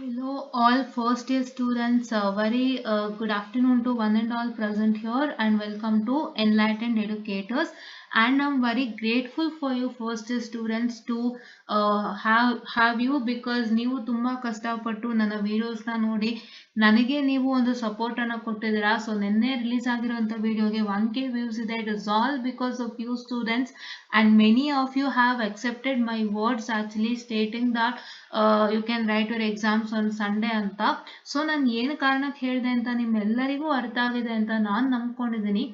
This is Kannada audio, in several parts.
Hello, all first year students. Very good afternoon to one and all present here, and welcome to Enlightened Educators. And I'm very grateful for you, first year students, to have you because ನೀವು ತುಂಬಾ ಕಷ್ಟಪಟ್ಟು ನನ್ನ ವಿಡಿಯೋಸ್ನ ನೋಡಿ ನನಗೆ ನೀವು ಒಂದು ಸಪೋರ್ಟ್ ಅನ್ನ ಕೊಟ್ಟಿದ್ದೀರಾ. ಸೊ ನಿನ್ನೆ ರಿಲೀಸ್ ಆಗಿರುವಂತ ವಿಡಿಯೋಗೆ 1K ವ್ಯೂಸ್ ಇದೆ. It is all because of you students and many of you have accepted my words actually stating that you can write your exams on Sunday ಅಂತ. ಸೊ ನಾನು ಏನು ಕಾರಣಕ್ಕೆ ಹೇಳಿದೆ ಅಂತ ನಿಮ್ಮೆಲ್ಲರಿಗೂ ಅರ್ಥ ಆಗಿದೆ ಅಂತ ನಾನು ನಂಬ್ಕೊಂಡಿದ್ದೀನಿ.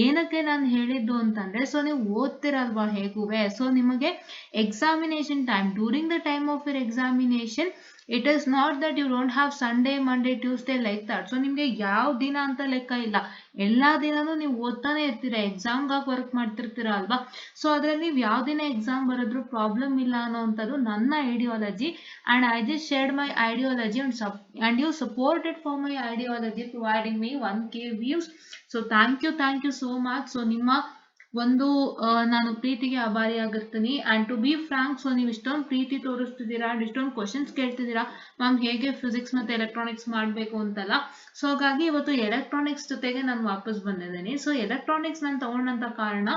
ಏನಕ್ಕೆ ನಾನು ಹೇಳಿದ್ದು ಅಂತಂದ್ರೆ, ಸೊ ನೀವು ಓದ್ತಿರಲ್ವಾ ಹೇಗುವೆ, ಸೊ ನಿಮಗೆ examination time, during the time of your examination it is not that you don't have Sunday Monday Tuesday like that. So ನಿಮಗೆ ಯಾವ ದಿನ ಅಂತ ಲೆಕ್ಕ ಇಲ್ಲ, ಎಲ್ಲಾ ದಿನನೂ ನೀವು ಓದ್ತಾನೆ ಇರ್ತೀರಾ, ಎಕ್ಸಾಮ್ಗಾಗಿ ವರ್ಕ್ ಮಾಡ್ತಿರ್ತೀರಾ ಅಲ್ವಾ. ಸೊ ಅದ್ರಲ್ಲಿ ನೀವು ಯಾವ ದಿನ ಎಕ್ಸಾಮ್ ಬರೆದ್ರು ಪ್ರಾಬ್ಲಮ್ ಇಲ್ಲ ಅನ್ನೋಂಥದ್ದು ನನ್ನ ideology. and I just shared my ideology and you supported for my ideology providing me 1K views. So thank you so much. So ನಿಮ್ಮ ಒಂದು ನಾನು ಪ್ರೀತಿಗೆ ಆಭಾರಿಯಾಗಿರ್ತೀನಿ. And to be frank, so ನೀವು ಇಷ್ಟೊಂದು ಪ್ರೀತಿ ತೋರಿಸ್ತಿದ್ದೀರಾ ಅಂಡ್ ಇಷ್ಟೊಂದು ಕ್ವಶನ್ಸ್ ಕೇಳ್ತಿದ್ದೀರಾ ಮ್ಯಾಮ್ ಹೇಗೆ ಫಿಸಿಕ್ಸ್ ಮತ್ತೆ ಎಲೆಕ್ಟ್ರಾನಿಕ್ಸ್ ಮಾಡಬೇಕು ಅಂತಲ್ಲ. ಸೊ ಹಾಗಾಗಿ ಇವತ್ತು ಎಲೆಕ್ಟ್ರಾನಿಕ್ಸ್ ಜೊತೆಗೆ ನಾನು ವಾಪಸ್ ಬಂದಿದ್ದೀನಿ. ಸೊ ಎಲೆಕ್ಟ್ರಾನಿಕ್ಸ್ ನಾನು ತಗೊಂಡಂತ ಕಾರಣ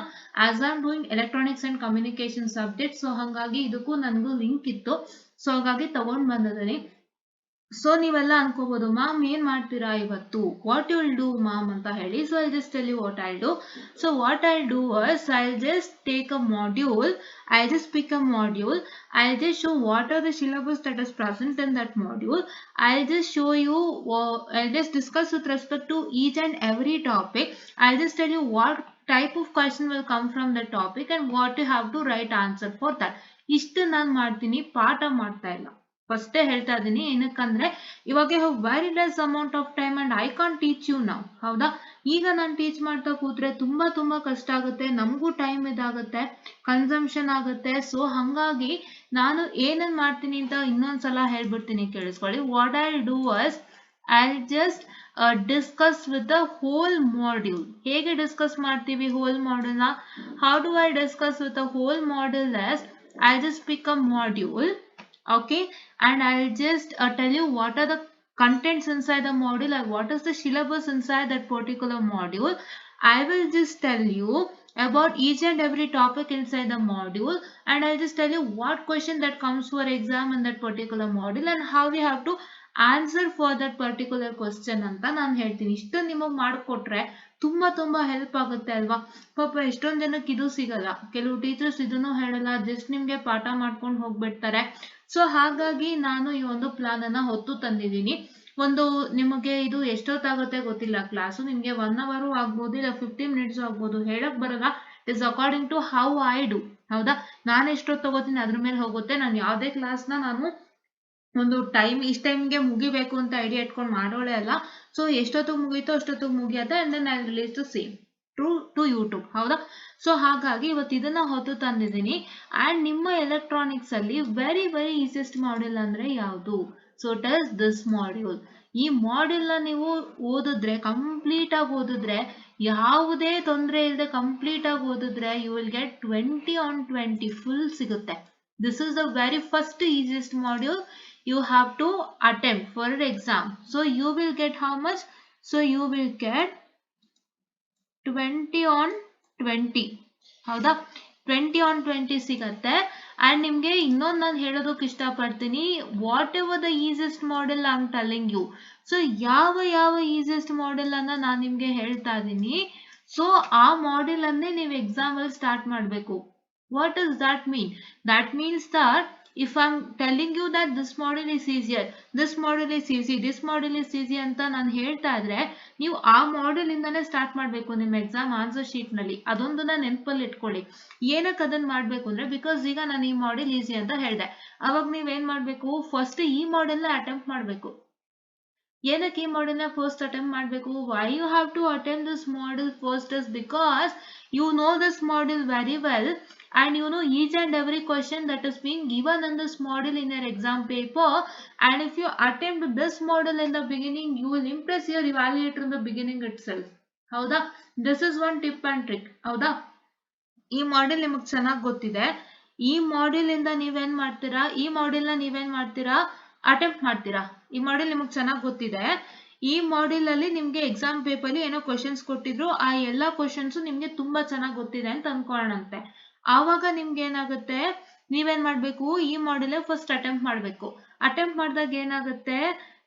as I am doing electronics and communication subject, so ಹಾಗಾಗಿ ಇದಕ್ಕೂ ನನಗೂ ಲಿಂಕ್ ಇತ್ತು. ಸೊ ಹಾಗಾಗಿ ತಗೊಂಡ್ ಬಂದಿದ್ದೀನಿ. ಸೊ ನೀವೆಲ್ಲ ಅನ್ಕೋಬಹುದು ಮ್ಯಾಮ್ ಏನ್ ಮಾಡ್ತೀರಾ ಇವತ್ತು, ವಾಟ್ ಯುಲ್ ಡೂ ಮ್ಯಾಮ್ ಅಂತ ಹೇಳಿ. So I just tell you what I'll do. So what I'll do was I'll just take a module, I just pick a module, I'll just show what are the syllabus that is present in that module. I'll just show you, I'll just discuss with respect to each and every topic. I'll just tell you what type of question will come from the topic and what you have to write answer for that. ಇಷ್ಟು ನಾನು ಮಾಡ್ತೀನಿ, ಪಾಠ ಮಾಡ್ತಾ ಇಲ್ಲ. ಫಸ್ಟೇ ಹೇಳ್ತಾ ಇದ್ದೀನಿ, ಏನಕ್ಕಂದ್ರೆ ಇವಾಗ have very less amount of time and I can't teach you now. ಹೌದಾ, ಈಗ ನಾನು ಟೀಚ್ ಮಾಡ್ತಾ ಕೂತ್ರೆ ತುಂಬಾ ಕಷ್ಟ ಆಗುತ್ತೆ, ನಮಗೂ ಟೈಮ್ ಇದಾಗುತ್ತೆ, ಕನ್ಸಂಪ್ಷನ್ ಆಗುತ್ತೆ. ಸೊ ಹಂಗಾಗಿ ನಾನು ಏನೇನ್ ಮಾಡ್ತೀನಿ ಅಂತ ಇನ್ನೊಂದ್ಸಲ ಹೇಳ್ಬಿಡ್ತೀನಿ, ಕೇಳಿಸ್ಕೊಳ್ಳಿ. What I do was I'll just discuss with the whole module. ಹೇಗೆ ಡಿಸ್ಕಸ್ ಮಾಡ್ತೀವಿ ಹೋಲ್ ಮಾಡ್ಯೂಲ್ ನ? How do I discuss with the whole module as I'll just pick a module, okay, and I'll just tell you what are the contents inside the module and what is the syllabus inside that particular module. I will just tell you about each and every topic inside the module, and I'll just tell you what question that comes for exam in that particular module and how we have to answer for that particular question ಅಂತ ನಾನು ಹೇಳ್ತೀನಿ. ಇಷ್ಟು ನಿಮಗೆ ಮಾಡಿಕೊಟ್ರೆ ತುಂಬಾ ಹೆಲ್ಪ್ ಆಗುತ್ತೆ ಅಲ್ವಾ. ಪಾಪ ಎಷ್ಟೊಂದ್ ಜನಕ್ಕೆ ಇದು ಸಿಗಲ್ಲ, ಕೆಲವು ಟೀಚರ್ಸ್ ಇದನ್ನು ಹೇಳಲ್ಲ, ಜಸ್ಟ್ ನಿಮ್ಗೆ ಪಾಠ ಮಾಡ್ಕೊಂಡು ಹೋಗ್ಬಿಡ್ತಾರೆ. ಸೊ ಹಾಗಾಗಿ ನಾನು ಈ ಒಂದು ಪ್ಲಾನ್ ಅನ್ನ ಹೊತ್ತು ತಂದಿದ್ದೀನಿ. ಒಂದು ನಿಮಗೆ ಇದು ಎಷ್ಟೊತ್ತಾಗುತ್ತೆ ಗೊತ್ತಿಲ್ಲ, ಕ್ಲಾಸು ನಿಮ್ಗೆ 1 hour ಆಗ್ಬೋದು, ಇಲ್ಲ 15 minutes ಆಗ್ಬೋದು, ಹೇಳಕ್ ಬರಲ್ಲ. It is according to how I do. ಹೌದಾ, ನಾನು ಎಷ್ಟೊತ್ತು ತಗೋತೀನಿ ಅದ್ರ ಮೇಲೆ ಹೋಗುತ್ತೆ. ನಾನು ಯಾವುದೇ ಕ್ಲಾಸ್ನ ನಾನು ಒಂದು ಇಷ್ಟ ಟೈಮ್ಗೆ ಮುಗಿಬೇಕು ಅಂತ ಐಡಿಯಾ ಇಟ್ಕೊಂಡು ಮಾಡೋಳೆ ಅಲ್ಲ. ಸೊ ಎಷ್ಟೊತ್ತಿಗೆ ಮುಗೀತೋ ಅಷ್ಟೊತ್ತಿಗೆ ಮುಗಿಯತ್ತೆ and then I release to same to YouTube. ಹೌದಾ, ಸೊ ಹಾಗಾಗಿ ಇವತ್ತು ಇದನ್ನ ಹೊತ್ತು ತಂದಿದ್ದೀನಿ. ಅಂಡ್ ನಿಮ್ಮ ಎಲೆಕ್ಟ್ರಾನಿಕ್ಸ್ ಅಲ್ಲಿ ವೆರಿ ಈಸಿಯೆಸ್ಟ್ ಮಾಡ್ಯೂಲ್ ಅಂದ್ರೆ ಯಾವುದು? So it is this module. ಈ ಮಾಡ್ಯೂಲ್ ನ ನೀವು ಓದಿದ್ರೆ, ಕಂಪ್ಲೀಟ್ ಆಗಿ ಓದಿದ್ರೆ, ಯಾವುದೇ ತೊಂದರೆ ಇಲ್ಲದೆ ಕಂಪ್ಲೀಟ್ ಆಗಿ ಓದಿದ್ರೆ, you will get 20 on 20 full ಸಿಗುತ್ತೆ. This is the very first easiest module you have to attempt for an exam. So you will get how much? So you will get 20 on 20. ಹೌದಾ, 20 on 20 ಸಿಗತ್ತೆ. ಅಂಡ್ ನಿಮ್ಗೆ ಇನ್ನೊಂದು ನಾನು ಹೇಳೋದಕ್ಕೆ ಇಷ್ಟಪಡ್ತೀನಿ, whatever the easiest model I am telling you. So ಯಾವ ಈಸಿಯೆಸ್ಟ್ ಮಾಡೆಲ್ ಅನ್ನ ನಾನು ನಿಮ್ಗೆ ಹೇಳ್ತಾ ಇದ್ದೀನಿ, ಸೊ ಆ ಮಾಡೆಲ್ ಅನ್ನೇ ನೀವು ಎಕ್ಸಾಮ್ ಅಲ್ಲಿ ಸ್ಟಾರ್ಟ್ ಮಾಡಬೇಕು. What does that mean? That means that if I'm telling you that this model is easier, this model is easy, this model is easy ಅಂತ ನಾನು ಹೇಳ್ತಾ ಇದ್ರೆ, ನೀವು ಆ ಮಾಡೆಲ್ ಇಂದಾನೆ ಸ್ಟಾರ್ಟ್ ಮಾಡಬೇಕು ನಿಮ್ಮ ಎಕ್ಸಾಮ್ ಆನ್ಸರ್ ಶೀಟ್ ನಲ್ಲಿ. ಅದೊಂದನ್ನ ನೆನಪಲ್ಲಿ ಇಟ್ಕೊಳ್ಳಿ. ಏನಕ್ಕೆ ಅದನ್ನ ಮಾಡ್ಬೇಕು ಅಂದ್ರೆ, ಬಿಕಾಸ್ ಈಗ ನಾನು ಈ ಮಾಡೆಲ್ ಈಸಿ ಅಂತ ಹೇಳ್ದೆ, ಅವಾಗ ನೀವೇನ್ ಮಾಡ್ಬೇಕು, ಫಸ್ಟ್ ಈ ಮಾಡೆಲ್ ನ ಅಟೆಂಪ್ಟ್ ಮಾಡ್ಬೇಕು. ಏನಕ್ಕೆ ಈ ಮಾಡೆಲ್ ನ ಫಸ್ಟ್ ಅಟೆಂಪ್ಟ್ ಮಾಡಬೇಕು? Why you have to attempt this model first is because you know this model very well and you know each and every question that is being given in this model in your exam paper, and if you attempt this model in the beginning, you will impress your evaluator in the beginning itself. ಹೌದಾ, this is one tip and trick. ಹೌದಾ, ಈ ಮಾಡೆಲ್ ನಿಮಗೆ ಚೆನ್ನಾಗಿ ಗೊತ್ತಿದೆ. ಈ ಮಾಡೆಲ್ ಇಂದ ನೀವೇನ್ ಮಾಡ್ತೀರಾ, ಈ ಮಾಡೆಲ್ ನ ನೀವೇನ್ ಮಾಡ್ತೀರಾ, ಅಟೆಂಪ್ಟ್ ಮಾಡ್ತೀರಾ. ಈ ಮಾಡೆಲ್ ನಿಮಗೆ ಚೆನ್ನಾಗಿ ಗೊತ್ತಿದೆ. ಈ ಮಾಡೆಲ್ ಅಲ್ಲಿ ನಿಮ್ಗೆ ಎಕ್ಸಾಮ್ ಪೇಪರ್ ಏನೋ ಕ್ವಶನ್ಸ್ ಕೊಟ್ಟಿದ್ರು, ಆ ಎಲ್ಲಾ ಕ್ವಶನ್ಸ್ ನಿಮ್ಗೆ ತುಂಬಾ ಚೆನ್ನಾಗಿ ಗೊತ್ತಿದೆ ಅಂತ ಅನ್ಕೊಳ್ಳೋಣಂತೆ. ಆವಾಗ ನಿಮ್ಗೆ ಏನಾಗುತ್ತೆ, ನೀವೇನ್ ಮಾಡ್ಬೇಕು, ಈ ಮಾಡೆಲ್ ಫಸ್ಟ್ ಅಟೆಂಪ್ಟ್ ಮಾಡ್ಬೇಕು. ಅಟೆಂಪ್ಟ್ ಮಾಡಿದಾಗ ಏನಾಗುತ್ತೆ,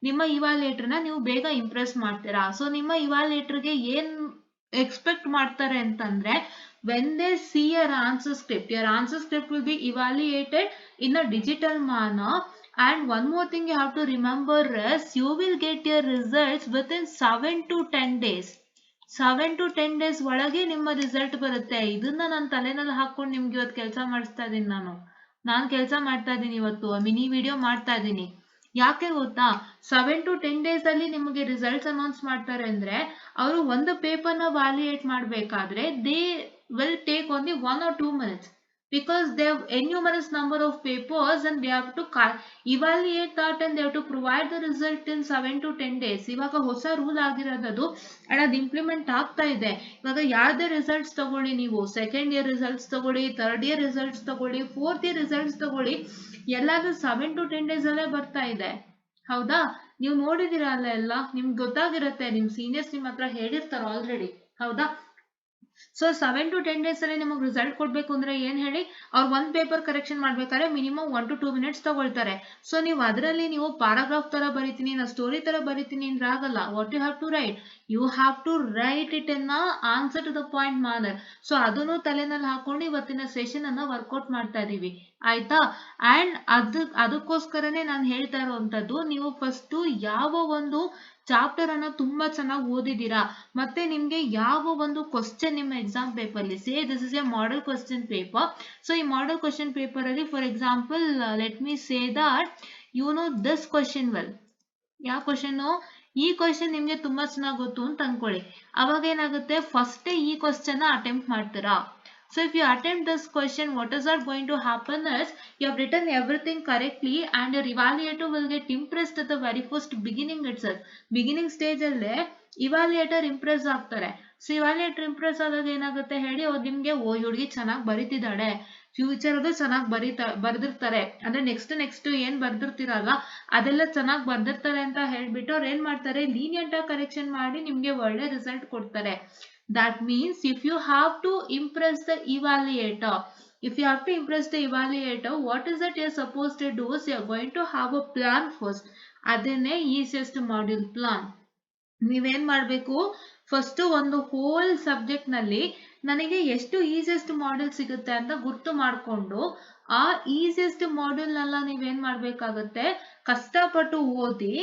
ನಿಮ್ಮ ಇವಾಲ್ಯುಯೇಟರ್ನ ನೀವು ಬೇಗ ಇಂಪ್ರೆಸ್ ಮಾಡ್ತೀರಾ. ಸೊ ನಿಮ್ಮ ಇವಾಲ್ಯುಯೇಟರ್ಗೆ ಏನ್ ಎಕ್ಸ್ಪೆಕ್ಟ್ ಮಾಡ್ತಾರೆ ಅಂತಂದ್ರೆ, when they see your answer script will be evaluated in a digital manner. And one more thing you have to remember is, you will get your results within 7 to 10 days. 7 to 10 days ಒಳಗೆ ನಿಮ್ಮ ರಿಸಲ್ಟ್ ಬರುತ್ತೆ. ಇದನ್ನ ನಾನು ತಲೆನಲ್ಲಿ ಹಾಕೊಂಡು ನಿಮ್ಗೆ ಇವತ್ತು ಕೆಲಸ ಮಾಡಿಸ್ತಾ ಇದ್ದೀನಿ. ನಾನು ಕೆಲಸ ಮಾಡ್ತಾ ಇದ್ದೀನಿ, ಇವತ್ತು ಮಿನಿ ವಿಡಿಯೋ ಮಾಡ್ತಾ ಇದ್ದೀನಿ. ಯಾಕೆ ಗೊತ್ತಾ, 7 to 10 days ಅಲ್ಲಿ ನಿಮಗೆ ರಿಸಲ್ಟ್ಸ್ ಅನೌನ್ಸ್ ಮಾಡ್ತಾರೆ ಅಂದ್ರೆ, ಅವರು ಒಂದು ಪೇಪರ್ನ ವ್ಯಾಲ್ಯೂಯೇಟ್ ಮಾಡಬೇಕಾದ್ರೆ they will take only 1 or 2 minutes, because they have enormous number of papers and they have to evaluate that and they have to provide the result in 7 to 10 days. ಇವಾಗ ಹೊಸ ರೂಲ್ ಆಗಿರೋದು ಅಂಡ್ ಅದು ಇಂಪ್ಲಿಮೆಂಟ್ ಆಗ್ತಾ ಇದೆ. ಇವಾಗ ಯಾವ್ದೇ ರಿಸಲ್ಟ್ಸ್ ತಗೊಳ್ಳಿ, ನೀವು ಸೆಕೆಂಡ್ ಇಯರ್ ರಿಸಲ್ಟ್ಸ್ ತಗೊಳ್ಳಿ, ಥರ್ಡ್ ಇಯರ್ ರಿಸಲ್ಟ್ಸ್ ತಗೊಳ್ಳಿ, ಫೋರ್ತ್ ಇಯರ್ ರಿಸಲ್ಟ್ಸ್ ತಗೊಳ್ಳಿ, ಎಲ್ಲಾದ್ರೂ 7 to 10 days ಅಲ್ಲೇ ಬರ್ತಾ ಇದೆ. ಹೌದಾ, ನೀವು ನೋಡಿದಿರ ಅಲ್ಲ, ಎಲ್ಲ ನಿಮ್ಗೆ ಗೊತ್ತಾಗಿರುತ್ತೆ, ನಿಮ್ ಸೀನಿಯರ್ಸ್ ನಿಮ್ಮ ಹತ್ರ ಹೇಳಿರ್ತಾರೆ ಆಲ್ರೆಡಿ. ಹೌದಾ, ಸೊ 7 to 10 days ಅಲ್ಲಿ ನಿಮಗೆ ರಿಸಲ್ಟ್ ಕೊಡ್ಬೇಕು ಅಂದ್ರೆ ಏನ್ ಹೇಳಿ, ಅವ್ರು ಒಂದ್ ಪೇಪರ್ ಕರೆಕ್ಷನ್ ಮಾಡ್ಬೇಕಾದ್ರೆ ಮಿನಿಮಮ್ 1 to 2 minutes ತಗೊಳ್ತಾರೆ. ಸೊ ನೀವು ಅದರಲ್ಲಿ ನೀವು ಪ್ಯಾರಾಗ್ರಾಫ್ ತರ ಬರೀತೀನಿ, ನಾ ಸ್ಟೋರಿ ತರ ಬರೀತೀನಿ ಅಂದ್ರೆ ಆಗಲ್ಲ. What you have to write, you have to write it in answer to the point manner. So ಅದನ್ನು ತಲೆನಲ್ಲಿ ಹಾಕೊಂಡು ಇವತ್ತಿನ ಸೆಷನ್ ಅನ್ನ ವರ್ಕೌಟ್ ಮಾಡ್ತಾ ಇದೀವಿ, ಆಯ್ತಾ. ಅಂಡ್ ಅದಕ್ಕೋಸ್ಕರನೇ ನಾನು ಹೇಳ್ತಾ ಇರೋವಂಥದ್ದು, ನೀವು ಫಸ್ಟ್ ಯಾವ ಒಂದು ಚಾಪ್ಟರ್ ಅನ್ನ ತುಂಬಾ ಚೆನ್ನಾಗಿ ಓದಿದೀರಾ, ಮತ್ತೆ ನಿಮ್ಗೆ ಯಾವ ಒಂದು ಕ್ವಶನ್ ನಿಮ್ಮ ಎಕ್ಸಾಮ್ ಪೇಪರ್ ಅಲ್ಲಿ, say this is a model question paper. So ಈ ಮಾಡೆಲ್ ಕ್ವಶನ್ ಪೇಪರ್ ಅಲ್ಲಿ for example let me say that you know this question well. ಯಾವ ಕ್ವಶನ್, ಈ ಕ್ವಶನ್ ನಿಮ್ಗೆ ತುಂಬಾ ಚೆನ್ನಾಗಿ ಗೊತ್ತು ಅಂತ ಅನ್ಕೊಳ್ಳಿ. ಅವಾಗ ಏನಾಗುತ್ತೆ, ಫಸ್ಟ್ ಈ ಕ್ವಶನ್ ಅಟೆಂಪ್ಟ್ ಮಾಡ್ತೀರಾ. So if you attempt this question, what is that going to happen is, you have written everything correctly and your evaluator will get impressed at the very first beginning itself. Beginning stage alle evaluator impress ಆಗ್ತಾರೆ. ಸೊ ಇವಾಲ್ಯುಯೇಟರ್ ಇಂಪ್ರೆಸ್ ಆದಾಗ ಏನಾಗುತ್ತೆ ಹೇಳಿ, ಅವ್ರು ನಿಮ್ಗೆ ಓ ಹುಡುಗಿ ಚೆನ್ನಾಗಿ ಬರೀತಿದ್ದಾಳೆ, ಫ್ಯೂಚರ್ ಅದು ಚೆನ್ನಾಗಿ ಬರ್ದಿರ್ತಾರೆ ಅಂದ್ರೆ ನೆಕ್ಸ್ಟ್ ಏನ್ ಬರ್ದಿರ್ತೀರಲ್ಲ ಅದೆಲ್ಲ ಚೆನ್ನಾಗಿ ಬರ್ದಿರ್ತಾರೆ ಅಂತ ಹೇಳ್ಬಿಟ್ಟು ಅವ್ರು ಏನ್ ಮಾಡ್ತಾರೆ, ಲೀನಿಯಂಟ್ ಆಗಿ ಕರೆಕ್ಷನ್ ಮಾಡಿ ನಿಮ್ಗೆ ಒಳ್ಳೆ ರಿಸಲ್ಟ್ ಕೊಡ್ತಾರೆ. That means if you have to impress the evaluator, what is that you're supposed to do is, you're going to have a plan first. ಅದನ್ನೇ ಈಸಿಯೆಸ್ಟ್ ಮಾಡ್ಯೂಲ್ ಪ್ಲಾನ್. ನೀವೇನ್ ಮಾಡ್ಬೇಕು, ಫಸ್ಟ್ ಒಂದು ಹೋಲ್ ಸಬ್ಜೆಕ್ಟ್ ನಲ್ಲಿ ನನಗೆ ಎಷ್ಟು ಈಸಿಯೆಸ್ಟ್ ಮಾಡ್ಯೂಲ್ ಸಿಗುತ್ತೆ ಅಂತ ಗುರ್ತು ಮಾಡ್ಕೊಂಡು, ಆ ಈಸಿಯೆಸ್ಟ್ ಮಾಡ್ಯೂಲ್ ನೆಲ್ಲ ನೀವೇನ್ ಮಾಡ್ಬೇಕಾಗತ್ತೆ, ಕಷ್ಟಪಟ್ಟು ಓದಿ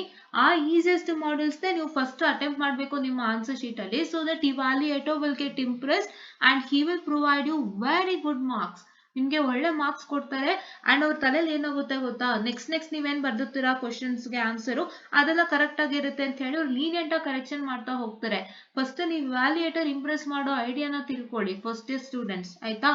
ಆ ಈಸಿಯೆಸ್ಟ್ ಮಾಡ್ಯೂಲ್ಸ್ ನೀವು ಫಸ್ಟ್ ಅಟೆಂಪ್ಟ್ ಮಾಡ್ಬೇಕು ನಿಮ್ಮ ಆನ್ಸರ್ ಶೀಟ್ ಅಲ್ಲಿ. So that evaluator will get impressed and he will provide you very good marks. ನಿಮ್ಗೆ ಒಳ್ಳೆ ಮಾರ್ಕ್ಸ್ ಕೊಡ್ತಾರೆ. ಅಂಡ್ ಅವ್ರ ತಲೆಯಲ್ಲಿ ಏನಾಗುತ್ತೆ ಗೊತ್ತಾ, ನೆಕ್ಸ್ಟ್ ನೀವೇನ್ ಬರ್ದಿರ್ತೀರಾ ಕ್ವಶನ್ಸ್ಗೆ ಆನ್ಸರು ಅದೆಲ್ಲ ಕರೆಕ್ಟ್ ಆಗಿರುತ್ತೆ ಅಂತ ಹೇಳಿ ಅವ್ರು ಲೀನಿಯಂಟ್ ಆಗಿ ಕರೆಕ್ಷನ್ ಮಾಡ್ತಾ ಹೋಗ್ತಾರೆ. ಫಸ್ಟ್ ನೀವು ವ್ಯಾಲ್ಯುಯೇಟರ್ ಇಂಪ್ರೆಸ್ ಮಾಡೋ ಐಡಿಯಾನ ತಿಳ್ಕೊಳ್ಳಿ ಫಸ್ಟ್ ಇಯರ್ ಸ್ಟೂಡೆಂಟ್ಸ್, ಆಯ್ತಾ.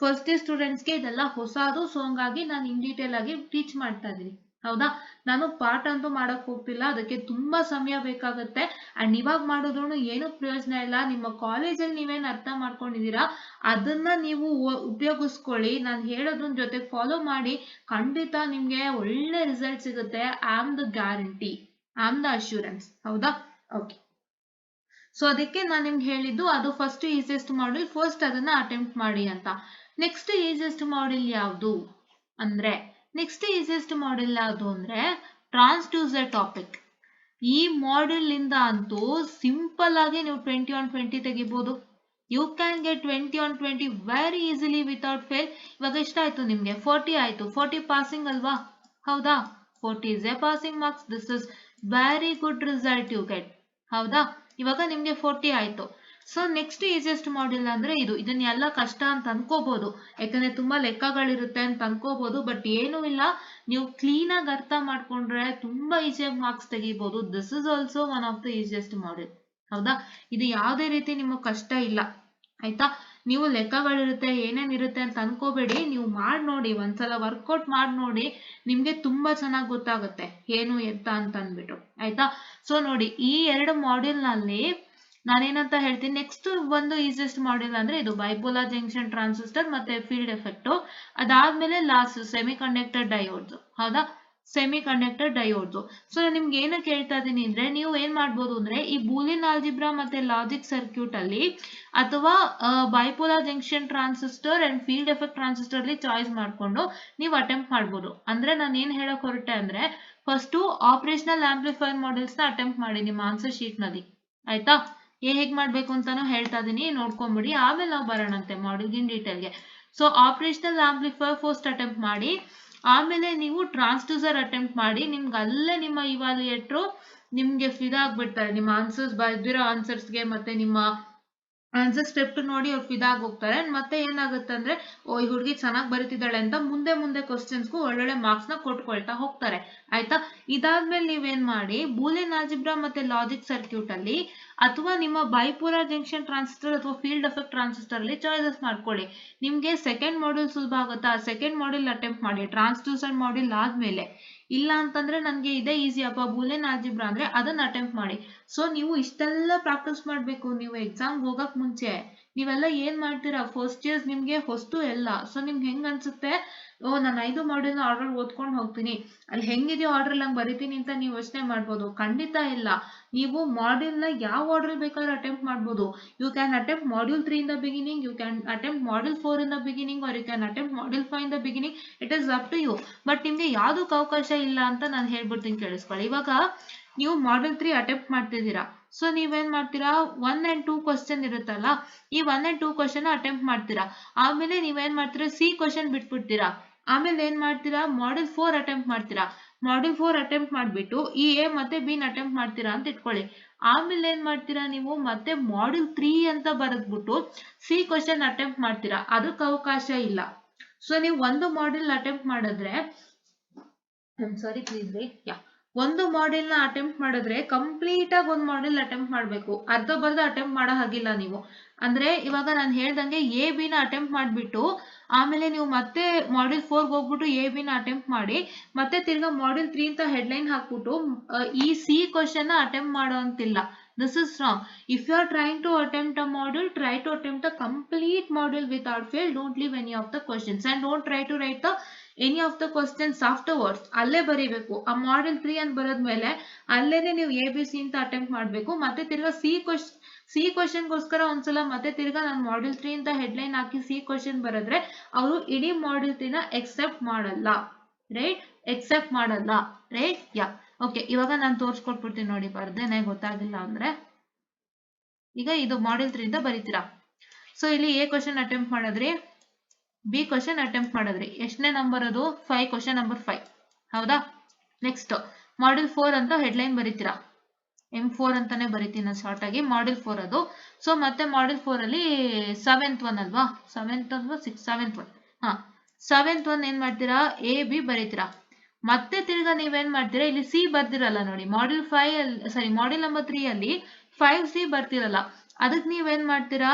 ಫಸ್ಟ್ ಇಯರ್ ಸ್ಟೂಡೆಂಟ್ಸ್ಗೆ ಇದೆಲ್ಲ ಹೊಸದು, ಸೊ ಹಂಗಾಗಿ ನಾನು ಇನ್ ಡೀಟೇಲ್ ಆಗಿ ಟೀಚ್ ಮಾಡ್ತಾ ಇದ್ದೀನಿ. ಹೌದಾ, ನಾನು ಪಾಠ ಅಂತೂ ಮಾಡಕ್ ಹೋಗ್ತಿಲ್ಲ, ಅದಕ್ಕೆ ತುಂಬಾ ಸಮಯ ಬೇಕಾಗುತ್ತೆ. ಅಂಡ್ ಇವಾಗ ಮಾಡಿದ್ರು ಏನು ಪ್ರಯೋಜನ ಇಲ್ಲ. ನಿಮ್ಮ ಕಾಲೇಜಲ್ಲಿ ನೀವೇನ್ ಅರ್ಥ ಮಾಡ್ಕೊಂಡಿದೀರಾ ಅದನ್ನ ನೀವು ಉಪಯೋಗಿಸ್ಕೊಳ್ಳಿ. ನಾನು ಹೇಳೋದ್ರ ಜೊತೆ ಫಾಲೋ ಮಾಡಿ, ಖಂಡಿತ ನಿಮ್ಗೆ ಒಳ್ಳೆ ರಿಸಲ್ಟ್ ಸಿಗುತ್ತೆ. I am the guarantee, I am the assurance. ಹೌದಾ, ಓಕೆ. ಸೊ ಅದಕ್ಕೆ ನಾನು ನಿಮ್ಗೆ ಹೇಳಿದ್ದು, ಅದು ಫಸ್ಟ್ ಈಸಿಯೆಸ್ಟ್ ಮಾಡ್ಯೂಲ್, ಫಸ್ಟ್ ಅದನ್ನ ಅಟೆಂಪ್ಟ್ ಮಾಡಿ ಅಂತ. ನೆಕ್ಸ್ಟ್ ಈಸಿಯೆಸ್ಟ್ ಮಾಡ್ಯೂಲ್ ಯಾವುದು ಅಂದ್ರೆ, ಟ್ರಾನ್ಸ್ಡ್ಯೂಸರ್ ಟಾಪಿಕ್. ಈ ಮಾಡ್ಯೂಲ್ ಇಂದ ಅಂತೂ ಸಿಂಪಲ್ ಆಗಿ ನೀವು 20 on 20 ತೆಗಿಬಹುದು. You can get 20 on 20 very easily without fail. ಇವಾಗ ಎಷ್ಟಾಯ್ತು ನಿಮ್ಗೆ, 40 ಆಯ್ತು. 40 ಪಾಸಿಂಗ್ ಅಲ್ವಾ, ಹೌದಾ. 40 is a passing marks. This is very good result you get. ಹೌದಾ, ಇವಾಗ ನಿಮ್ಗೆ 40 ಆಯ್ತು. ಸೊ ನೆಕ್ಸ್ಟ್ ಈಸಿಯೆಸ್ಟ್ ಮಾಡ್ಯೂಲ್ ಅಂದ್ರೆ ಇದನ್ನೆಲ್ಲ ಕಷ್ಟ ಅಂತ ಅನ್ಕೋಬಹುದು, ಯಾಕಂದ್ರೆ ತುಂಬಾ ಲೆಕ್ಕಗಳಿರುತ್ತೆ ಅಂತ ಅನ್ಕೋಬಹುದು. ಬಟ್ ಏನೂ ಇಲ್ಲ, ನೀವು ಕ್ಲೀನ್ ಆಗಿ ಅರ್ಥ ಮಾಡ್ಕೊಂಡ್ರೆ ತುಂಬಾ ಈಸಿಯಾಗಿ ಮಾರ್ಕ್ಸ್ ತೆಗಿಬಹುದು. This is also one of the easiest module. ಹೌದಾ, ಇದು ಯಾವುದೇ ರೀತಿ ನಿಮಗೆ ಕಷ್ಟ ಇಲ್ಲ, ಆಯ್ತಾ. ನೀವು ಲೆಕ್ಕಗಳಿರುತ್ತೆ ಏನೇನಿರುತ್ತೆ ಅಂತ ಅನ್ಕೋಬೇಡಿ, ನೀವು ಮಾಡಿ ನೋಡಿ, ಒಂದ್ಸಲ ವರ್ಕೌಟ್ ಮಾಡಿ ನೋಡಿ, ನಿಮ್ಗೆ ತುಂಬಾ ಚೆನ್ನಾಗಿ ಗೊತ್ತಾಗುತ್ತೆ ಏನು ಎತ್ತ ಅಂತ ಅಂದ್ಬಿಟ್ಟು, ಆಯ್ತಾ. ಸೊ ನೋಡಿ, ಈ ಎರಡು ಮಾಡ್ಯೂಲ್ ನಲ್ಲಿ ನಾನೇನಂತ ಹೇಳ್ತೀನಿ, ನೆಕ್ಸ್ಟ್ ಒಂದು ಈಸಿಯೆಸ್ಟ್ ಮಾಡ್ಯೂಲ್ ಅಂದ್ರೆ ಇದು ಬೈಪೋಲಾರ್ ಜಂಕ್ಷನ್ ಟ್ರಾನ್ಸಿಸ್ಟರ್ ಮತ್ತೆ ಫೀಲ್ಡ್ ಎಫೆಕ್ಟ್. ಅದಾದ್ಮೇಲೆ ಲಾಸ್ಟ್ ಸೆಮಿ ಕಂಡಕ್ಟರ್ ಡಯೋಡ್ಸ್. ಹೌದಾ, ಸೆಮಿ ಕಂಡಕ್ಟರ್ ಡಯೋಡ್ಸ್. ಸೊ ನಾನು ನಿಮ್ಗೆ ಏನಕ್ಕೆ ಹೇಳ್ತಾ ಇದ್ದೀನಿ ಅಂದ್ರೆ, ನೀವು ಏನ್ ಮಾಡ್ಬೋದು ಅಂದ್ರೆ ಈ ಬೂಲಿಯನ್ ಆಲ್ಜಿಬ್ರಾ ಮತ್ತೆ ಲಾಜಿಕ್ ಸರ್ಕ್ಯೂಟ್ ಅಲ್ಲಿ ಅಥವಾ bipolar junction transistor and field effect transistor ಅಲ್ಲಿ ಚಾಯ್ಸ್ ಮಾಡ್ಕೊಂಡು ನೀವು ಅಟೆಂಪ್ಟ್ ಮಾಡ್ಬೋದು. ಅಂದ್ರೆ ನಾನು ಏನ್ ಹೇಳಕ್ ಹೊರಟೆ ಅಂದ್ರೆ, ಫಸ್ಟ್ ಆಪರೇಷನಲ್ ಆಂಪ್ಲಿಫೈರ್ ಮಾಡೆಲ್ಸ್ ನ ಅಟೆಂಪ್ಟ್ ಮಾಡಿ ನಿಮ್ಮ ಆನ್ಸರ್ ಶೀಟ್ ನಲ್ಲಿ, ಆಯ್ತಾ. ಹೇಗ್ ಮಾಡ್ಬೇಕು ಅಂತಾನು ಹೇಳ್ತಾ ಇದೀನಿ, ನೋಡ್ಕೊಂಬಿಡಿ. ಆಮೇಲೆ ನಾವು ಬರೋಣಂತೆ ಮಾಡೆಲ್ಗೆ ಇನ್ ಡೀಟೇಲ್ಗೆ. So operational amplifier first attempt ಮಾಡಿ, ಆಮೇಲೆ ನೀವು ಟ್ರಾನ್ಸ್ಡ್ಯೂಸರ್ ಅಟೆಂಪ್ಟ್ ಮಾಡಿ. ನಿಮ್ಗೆ ಅಲ್ಲೇ ನಿಮ್ಮ ಇವಾಲ್ಯುಯೇಟ್ರು ನಿಮ್ಗೆ ಫಿದಾ ಆಗ್ಬಿಡ್ತಾರೆ ನಿಮ್ಮ ಆನ್ಸರ್ಸ್, ಬರ್ದಿರೋ ಆನ್ಸರ್ಸ್ಗೆ ಮತ್ತೆ ನಿಮ್ಮ ಆನ್ಸರ್ ಸ್ಕ್ರಿಪ್ಟ್ ನೋಡಿ ಅವ್ರು ಫಿದಾ ಆಗಿ ಹೋಗ್ತಾರೆ. ಮತ್ತೆ ಏನಾಗುತ್ತೆ ಅಂದ್ರೆ, ಓ ಈ ಹುಡುಗಿ ಚೆನ್ನಾಗಿ ಬರೀತಿದ್ದಾಳೆ ಅಂತ ಮುಂದೆ ಮುಂದೆ ಕ್ವಶನ್ಸ್ಗೂ ಒಳ್ಳೊಳ್ಳೆ ಮಾರ್ಕ್ಸ್ ನ ಕೊಟ್ಕೊಳ್ತಾ ಹೋಗ್ತಾರೆ, ಆಯ್ತಾ. ಇದಾದ್ಮೇಲೆ ನೀವೇನ್ ಮಾಡಿ, ಬೂಲಿಯನ್ ಆಲ್ಜಿಬ್ರಾ ಮತ್ತೆ ಲಾಜಿಕ್ ಸರ್ಕ್ಯೂಟ್ ಅಲ್ಲಿ ಅಥವಾ ನಿಮ್ಮ ಬೈಪೋಲಾರ್ ಜಂಕ್ಷನ್ ಟ್ರಾನ್ಸಿಸ್ಟರ್ ಅಥವಾ ಫೀಲ್ಡ್ ಎಫೆಕ್ಟ್ ಟ್ರಾನ್ಸಿಸ್ಟರ್ ಅಲ್ಲಿ ಚಾಯ್ಸಸ್ ಮಾಡ್ಕೊಳ್ಳಿ. ನಿಮ್ಗೆ ಸೆಕೆಂಡ್ ಮಾಡ್ಯೂಲ್ ಸುಲಭ ಆಗುತ್ತಾ, ಸೆಕೆಂಡ್ ಮಾಡ್ಯೂಲ್ ಅಟೆಂಪ್ಟ್ ಮಾಡಿ ಟ್ರಾನ್ಸ್ಡ್ಯೂಸರ್ ಮಾಡ್ಯೂಲ್ ಆದ್ಮೇಲೆ. ಇಲ್ಲ ಅಂತಂದ್ರೆ ನನ್ಗೆ ಇದೇ ಈಸಿ ಅಪ್ಪ ಬೂಲಿಯನ್ ಆಲ್ಜಿಬ್ರಾ ಅಂದ್ರೆ ಅದನ್ನ ಅಟೆಂಪ್ಟ್ ಮಾಡಿ. ಸೊ ನೀವು ಇಷ್ಟೆಲ್ಲ ಪ್ರಾಕ್ಟೀಸ್ ಮಾಡ್ಬೇಕು. ನೀವು ಎಕ್ಸಾಮ್ ಹೋಗಕ್ ಮುಂಚೆ ನೀವೆಲ್ಲ ಏನ್ ಮಾಡ್ತೀರಾ, ಫಸ್ಟ್ ಇಯರ್ಸ್ ನಿಮ್ಗೆ ಹೊಸ್ತು ಎಲ್ಲ. ಸೊ ನಿಮ್ಗೆ ಹೆಂಗ್ ಅನ್ಸುತ್ತೆ, ಓ ನಾನು 5 ಮಾಡ್ಯೂಲ್ ಆರ್ಡರ್ ಓದ್ಕೊಂಡು ಹೋಗ್ತೀನಿ, ಅಲ್ಲಿ ಹೆಂಗಿದೆಯೋ ಆರ್ಡರ್ ಹಂಗ್ ಬರಿತೀನಿ ಅಂತ ನೀವು ಯೋಚನೆ ಮಾಡ್ಬೋದು. ಖಂಡಿತ ಇಲ್ಲ. ನೀವು ಮಾಡ್ಯೂಲ್ ನ ಯಾವ ಆರ್ಡರ್ ಬೇಕಾದ್ರೂ ಅಟೆಂಪ್ಟ್ ಮಾಡ್ಬೋದು. You can attempt module 3 in the beginning, you can attempt module 4 in the beginning, or you can attempt module 5 in the beginning. It is up to you. But ನಿಮ್ಗೆ ಯಾವ್ದಕ್ಕೆ ಅವಕಾಶ ಇಲ್ಲ ಅಂತ ನಾನು ಹೇಳ್ಬಿಡ್ತೀನಿ, ಕೇಳಿಸ್ಕೊಳ್ಳಿ. ಇವಾಗ ನೀವು ಮಾಡ್ಯೂಲ್ 3 ಅಟೆಂಪ್ಟ್ ಮಾಡ್ತಿದ್ದೀರಾ. ಸೊ ನೀವೇನ್ ಮಾಡ್ತೀರಾ, 1 and 2 ಕ್ವಶನ್ ಇರುತ್ತಲ್ಲ, ಈ 1 and 2 ಕ್ವಶನ್ ಅಟೆಂಪ್ಟ್ ಮಾಡ್ತೀರಾ. ಆಮೇಲೆ ನೀವೇನ್ ಮಾಡ್ತೀರಾ, ಸಿ ಕ್ವಶನ್ ಬಿಟ್ಬಿಡ್ತೀರಾ. ಆಮೇಲೆ ಏನ್ ಮಾಡ್ತೀರಾ, ಮಾಡ್ಯೂಲ್ 4 ಅಟೆಂಪ್ಟ್ ಮಾಡ್ತೀರಾ. ಮಾಡ್ಯೂಲ್ 4 ಅಟೆಂಪ್ಟ್ ಮಾಡ್ಬಿಟ್ಟು ಈ ಎ ಮತ್ತೆ ಬಿ ನ ಅಟೆಂಪ್ಟ್ ಮಾಡ್ತೀರಾ ಅಂತ ಇಟ್ಕೊಳ್ಳಿ. ಆಮೇಲೆ ಏನ್ ಮಾಡ್ತೀರಾ, ನೀವು ಮತ್ತೆ ಮಾಡ್ಯೂಲ್ 3 ಅಂತ ಬರೆದ್ಬಿಟ್ಟು ಸಿ ಕ್ವಶನ್ ಅಟೆಂಪ್ಟ್ ಮಾಡ್ತೀರಾ. ಅದಕ್ಕೆ ಅವಕಾಶ ಇಲ್ಲ. ಸೊ ನೀವು ಒಂದು ಮಾಡ್ಯೂಲ್ ಅಟೆಂಪ್ಟ್ ಮಾಡಿದ್ರೆ, ಸಾರಿ ಪ್ಲೀಸ್ ರೀ, ಒಂದು ಮಾಡ್ಯೂಲ್ ನ ಅಟೆಂಪ್ಟ್ ಮಾಡಿದ್ರೆ ಕಂಪ್ಲೀಟ್ ಆಗಿ ಒಂದು ಮಾಡ್ಯೂಲ್ ಅಟೆಂಪ್ಟ್ ಮಾಡ್ಬೇಕು. ಅರ್ಧ ಬರ್ಧ ಅಟೆಂಪ್ಟ್ ಮಾಡೋ ಹಾಗಿಲ್ಲ ನೀವು. ಅಂದ್ರೆ ಇವಾಗ ನಾನು ಹೇಳ್ದಂಗೆ ಎ ಬಿ ನ ಅಟೆಂಪ್ಟ್ ಮಾಡ್ಬಿಟ್ಟು ಆಮೇಲೆ ನೀವು ಮತ್ತೆ ಮಾಡ್ಯೂಲ್ 4 ಹೋಗ್ಬಿಟ್ಟು ಎ ಬಿ ನ ಅಟೆಂಪ್ಟ್ ಮಾಡಿ ಮತ್ತೆ ತಿರ್ಗಾ ಮಾಡ್ಯೂಲ್ 3 ಅಂತ ಹೆಡ್ಲೈನ್ ಹಾಕ್ಬಿಟ್ಟು ಈ ಸಿ ಕ್ವಶನ್ ಅಟೆಂಪ್ಟ್ ಮಾಡೋ ಅಂತಿಲ್ಲ. This is wrong. If you are trying to attempt a module, try to attempt the complete module without fail. Don't leave any of the questions and don't try to write the any of the questions afterwards. ಅಲ್ಲೇ ಬರೀಬೇಕು. ಆ ಮಾಡ್ಯೂಲ್ 3 ಅಂತ ಬರೋದ್ಮೇಲೆ ಅಲ್ಲೇನೆ ನೀವು ಎ ಬಿ ಸಿ ಅಂತ ಅಟೆಂಪ್ಟ್ ಮಾಡ್ಬೇಕು. ಮತ್ತೆ ತಿರ್ಗಾ ಸಿ ಕ್ವಶನ್ಗೋಸ್ಕರ ಒಂದ್ಸಲ ಮತ್ತೆ ತಿರ್ಗಾ ನಾನು ಮಾಡ್ಯೂಲ್ 3 ಅಂತ ಹೆಡ್ಲೈನ್ ಹಾಕಿ ಸಿ ಕ್ವಶನ್ ಬರೆದ್ರೆ ಅವರು ಇಡೀ ಮಾಡ್ಯೂಲ್ 3 ನ ಎಕ್ಸೆಪ್ಟ್ ಮಾಡಲ್ಲ, ರೈಟ್. ಎಕ್ಸೆಪ್ಟ್ ಮಾಡಲ್ಲ, ರೈಟ್. ಓಕೆ, ಇವಾಗ ನಾನು ತೋರ್ಸ್ಕೊಟ್ಬಿಡ್ತೀನಿ ನೋಡಿ, ಬರ್ದೇನೆ ಗೊತ್ತಾಗಿಲ್ಲ ಅಂದ್ರೆ. ಈಗ ಇದು ಮಾಡ್ಯೂಲ್ 3 ಇಂದ ಬರೀತೀರಾ. ಸೊ ಇಲ್ಲಿ ಎ ಕ್ವಶನ್ ಅಟೆಂಪ್ಟ್ ಮಾಡಿದ್ರಿ, ಬಿ ಕ್ವಶನ್ ಅಟೆಂಪ್ಟ್ ಮಾಡಿದ್ರಿ. ಎಷ್ಟನೇ ನಂಬರ್ ಅದು, 5, ಕ್ವಶನ್ ನಂಬರ್ 5, ಹೌದಾ. ನೆಕ್ಸ್ಟ್ ಮಾಡ್ಯೂಲ್ 4 ಅಂತ ಹೆಡ್ಲೈನ್ ಬರೀತೀರಾ. M4 ಅಂತಾನೆ ಬರೀತೀನಿ ಶಾರ್ಟ್ ಆಗಿ, ಮಾಡ್ಯೂಲ್ 4 ಅದು. ಸೊ ಮತ್ತೆ ಮಾಡ್ಯೂಲ್ 4 ಅಲ್ಲಿ 7th ಒನ್ ಅಲ್ವಾ, 7th ಅಲ್ವಾ 7th ಒನ್, ಸೆವೆಂತ್ ಒನ್ ಏನ್ ಮಾಡ್ತೀರಾ, ಎ ಬಿ ಬರೀತೀರಾ. ಮತ್ತೆ ತಿರ್ಗಾ ನೀವೇನ್ ಮಾಡ್ತೀರಾ, ಇಲ್ಲಿ ಸಿ ಬರ್ದಿರಲ್ಲ ನೋಡಿ, ಮಾಡ್ಯೂಲ್ 5 ಅಲ್ಲಿ ಸಾರಿ ಮಾಡ್ಯೂಲ್ ನಂಬರ್ 3 ಅಲ್ಲಿ 5C ಬರ್ತಿರಲ್ಲ. ಅದಕ್ಕೆ ನೀವೇನ್ ಮಾಡ್ತೀರಾ,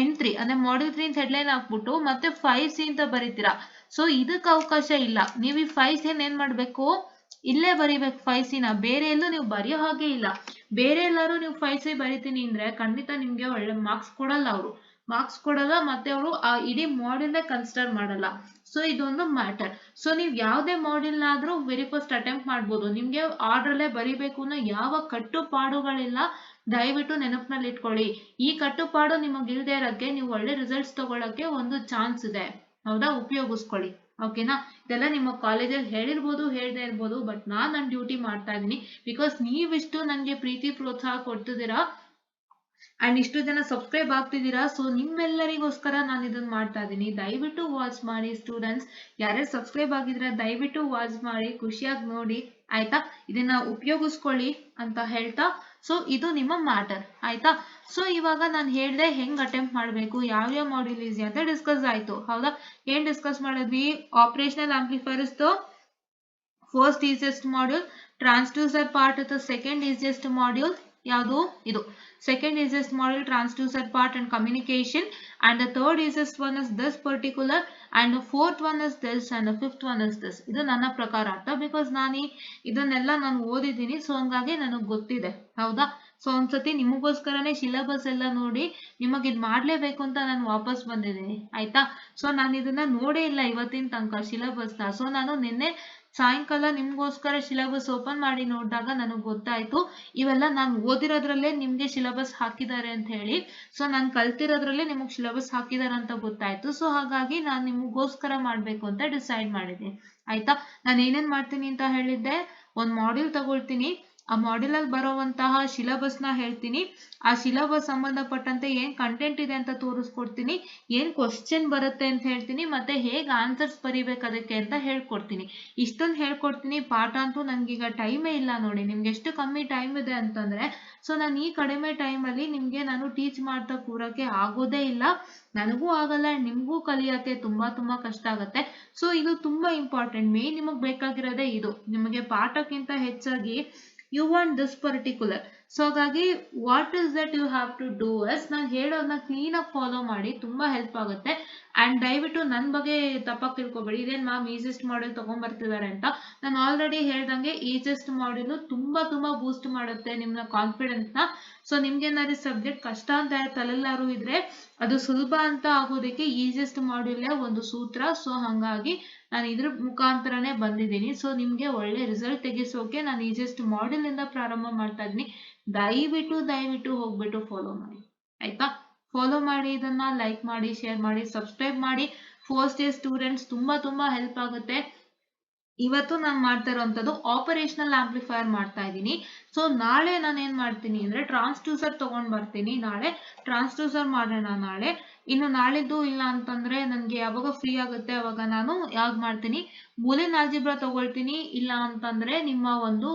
ಎಂಟ್ರಿ ಅಂದ್ರೆ ಮಾಡ್ಯೂಲ್ 3 ಅಂತ ಹೆಡ್ಲೈನ್ ಹಾಕ್ಬಿಟ್ಟು ಮತ್ತೆ 5C ಅಂತ ಬರೀತೀರಾ. ಸೊ ಇದಕ್ಕೆ ಅವಕಾಶ ಇಲ್ಲ. ನೀವು ಈ 5C ಏನ್ ಮಾಡ್ಬೇಕು, ಇಲ್ಲೇ ಬರಿಬೇಕು 5C ನ, ಬೇರೆ ಎಲ್ಲೂ ನೀವು ಬರೆಯೋ ಹಾಗೆ ಇಲ್ಲ. ಬೇರೆ ಎಲ್ಲಾರು ನೀವು 5C ಬರಿತೀನಿ ಅಂದ್ರೆ ಖಂಡಿತ ನಿಮ್ಗೆ ಒಳ್ಳೆ ಮಾರ್ಕ್ಸ್ ಕೊಡಲ್ಲ. ಅವರು ಮಾರ್ಕ್ಸ್ ಕೊಡಲ್ಲ, ಮತ್ತೆ ಅವರು ಆ ಇಡೀ ಮಾಡ್ಯೂಲ್ ಕನ್ಸಿಡರ್ ಮಾಡಲ್ಲ. ಸೊ ಇದೊಂದು ಮ್ಯಾಟರ್. ಸೊ ನೀವು ಯಾವ್ದೇ ಮಾಡ್ಯೂಲ್ ಆದ್ರೂ ವೆರಿ ಫಸ್ಟ್ ಅಟೆಂಪ್ಟ್ ಮಾಡ್ಬೋದು. ನಿಮ್ಗೆ ಆರ್ಡರ್ ಅಲ್ಲೇ ಬರಿಬೇಕು ಅನ್ನೋ ಯಾವ ಕಟ್ಟುಪಾಡುಗಳಿಲ್ಲ. ದಯವಿಟ್ಟು ನೆನಪಿನಲ್ಲಿ ಇಟ್ಕೊಳ್ಳಿ. ಈ ಕಟ್ಟುಪಾಡು ನಿಮಗೆ ಇಲ್ದೇ ಇರಕ್ಕೆ, ನೀವು ಒಳ್ಳೆ ರಿಸಲ್ಟ್ಸ್ ತಗೊಳಕ್ಕೆ ಒಂದು ಚಾನ್ಸ್ ಇದೆ, ಹೌದಾ. ಉಪಯೋಗಿಸ್ಕೊಳ್ಳಿ, ಓಕೆನಾ. ಇದೆಲ್ಲ ನಿಮ್ಮ ಕಾಲೇಜಲ್ಲಿ ಹೇಳಿರ್ಬೋದು, ಹೇಳ್ದೇ ಇರ್ಬೋದು, ಬಟ್ ನನ್ನ ಡ್ಯೂಟಿ ಮಾಡ್ತಾ ಇದ್ದೀನಿ. ಬಿಕಾಸ್ ನೀವಿಷ್ಟು ನನಗೆ ಪ್ರೀತಿ ಪ್ರೋತ್ಸಾಹ ಕೊಡ್ತಿದ್ದೀರಾ ಅಂಡ್ ಇಷ್ಟು ಜನ ಸಬ್ಸ್ಕ್ರೈಬ್ ಆಗ್ತಿದ್ದೀರಾ. ಸೊ ನಿಮ್ಮೆಲ್ಲರಿಗೋಸ್ಕರ ನಾನು ಇದನ್ನ ಮಾಡ್ತಾ ಇದ್ದೀನಿ. ದಯವಿಟ್ಟು ವಾಚ್ ಮಾಡಿ ಸ್ಟೂಡೆಂಟ್ಸ್. ಯಾರ್ಯಾರು ಸಬ್ಸ್ಕ್ರೈಬ್ ಆಗಿದ್ರೆ ದಯವಿಟ್ಟು ವಾಚ್ ಮಾಡಿ, ಖುಷಿಯಾಗಿ ನೋಡಿ, ಆಯ್ತಾ. ಇದನ್ನ ಉಪಯೋಗಿಸ್ಕೊಳ್ಳಿ ಅಂತ ಹೇಳ್ತಾ, ಸೊ ಇದು ನಿಮ್ಮ ಮ್ಯಾಟರ್, ಆಯ್ತಾ. ಸೊ ಇವಾಗ ನಾನು ಹೇಳ್ದೆ ಹೆಂಗ್ ಅಟೆಂಪ್ಟ್ ಮಾಡಬೇಕು, ಯಾವ್ಯಾವ ಮಾಡ್ಯೂಲ್ ಈಸಿ ಅಂತ ಡಿಸ್ಕಸ್ ಆಯ್ತು, ಹೌದಾ. ಏನ್ ಡಿಸ್ಕಸ್ ಮಾಡಿದ್ವಿ, operational amplifier is the first easiest module, transducer part is the second easiest module. ಯಾವುದು ಇದು, second easiest module, transducer part and communication, and the third easiest one is this particular, and the fourth one is this, and the fifth one is this. ಇದು ನನ್ನ ಪ್ರಕಾರ ಅರ್ಥ, ಬಿಕಾಸ್ ನಾನು ಇದನ್ನೆಲ್ಲ ನಾನು ಓದಿದ್ದೀನಿ. ಸೊ ಹಂಗಾಗಿ ನನಗೆ ಗೊತ್ತಿದೆ, ಹೌದಾ. ಸೊ ಒಂದ್ಸತಿ ನಿಮಗೋಸ್ಕರನೇ ಸಿಲೆಬಸ್ ಎಲ್ಲ ನೋಡಿ ನಿಮಗೆ ಇದು ಮಾಡ್ಲೇಬೇಕು ಅಂತ ನಾನು ವಾಪಸ್ ಬಂದಿದ್ದೀನಿ, ಆಯ್ತಾ. ಸೊ ನಾನು ಇದನ್ನ ನೋಡೇ ಇಲ್ಲ ಇವತ್ತಿನ ತನಕ ಸಿಲೆಬಸ್ನ. ಸೊ ನಾನು ನಿನ್ನೆ ಸಾಯಂಕಾಲ ನಿಮ್ಗೋಸ್ಕರ ಸಿಲೆಬಸ್ ಓಪನ್ ಮಾಡಿ ನೋಡಿದಾಗ ನನಗೆ ಗೊತ್ತಾಯ್ತು ಇವೆಲ್ಲ ನಾನು ಓದಿರೋದ್ರಲ್ಲೇ ನಿಮ್ಗೆ ಸಿಲೆಬಸ್ ಹಾಕಿದ್ದಾರೆ ಅಂತ ಹೇಳಿ. ಸೊ ನಾನು ಕಲ್ತಿರೋದ್ರಲ್ಲೇ ನಿಮಗೆ ಸಿಲೆಬಸ್ ಹಾಕಿದ್ದಾರೆ ಅಂತ ಗೊತ್ತಾಯ್ತು. ಸೊ ಹಾಗಾಗಿ ನಾನು ನಿಮಗೋಸ್ಕರ ಮಾಡ್ಬೇಕು ಅಂತ ಡಿಸೈಡ್ ಮಾಡಿದ್ದೀನಿ. ಆಯ್ತಾ, ನಾನು ಏನೇನ್ ಮಾಡ್ತೀನಿ ಅಂತ ಹೇಳಿದ್ದೆ, ಒಂದು ಮಾಡ್ಯೂಲ್ ತಗೊಳ್ತೀನಿ, ಆ ಮಾಡ್ಯೂಲ್ ಅಲ್ಲಿ ಬರುವಂತಹ ಸಿಲೆಬಸ್ ನ ಹೇಳ್ತೀನಿ, ಆ ಸಿಲೆಬಸ್ ಸಂಬಂಧಪಟ್ಟಂತೆ ಏನ್ ಕಂಟೆಂಟ್ ಇದೆ ಅಂತ ತೋರಿಸ್ಕೊಡ್ತೀನಿ, ಏನ್ ಕ್ವಶನ್ ಬರುತ್ತೆ ಅಂತ ಹೇಳ್ತೀನಿ, ಮತ್ತೆ ಹೇಗೆ ಆನ್ಸರ್ಸ್ ಬರಿಬೇಕು ಅದಕ್ಕೆ ಅಂತ ಹೇಳ್ಕೊಡ್ತೀನಿ. ಇಷ್ಟೊಂದು ಹೇಳ್ಕೊಡ್ತೀನಿ. ಪಾಠ ಅಂತೂ ನನ್ಗೀಗ ಟೈಮೇ ಇಲ್ಲ ನೋಡಿ, ನಿಮ್ಗೆ ಎಷ್ಟು ಕಮ್ಮಿ ಟೈಮ್ ಇದೆ ಅಂತಂದ್ರೆ, ಸೊ ನಾನು ಈ ಕಡಿಮೆ ಟೈಮ್ ಅಲ್ಲಿ ನಿಮ್ಗೆ ನಾನು ಟೀಚ್ ಮಾಡ್ತಾ ಕೂರಕ್ಕೆ ಆಗೋದೇ ಇಲ್ಲ, ನನಗೂ ಆಗಲ್ಲ, ನಿಮ್ಗೂ ಕಲಿಯಕ್ಕೆ ತುಂಬಾ ಕಷ್ಟ ಆಗತ್ತೆ. ಸೊ ಇದು ತುಂಬಾ ಇಂಪಾರ್ಟೆಂಟ್. ಮೇನ್ ನಿಮಗ್ ಬೇಕಾಗಿರೋದೇ ಇದು. ನಿಮಗೆ ಪಾಠಕ್ಕಿಂತ ಹೆಚ್ಚಾಗಿ you want this particular. So ಹಾಗಾಗಿ what is that you have to do as, ನಾನು ಹೇಳೋದನ್ನ ಕ್ಲೀನ್ ಆಗಿ ಫಾಲೋ ಮಾಡಿ, ತುಂಬಾ ಹೆಲ್ಪ್ ಆಗುತ್ತೆ. ಅಂಡ್ ದಯವಿಟ್ಟು ನನ್ನ ಬಗ್ಗೆ ತಪ್ಪಾಗಿ ತಿಳ್ಕೊಬೇಡಿ, ಇದೇನ್ ಮ್ಯಾಮ್ ಈಸಿಯೆಸ್ಟ್ ಮಾಡ್ಯೂಲ್ ತಗೊಂಡ್ಬರ್ತಿದ್ದಾರೆ ಅಂತ. ನಾನು ಆಲ್ರೆಡಿ ಹೇಳ್ದಂಗೆ ಈಸಿಯೆಸ್ಟ್ ಮಾಡ್ಯೂಲ್ ತುಂಬಾ ಬೂಸ್ಟ್ ಮಾಡುತ್ತೆ ನಿಮ್ಮ ಕಾನ್ಫಿಡೆನ್ಸ್ ನ. ಸೊ ನಿಮ್ಗೆ ಏನಾದ್ರು ಸಬ್ಜೆಕ್ಟ್ ಕಷ್ಟ ಅಂತ ತಲೆಲ್ಲಾರು ಇದ್ರೆ ಅದು ಸುಲಭ ಅಂತ ಆಗೋದಕ್ಕೆ ಈಸಿಯೆಸ್ಟ್ ಮಾಡ್ಯೂಲ್ ಒಂದು ಸೂತ್ರ. ಸೊ ಹಂಗಾಗಿ ನಾನು ಇದ್ರ ಮುಖಾಂತರನೇ ಬಂದಿದ್ದೀನಿ. ಸೊ ನಿಮ್ಗೆ ಒಳ್ಳೆ ರಿಸಲ್ಟ್ ತೆಗಿಸೋಕೆ ನಾನು ಈಸಿಯೆಸ್ಟ್ ಮಾಡ್ಯೂಲ್ ಇಂದ ಪ್ರಾರಂಭ ಮಾಡ್ತಾ ಇದ್ದೀನಿ. ದಯವಿಟ್ಟು ಹೋಗ್ಬಿಟ್ಟು ಫಾಲೋ ಮಾಡಿ. ಆಯ್ತಾ, ಫಾಲೋ ಮಾಡಿ, ಇದನ್ನ ಲೈಕ್ ಮಾಡಿ, ಶೇರ್ ಮಾಡಿ, ಸಬ್ಸ್ಕ್ರೈಬ್ ಮಾಡಿ. ಫಸ್ಟ್ ಇಯರ್ ಸ್ಟೂಡೆಂಟ್ಸ್ ತುಂಬಾ ಹೆಲ್ಪ್ ಆಗುತ್ತೆ. ಇವತ್ತು ನಾನು ಮಾಡ್ತಾ ಇರೋಂಥದ್ದು ಆಪರೇಷನಲ್ ಆಂಪ್ಲಿಫೈಯರ್ ಮಾಡ್ತಾ ಇದ್ದೀನಿ. ಸೊ ನಾಳೆ ನಾನು ಏನ್ ಮಾಡ್ತೀನಿ ಅಂದ್ರೆ ಟ್ರಾನ್ಸ್ಡ್ಯೂಸರ್ ತಗೊಂಡ್ ಬರ್ತೀನಿ. ನಾಳೆ ಟ್ರಾನ್ಸ್ಡ್ಯೂಸರ್ ಮಾಡೋಣ ನಾಳೆ. ಇನ್ನು ನಾಳಿದ್ದು ಇಲ್ಲ ಅಂತಂದ್ರೆ ನನ್ಗೆ ಯಾವಾಗ ಫ್ರೀ ಆಗುತ್ತೆ ಅವಾಗ ನಾನು ಯಾವ್ದು ಮಾಡ್ತೀನಿ, ಬೂಲಿಯನ್ ಆಲ್ಜಿಬ್ರಾ ತಗೊಳ್ತೀನಿ. ಇಲ್ಲ ಅಂತಂದ್ರೆ ನಿಮ್ಮ ಒಂದು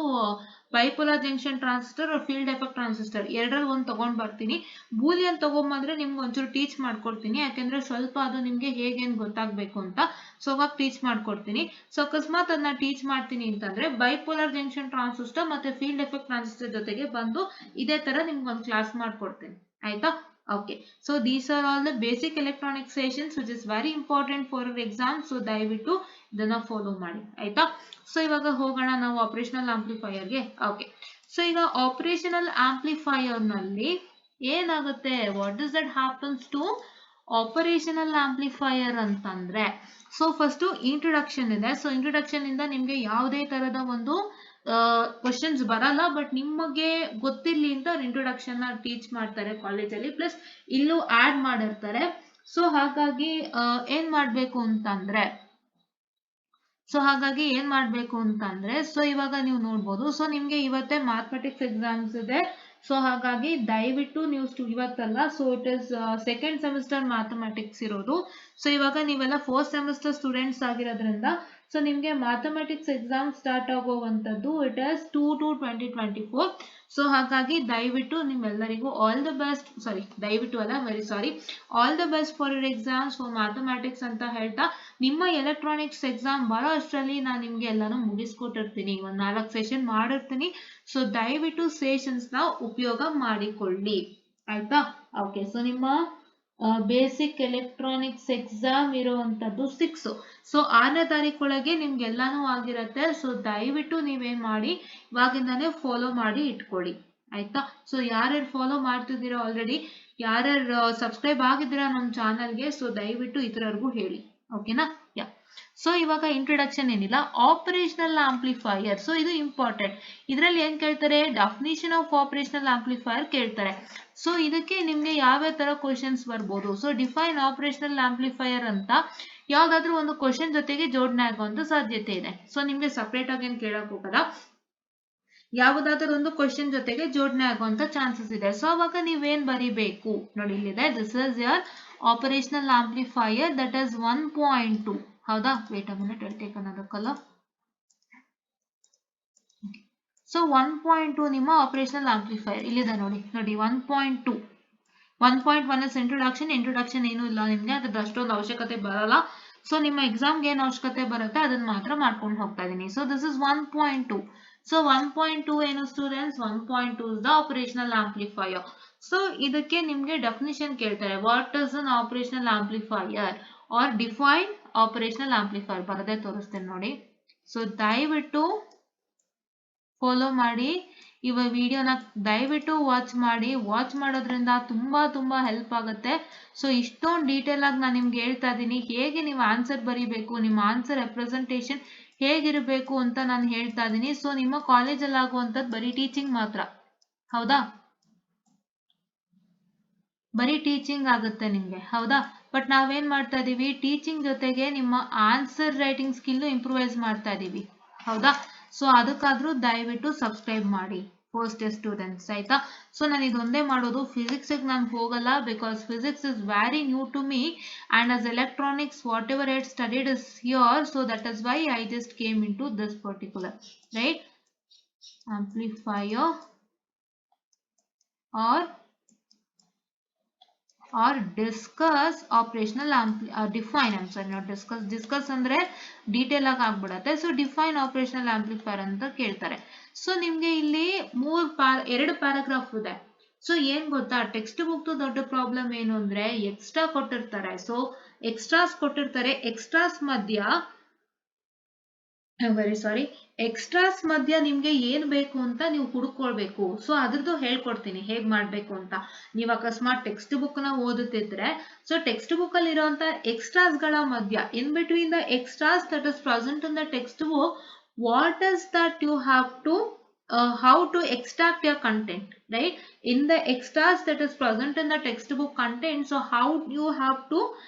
bipolar junction transistor, field effect transistor ಎರಡರಲ್ಲಿ ಒಂದು ತಗೊಂಡ್ ಬರ್ತೀನಿ. ಬೂಲಿಯನ್ ತಗೊಂಬಂದ್ರೆ ನಿಮ್ಗೆ ಒಂಚೂರು ಟೀಚ್ ಮಾಡ್ಕೊಡ್ತೀನಿ, ಯಾಕೆಂದ್ರೆ ಸ್ವಲ್ಪ ಅದು ನಿಮ್ಗೆ ಹೇಗೇನ್ ಗೊತ್ತಾಗ್ಬೇಕು ಅಂತ. ಸೊ ಅವಾಗ ಟೀಚ್ ಮಾಡ್ಕೊಡ್ತೀನಿ. ಸೊ ಅಕಸ್ಮಾತ್ ಅದನ್ನ ಟೀಚ್ ಮಾಡ್ತೀನಿ ಅಂತಂದ್ರೆ ಬೈಪೋಲಾರ್ ಜಂಕ್ಷನ್ ಟ್ರಾನ್ಸಿಸ್ಟರ್ ಮತ್ತೆ ಫೀಲ್ಡ್ ಎಫೆಕ್ಟ್ ಟ್ರಾನ್ಸಿಸ್ಟರ್ ಜೊತೆಗೆ ಬಂದು ಇದೇ ತರ ನಿಮ್ಗೆ ಒಂದು ಕ್ಲಾಸ್ ಮಾಡ್ಕೊಡ್ತೀನಿ. ಆಯ್ತಾ, okay, so these are all the basic electronic sessions which is very important for your exam. so ದಯವಿಟ್ಟು ಇದನ್ನ ಫಾಲೋ ಮಾಡಿ. ಆಯ್ತಾ, ಸೊ ಇವಾಗ ಹೋಗೋಣ ನಾವು ಆಪರೇಷನಲ್ ಆಂಪ್ಲಿಫೈಯರ್ ಗೆ. ಓಕೆ, ಸೊ ಈಗ ಆಪರೇಷನಲ್ ಆಂಪ್ಲಿಫೈಯರ್ ನಲ್ಲಿ ಏನಾಗುತ್ತೆ, what is that happens to operational amplifier ಅಂತಂದ್ರೆ, ಸೊ ಫಸ್ಟ್ ಇಂಟ್ರೊಡಕ್ಷನ್ ಇದೆ. ಸೊ ಇಂಟ್ರೊಡಕ್ಷನ್ ಇಂದ ನಿಮ್ಗೆ ಯಾವುದೇ ತರದ ಒಂದು ಕ್ವಶನ್ಸ್ ಬರಲ್ಲ, ಬಟ್ ನಿಮಗೆ ಗೊತ್ತಿರ್ಲಿ ಅಂತ ಇಂಟ್ರೊಡಕ್ಷನ್ ನ ಟೀಚ್ ಮಾಡ್ತಾರೆ ಕಾಲೇಜಲ್ಲಿ, ಪ್ಲಸ್ ಇಲ್ಲೂ ಆಡ್ ಮಾಡಿರ್ತಾರೆ. ಸೊ ಹಾಗಾಗಿ ಏನ್ ಮಾಡ್ಬೇಕು ಅಂತಂದ್ರೆ, ಸೊ ಇವಾಗ ನೀವು ನೋಡ್ಬೋದು, ಸೊ ನಿಮ್ಗೆ ಇವತ್ತೇ ಮ್ಯಾಥಮೆಟಿಕ್ಸ್ ಎಕ್ಸಾಮ್ಸ್ ಇದೆ. ಸೊ ಹಾಗಾಗಿ ದಯವಿಟ್ಟು ನೀವು ಇವತ್ತಲ್ಲ, so it is second semester mathematics ಇರೋದು. ಸೊ ಇವಾಗ ನೀವೆಲ್ಲ ಫೋರ್ತ್ ಸೆಮಿಸ್ಟರ್ ಸ್ಟೂಡೆಂಟ್ಸ್ ಆಗಿರೋದ್ರಿಂದ ಸೊ ನಿಮ್ಗೆ ಮ್ಯಾಥಮೆಟಿಕ್ಸ್ ಎಕ್ಸಾಮ್ ಸ್ಟಾರ್ಟ್ ಆಗುವಂತದ್ದು ಇಟ್ ಇಸ್ 2/2/2024. ಸೊ ಹಾಗಾಗಿ ದಯವಿಟ್ಟು ನಿಮ್ಮೆಲ್ಲರಿಗೂ ಆಲ್ ದ ಬೆಸ್ಟ್, ದಯವಿಟ್ಟು ಅಲ್ಲ, very sorry, all the best for your exams for mathematics ಅಂತ ಹೇಳ್ತಾ, ನಿಮ್ಮ ಎಲೆಕ್ಟ್ರಾನಿಕ್ಸ್ ಎಕ್ಸಾಮ್ ಬರೋ ಅಷ್ಟರಲ್ಲಿ ನಾನು ನಿಮ್ಗೆ ಎಲ್ಲಾನು ಮುಗಿಸ್ಕೊಟ್ಟಿರ್ತೀನಿ, ಒಂದು 4 ಸೆಷನ್ ಮಾಡಿರ್ತೀನಿ. ಸೊ ದಯವಿಟ್ಟು ಸೆಷನ್ಸ್ ನ ಉಪಯೋಗ ಮಾಡಿಕೊಳ್ಳಿ. ಆಯ್ತಾ, ಓಕೆ. ಸೊ ನಿಮ್ಮ ಬೇಸಿಕ್ ಎಲೆಕ್ಟ್ರಾನಿಕ್ಸ್ ಎಕ್ಸಾಮ್ ಇರುವಂತದ್ದು 6, ಸೊ 6ನೇ ತಾರೀಕೊಳಗೆ ನಿಮ್ಗೆಲ್ಲಾನು ಆಗಿರತ್ತೆ. ಸೊ ದಯವಿಟ್ಟು ನೀವೇನ್ ಮಾಡಿ, ಇವಾಗಿಂದಾನೇ ಫಾಲೋ ಮಾಡಿ ಇಟ್ಕೊಳ್ಳಿ. ಆಯ್ತಾ, ಸೊ ಯಾರ್ಯಾರು ಫಾಲೋ ಮಾಡ್ತಿದ್ದೀರಾ ಆಲ್ರೆಡಿ, ಯಾರ್ಯಾರು ಸಬ್ಸ್ಕ್ರೈಬ್ ಆಗಿದ್ದೀರಾ ನಮ್ಮ ಚಾನಲ್ಗೆ, ಸೊ ದಯವಿಟ್ಟು ಇತರರಿಗೂ ಹೇಳಿ. ಓಕೆನಾ, ಯಾ. ಸೊ ಇವಾಗ ಇಂಟ್ರೊಡಕ್ಷನ್ ಏನಿಲ್ಲ, ಆಪರೇಷನಲ್ ಆಂಪ್ಲಿಫೈಯರ್. ಸೊ ಇದು ಇಂಪಾರ್ಟೆಂಟ್. ಇದರಲ್ಲಿ ಏನ್ ಕೇಳ್ತಾರೆ, ಡೆಫಿನಿಷನ್ ಆಫ್ ಆಪರೇಷನಲ್ ಆಂಪ್ಲಿಫೈಯರ್ ಕೇಳ್ತಾರೆ. ಸೊ ಇದಕ್ಕೆ ನಿಮ್ಗೆ ಯಾವ ತರ ಕ್ವಶನ್ಸ್ ಬರ್ಬೋದು. ಸೊ ಡಿಫೈನ್ ಆಪರೇಷನಲ್ ಆಂಪ್ಲಿಫೈಯರ್ ಅಂತ ಯಾವ್ದಾದ್ರು ಒಂದು ಕ್ವಶನ್ ಜೊತೆಗೆ ಜೋಡಣೆ ಆಗುವಂತ ಸಾಧ್ಯತೆ ಇದೆ. ಸೊ ನಿಮ್ಗೆ ಸಪರೇಟ್ ಆಗಿ ಏನ್ ಕೇಳಕ್ ಹೋಗಲ್ಲ, ಯಾವುದಾದ್ರೂ ಒಂದು ಕ್ವಶನ್ ಜೊತೆಗೆ ಜೋಡಣೆ ಆಗುವಂತ ಚಾನ್ಸಸ್ ಇದೆ. ಸೊ ಅವಾಗ ನೀವೇನ್ ಬರಿಬೇಕು ನೋಡಿ, ಇಲ್ಲಿದೆ, this is your operational amplifier that is 1.2. ಹೌದಾ, wait a minute, will take another colour. So 1.2 ನಿಮ್ಮ ಆಪರೇಷನಲ್ ಆಂಪ್ಲಿಫೈಯರ್ ಇಲ್ಲಿದೆ ನೋಡಿ 1.2. 1.1 ಇಸ್ ಇಂಟ್ರೊಡಕ್ಷನ್ ಏನು ಇಲ್ಲ ನಿಮ್ಗೆ, ಅದ್ರದ್ದು ಅಷ್ಟೊಂದು ಅವಶ್ಯಕತೆ ಬರಲ್ಲ. ಸೊ ನಿಮ್ಮ ಎಕ್ಸಾಮ್ಗೆ ಏನು ಅವಶ್ಯಕತೆ ಬರುತ್ತೆ ಅದನ್ನ ಮಾತ್ರ ಮಾಡ್ಕೊಂಡು ಹೋಗ್ತಾ ಇದೀನಿ. So this is 1.2. ಸೊ 1.2 ಏನು students, 1.2 is the operational amplifier. So ಇದಕ್ಕೆ ನಿಮ್ಗೆ ಡೆಫಿನಿಷನ್ ಕೇಳ್ತಾರೆ, what is an operational amplifier or define operational amplifier. ಬರದೇ ತೋರಿಸ್ತೇನೆ ನೋಡಿ. ಸೊ ದಯವಿಟ್ಟು ಫಾಲೋ ಮಾಡಿ, ಇವ ವಿಡಿಯೋನ ದಯವಿಟ್ಟು ವಾಚ್ ಮಾಡಿ. ವಾಚ್ ಮಾಡೋದ್ರಿಂದ ತುಂಬಾ ಹೆಲ್ಪ್ ಆಗುತ್ತೆ. ಸೊ ಇಷ್ಟೊಂದು ಡೀಟೇಲ್ ಆಗಿ ನಾನು ನಿಮ್ಗೆ ಹೇಳ್ತಾ ಇದ್ದೀನಿ, ಹೇಗೆ ನೀವು ಆನ್ಸರ್ ಬರೀಬೇಕು, ನಿಮ್ಮ ಆನ್ಸರ್ ರೆಪ್ರೆಸೆಂಟೇಷನ್ ಹೇಗಿರಬೇಕು ಅಂತ ನಾನು ಹೇಳ್ತಾ ಇದ್ದೀನಿ. ಸೊ ನಿಮ್ಮ ಕಾಲೇಜಲ್ಲಿ ಆಗುವಂಥದ್ದು ಬರೀ ಟೀಚಿಂಗ್ ಮಾತ್ರ, ಹೌದಾ? ಬರೀ ಟೀಚಿಂಗ್ ಆಗುತ್ತೆ ನಿಮಗೆ, ಹೌದಾ? ಬಟ್ ನಾವೇನ್ ಮಾಡ್ತಾ ಇದೀವಿ, ಟೀಚಿಂಗ್ ಜೊತೆಗೆ ನಿಮ್ಮ ಆನ್ಸರ್ ರೈಟಿಂಗ್ ಸ್ಕಿಲ್ ಇಂಪ್ರೂವೈಸ್ ಮಾಡ್ತಾ ಇದೀವಿ, ಹೌದಾ? ಸೊ ಅದಕ್ಕಾದ್ರೂ ದಯವಿಟ್ಟು ಸಬ್ಸ್ಕ್ರೈಬ್ ಮಾಡಿ ಫಸ್ಟ್ ಇಯರ್ ಸ್ಟೂಡೆಂಟ್ಸ್, ಆಯ್ತಾ? ಸೊ ನಾನು ಇದೊಂದೇ ಮಾಡೋದು, ಫಿಸಿಕ್ಸ್ ನಾನು ಹೋಗಲ್ಲ, because physics is very new to me and as electronics whatever I had studied is here, so that is why I just came into this particular, right? Amplifier or discuss operational define, I'm sorry, not discuss ಅಂದ್ರೆ ಡೀಟೇಲ್ ಆಗಿ ಆಗ್ಬಿಡತ್ತೆ. ಸೊ ಡಿಫೈನ್ ಆಪರೇಷನಲ್ ಆಂಪ್ಲಿಫೈರ್ ಅಂತ ಕೇಳ್ತಾರೆ. ಸೊ ನಿಮ್ಗೆ ಇಲ್ಲಿ ಎರಡು ಪ್ಯಾರಾಗ್ರಾಫ್ ಇದೆ. ಸೊ ಏನ್ ಗೊತ್ತಾ, ಟೆಕ್ಸ್ಟ್ ಬುಕ್ ದೊಡ್ಡ ಪ್ರಾಬ್ಲಮ್ ಏನು ಅಂದ್ರೆ ಎಕ್ಸ್ಟ್ರಾ ಕೊಟ್ಟಿರ್ತಾರೆ. ಸೊ ಎಕ್ಸ್ಟ್ರಾಸ್ ಕೊಟ್ಟಿರ್ತಾರೆ, ಎಕ್ಸ್ಟ್ರಾಸ್ ಮಧ್ಯ ನಿಮ್ಗೆ ಏನ್ ಬೇಕು ಅಂತ ನೀವು ಹುಡುಕೊಳ್ಬೇಕು. ಸೊ ಅದ್ರದ್ದು ಹೇಳ್ಕೊಡ್ತೀನಿ ಹೇಗ್ ಮಾಡ್ಬೇಕು ಅಂತ. ನೀವು ಅಕಸ್ಮಾತ್ ಟೆಕ್ಸ್ಟ್ ಬುಕ್ ನ ಓದುತ್ತಿದ್ರೆ, ಸೊ ಟೆಕ್ಸ್ಟ್ ಬುಕ್ ಅಲ್ಲಿ ಇರುವಂತ ಎಕ್ಸ್ಟ್ರಾಸ್ ಗಳ ಮಧ್ಯ, in between the extras that is present in the text book, what is that you have to how to extract your content, right? In the extras that is present in the textbook content, so how you have to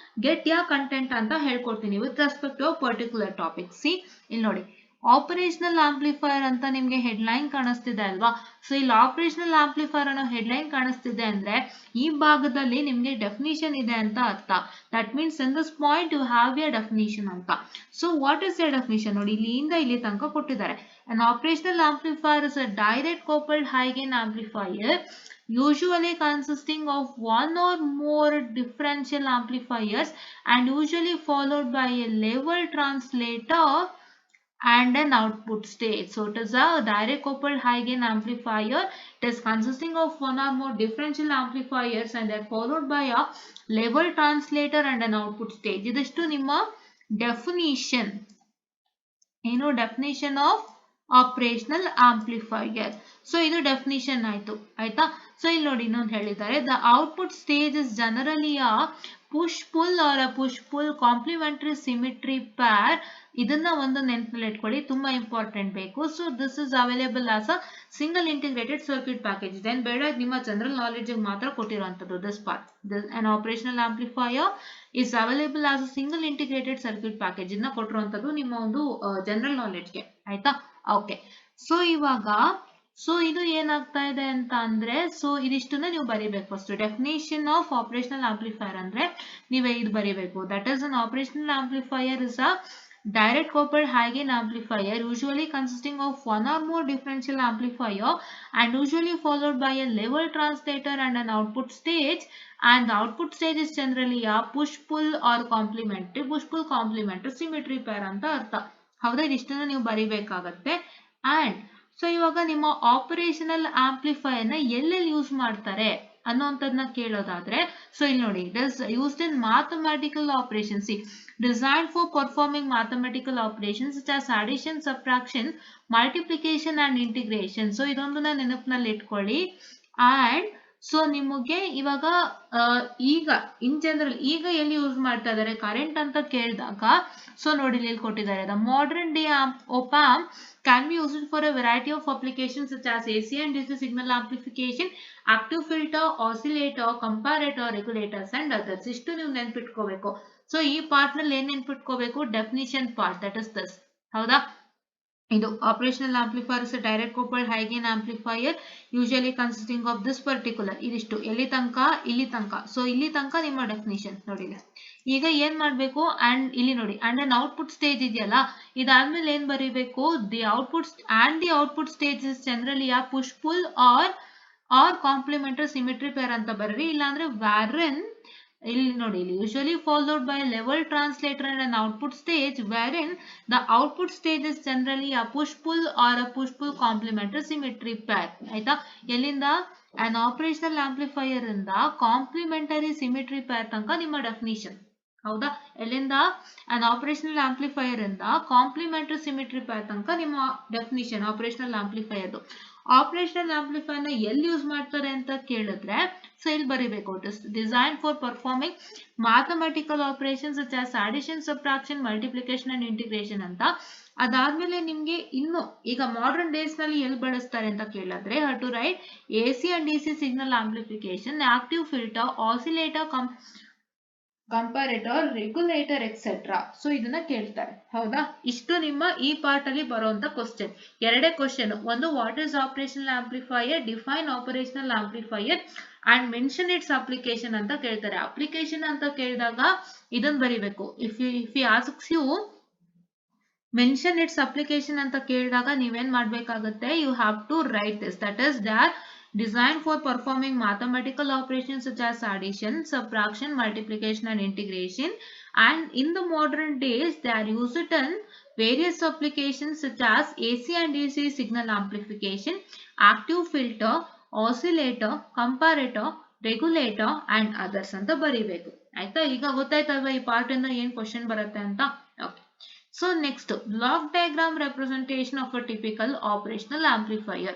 get your content anta ಹೇಳ್ಕೊಡ್ತೀನಿ with respect to a particular topic. See ಇಲ್ಲಿ ನೋಡಿ, ಆಪರೇಷನಲ್ ಆಂಪ್ಲಿಫೈಯರ್ ಅಂತ ನಿಮ್ಗೆ ಹೆಡ್ಲೈನ್ ಕಾಣಿಸ್ತಿದೆ ಅಲ್ವಾ? ಸೊ ಇಲ್ಲಿ ಆಪರೇಷನಲ್ ಆಂಪ್ಲಿಫೈಯರ್ ಅನ್ನೋ ಹೆಡ್ಲೈನ್ ಕಾಣಿಸ್ತಿದೆ ಅಂದ್ರೆ ಈ ಭಾಗದಲ್ಲಿ ನಿಮ್ಗೆ ಡೆಫಿನಿಷನ್ ಇದೆ ಅಂತ ಅರ್ಥ. That means in this point you have a definition ಅಂತ. So what is a definition ನೋಡಿ, ಇಲ್ಲಿಂದ ಇಲ್ಲಿ ತನಕ ಕೊಟ್ಟಿದ್ದಾರೆ. An operational amplifier is a direct coupled high gain amplifier usually consisting of one or more differential amplifiers and usually followed by a level translator and an output stage. So it is a direct coupled high gain amplifier. It is consisting of one or more differential amplifiers and they are followed by a level translator and an output stage. Idishtu nimma definition. Definition of operational amplifier. So ಇದು ಡೆಫಿನಿಷನ್ ಆಯ್ತು, ಆಯ್ತಾ? ಸೊ ಇಲ್ಲಿ ನೋಡಿ ಇನ್ನೊಂದು ಹೇಳಿದ್ದಾರೆ, the output stage is generally a push pull or a push pull complementary symmetry pair. ಇದನ್ನ ಒಂದು ನೆನಪಲ್ಲಿ ಇಟ್ಕೊಳ್ಳಿ, ತುಂಬಾ ಇಂಪಾರ್ಟೆಂಟ್ ಬೇಕು. So this is available as a single integrated circuit package. Then ಬೇಡ, ನಿಮ್ಮ ಜನರಲ್ ನಾಲೆಡ್ಜ್ ಮಾತ್ರ ಕೊಟ್ಟಿರುವಂತದ್ದು this part. an operational amplifier is available as a single integrated circuit package. ಇದನ್ನ ಕೊಟ್ಟಿರುವಂತದ್ದು ನಿಮ್ಮ ಒಂದು ಜನರಲ್ ನಾಲೆಡ್ಜ್ಗೆ, ಆಯ್ತಾ? ಓಕೆ, ಸೊ ಇವಾಗ ಇದು ಏನಾಗ್ತಾ ಇದೆ ಅಂತ ಅಂದ್ರೆ, ಸೊ ಇದಿಷ್ಟನ್ನ ನೀವು ಬರೀಬೇಕು. First definition of operational amplifier ಅಂದ್ರೆ ನೀವೇ ಇದು ಬರೀಬೇಕು. That is an operational amplifier is a direct coupled high gain amplifier usually consisting of one or more differential amplifier and usually followed by a level translator and an output stage, and the output stage is generally a push pull or complementary symmetry pair ಅಂತ ಅರ್ಥ, ಹೌದಾ? ಇದಿಷ್ಟನ್ನ ನೀವು ಬರಿಬೇಕಾಗತ್ತೆ. ಅಂಡ್ ಸೊ ಇವಾಗ ನಿಮ್ಮ ಆಪರೇಷನಲ್ ಆಂಪ್ಲಿಫೈಯರ್ ನ ಎಲ್ಲೆಲ್ಲಿ ಯೂಸ್ ಮಾಡ್ತಾರೆ ಅನ್ನೋಂಥದ್ದನ್ನ ಕೇಳೋದಾದ್ರೆ, ಸೊ ಇಲ್ಲಿ ನೋಡಿ, it is used in mathematical operations. designed for performing mathematical operations such as addition, subtraction, multiplication and integration. So ಇದೊಂದನ್ನ ನೆನಪಿನಲ್ಲಿ ಇಟ್ಕೊಳ್ಳಿ. ಅಂಡ್ ಸೊ ನಿಮಗೆ ಇವಾಗ ಈಗ ಇನ್ ಜನರಲ್ ಈಗ ಎಲ್ಲಿ ಯೂಸ್ ಮಾಡ್ತಾ ಇದ್ದಾರೆ ಕರೆಂಟ್ ಅಂತ ಕೇಳಿದಾಗ, ಸೊ ನೋಡಿ ಇಲ್ಲಿ ಕೊಟ್ಟಿದ್ದಾರೆ, the modern day op amp can be used for a variety of applications such as AC and DC signal amplification, active filter, oscillator, comparator, regulators and others. ಇಷ್ಟು ನೀವು ನೆನ್ಪಿಟ್ಕೋಬೇಕು. ಸೊ ಈ ಪಾರ್ಟ್ ನಲ್ಲಿ ಏನ್ ನೆನ್ಪಿಟ್ಕೋಬೇಕು, definition part, that is this, ಹೌದಾ? ಇದು operational amplifier is direct coupled high gain amplifier usually consisting of this particular. ಇದಿಷ್ಟು ಎಲ್ಲಿ ತನಕ, ಇಲ್ಲಿ ತನಕ. ಸೊ ಇಲ್ಲಿ ತನಕ ನಿಮ್ಮ ಡೆಫಿನಿಷನ್ ನೋಡಿ. ಈಗ ಏನ್ ಮಾಡ್ಬೇಕು, ಅಂಡ್ ಇಲ್ಲಿ ನೋಡಿ, ಅಂಡ್ ಅನ್ ಔಟ್ಪುಟ್ ಸ್ಟೇಜ್ ಇದೆಯಲ್ಲ, ಇದಾದ್ಮೇಲೆ ಏನ್ ಬರೀಬೇಕು, the output stage is generally a push pull or complementary symmetry pair ಅಂತ ಬರ್ರಿ. ಇಲ್ಲಾಂದ್ರೆ ವ್ಯಾರನ್, ಇಲ್ಲಿ ನೋಡಿ, ಇಲ್ಲಿ usually followed by a level translator and an output stage wherein the output stage is generally a push pull or a push pull complementary symmetry pair. ಆಯ್ತಾ? ಎಲ್ಲಿಂದ, an operational amplifier ಇಂದ ಕಾಂಪ್ಲಿಮೆಂಟರಿ ಸಿಮಿಟ್ರಿ ಪೇರ್ ತನಕ ನಿಮ್ಮ ಡೆಫಿನಿಷನ್, ಹೌದಾ? ಎಲ್ಲಿಂದ, an operational amplifier ಇಂದ ಕಾಂಪ್ಲಿಮೆಂಟರಿ ಸಿಮಿಟ್ರಿ ಪೇರ್ ತನಕ ನಿಮ್ಮ definition operational amplifier. Operational amplifier ನ ಎಲ್ಲಿ ಯೂಸ್ ಮಾಡ್ತಾರೆ ಅಂತ ಕೇಳಿದ್ರೆ, ಸೊ ಇಲ್ಲಿ ಬರೀಬೇಕು, it is design for performing mathematical operations such as addition, subtraction, multiplication and integration ಅಂತ. ಅದಾದ್ಮೇಲೆ ನಿಮ್ಗೆ ಇನ್ನು ಈಗ ಮಾಡರ್ನ್ ಡೇಸ್ ನಲ್ಲಿ ಎಲ್ಲಿ ಬಳಸ್ತಾರೆ ಅಂತ ಕೇಳಿದ್ರೆ to write AC and DC signal amplification, active filter, oscillator, comparator, regulator etcetera. So ಇದನ್ನ ಕೇಳ್ತಾರೆ. ಹೌದಾ? ಇಷ್ಟು ನಿಮ್ಮ ಈ ಪಾರ್ಟ್ ಅಲ್ಲಿ ಬರುವಂತ ಕ್ವಶನ್. ಎರಡೇ ಕ್ವಶನ್. ಒಂದು what is operational amplifier, define operational amplifier and mention its application ಅಂತ ಕೇಳ್ತಾರೆ. ಅಪ್ಲಿಕೇಶನ್ ಅಂತ ಕೇಳಿದಾಗ ಇದನ್ನ ಬರಿಬೇಕು. If you asks you mention its application ಅಂತ ಕೇಳಿದಾಗ ನೀವೇನ್ ಮಾಡ್ಬೇಕಾಗುತ್ತೆ, you have to write this. That is they are designed for performing mathematical operations such as addition, subtraction, multiplication and integration, and in the modern days they are used in various applications such as AC and DC signal amplification, active filter, oscillator, comparator, regulator and others ಅಂತ ಬರಿಬೇಕು. ಆಯ್ತಾ? ಈಗ ಗೊತ್ತಾಯ್ತಲ್ವಾ ಈ ಪಾರ್ಟ್ ಇಂದ ಏನ್ ಕ್ವಶನ್ ಬರುತ್ತೆ ಅಂತ. Okay. So next, block diagram representation of a typical operational amplifier.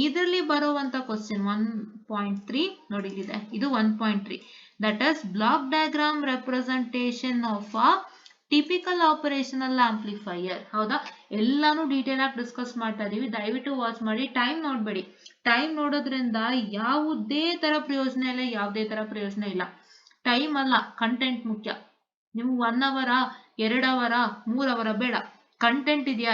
ಇದರಲ್ಲಿ ಬರುವಂತ ಕ್ವಶನ್ 1.3 ನೋಡಿ ಇದೆ. ಇದು 1.3. That is block diagram representation of a typical operational amplifier. ಹೌದಾ? ಎಲ್ಲಾನು ಡೀಟೇಲ್ ಆಗಿ ಡಿಸ್ಕಸ್ ಮಾಡ್ತಾ ಇದೀವಿ. ದಯವಿಟ್ಟು ವಾಚ್ ಮಾಡಿ. ಟೈಮ್ ನೋಡ್ಬೇಡಿ. ಟೈಮ್ ನೋಡೋದ್ರಿಂದ ಯಾವುದೇ ತರ ಪ್ರಯೋಜನ ಇಲ್ಲ, ಯಾವುದೇ ತರ ಪ್ರಯೋಜನ ಇಲ್ಲ. ಟೈಮ್ ಅಲ್ಲ, ಕಂಟೆಂಟ್ ಮುಖ್ಯ. ನೀವು 1 ಅವರ 2 ಅವರ 3 ಅವರ ಬೇಡ, ಕಂಟೆಂಟ್ ಇದೆಯಾ.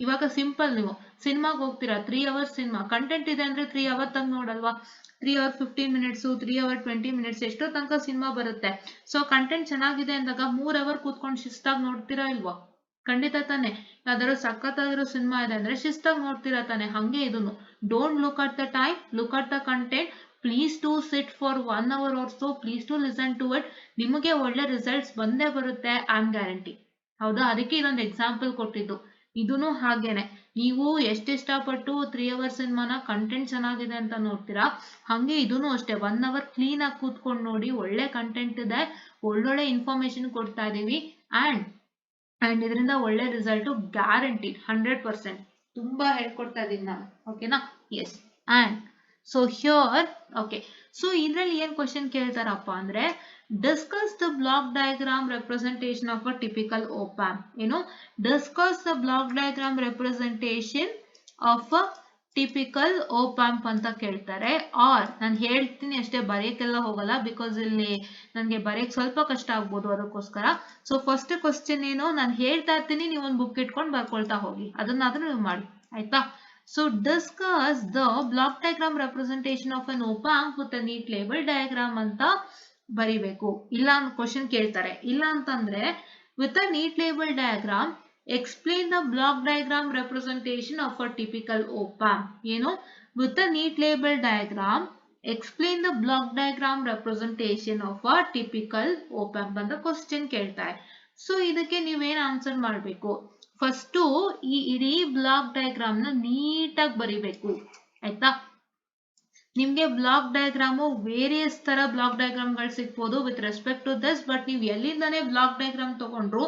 ಇವಾಗ ಸಿಂಪಲ್, ನೀವು ಸಿನಿಮಾಗೆ ಹೋಗ್ತೀರಾ, 3 ಅವರ್ಸ್ ಸಿನಿಮಾ, ಕಂಟೆಂಟ್ ಇದೆ ಅಂದ್ರೆ 3 ಅವರ್ ತನಕ ನೋಡಲ್ವಾ. 3 ಅವರ್ 15 ಮಿನಿಟ್ಸ್, 3 ಅವರ್ 20 ಮಿನಿಟ್ಸ್, ಎಷ್ಟೋ ತನಕ ಸಿನಿಮಾ ಬರುತ್ತೆ. ಸೊ ಕಂಟೆಂಟ್ ಚೆನ್ನಾಗಿದೆ ಅಂದಾಗ 3 ಅವರ್ ಕೂತ್ಕೊಂಡು ಶಿಸ್ತಾಗಿ ನೋಡ್ತೀರಾ ಇಲ್ವಾ? ಖಂಡಿತ ತಾನೆ. ಯಾವ್ದಾದ್ರು ಸಖತ್ತಾಗಿರೋ ಸಿನಿಮಾ ಇದೆ ಅಂದ್ರೆ ಶಿಸ್ತಾಗಿ ನೋಡ್ತೀರಾ ತಾನೆ. ಹಂಗೆ ಇದನ್ನು don't look at the time, look at the content. Please to sit for 1 hour or so. Please to listen to it. ನಿಮಗೆ ಒಳ್ಳೆ ರಿಸಲ್ಟ್ಸ್ ಬಂದೇ ಬರುತ್ತೆ, ಐ ಆಮ್ ಗ್ಯಾರಂಟಿ. ಹೌದಾ? ಅದಕ್ಕೆ ಇದೊಂದು ಎಕ್ಸಾಂಪಲ್ ಕೊಟ್ಟಿದ್ದು. ಇದೂನು ಹಾಗೇನೆ, ನೀವು ಎಷ್ಟಿಷ್ಟಪಟ್ಟು 3 ಅವರ್ಸ್ ಸಿನಿಮಾನ ಕಂಟೆಂಟ್ ಚೆನ್ನಾಗಿದೆ ಅಂತ ನೋಡ್ತೀರಾ, ಹಂಗೆ ಇದೂನು ಅಷ್ಟೇ 1 hour ಕ್ಲೀನ್ ಆಗಿ ಕೂತ್ಕೊಂಡು ನೋಡಿ. ಒಳ್ಳೆ ಕಂಟೆಂಟ್ ಇದೆ, ಒಳ್ಳೊಳ್ಳೆ ಇನ್ಫಾರ್ಮೇಶನ್ ಕೊಡ್ತಾ ಇದೀವಿ ಅಂಡ್ ಇದರಿಂದ ಒಳ್ಳೆ ರಿಸಲ್ಟ್ ಗ್ಯಾರಂಟಿ 100%. ತುಂಬಾ ಹೇಳ್ಕೊಡ್ತಾ ಇದೀನಿ ನಾನು. ಓಕೆನಾ? Yes. And so here okay. So ಇದ್ರಲ್ಲಿ ಏನ್ ಕ್ವಶನ್ ಕೇಳ್ತಾರಪ್ಪ ಅಂದ್ರೆ, discuss the block diagram representation of a typical op amp. ಏನು? Discuss the block diagram representation of a typical op amp ಅಂತ ಕೇಳ್ತಾರೆ. ಆರ್ ನಾನು ಹೇಳ್ತೀನಿ ಅಷ್ಟೇ, ಬರೆಯಕ್ಕೆಲ್ಲ ಹೋಗಲ್ಲ, ಬಿಕಾಸ್ ಇಲ್ಲಿ ನನಗೆ ಬರೆಯಕ್ ಸ್ವಲ್ಪ ಕಷ್ಟ ಆಗ್ಬೋದು, ಅದಕ್ಕೋಸ್ಕರ. ಸೊ ಫಸ್ಟ್ ಕ್ವಶನ್ ಏನು, ನಾನು ಹೇಳ್ತಾ ಇರ್ತೀನಿ, ನೀವು ಒಂದು ಬುಕ್ ಇಟ್ಕೊಂಡು ಬರ್ಕೊಳ್ತಾ ಹೋಗಿ, ಅದನ್ನಾದ್ರೂ ನೀವು ಮಾಡಿ. ಆಯ್ತಾ? So discuss the block diagram representation of an op amp with a neat label diagram ಅಂತ ಬರಿಬೇಕು. ಇಲ್ಲ ಅಂತ ಕ್ವಶನ್ ಕೇಳ್ತಾರೆ. ಇಲ್ಲ ಅಂತಂದ್ರೆ with a neat label diagram explain the block diagram representation of a typical op amp. ಏನು? with a neat label diagram explain the block diagram representation of a typical op amp ಅಂತ ಕ್ವಶನ್ ಕೇಳ್ತಾರೆ. ಸೊ ಇದಕ್ಕೆ ನೀವೇನ್ ಆನ್ಸರ್ ಮಾಡಬೇಕು, ಫಸ್ಟು ಈ ಇಡೀ ಬ್ಲಾಕ್ ಡಯಾಗ್ರಾಮ್ ನ ನೀಟಾಗಿ ಬರಿಬೇಕು. ಆಯ್ತಾ? ನಿಮ್ಗೆ ಬ್ಲಾಕ್ ಡಯಾಗ್ರಾಮು ವೇರಿಯಸ್ ತರ ಬ್ಲಾಕ್ ಡಯಾಗ್ರಾಮ್ ಗಳು ಸಿಗ್ಬೋದು with respect to this. But ನೀವು ಎಲ್ಲಿಂದಾನೇ ಬ್ಲಾಕ್ ಡಯಾಗ್ರಾಮ್ ತಗೊಂಡ್ರು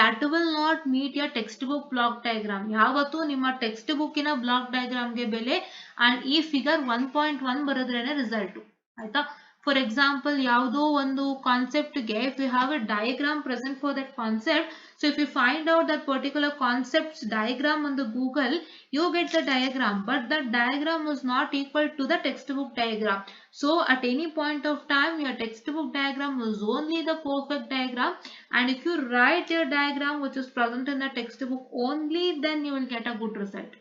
that will not meet your text book block diagram. ಯಾವತ್ತೂ ನಿಮ್ಮ ಟೆಕ್ಸ್ಟ್ ಬುಕ್ಕಿನ ಬ್ಲಾಕ್ ಡಯಾಗ್ರಾಮ್ಗೆ ಬೆಲೆ ಅಂಡ್ ಈ ಫಿಗರ್ 1.1 ಬರೋದ್ರೇನೆ ರಿಸಲ್ಟ್. ಆಯ್ತಾ? ಫಾರ್ ಎಕ್ಸಾಂಪಲ್, ಯಾವುದೋ ಒಂದು ಕಾನ್ಸೆಪ್ಟ್ಗೆ if you have a diagram present for that concept, so if you find out that particular concept's diagram on the Google, you get the diagram, but that diagram is not equal to the textbook diagram. So at any point of time your textbook diagram is only the perfect diagram, and if you write your diagram which is present in the textbook, only then you will get a good result.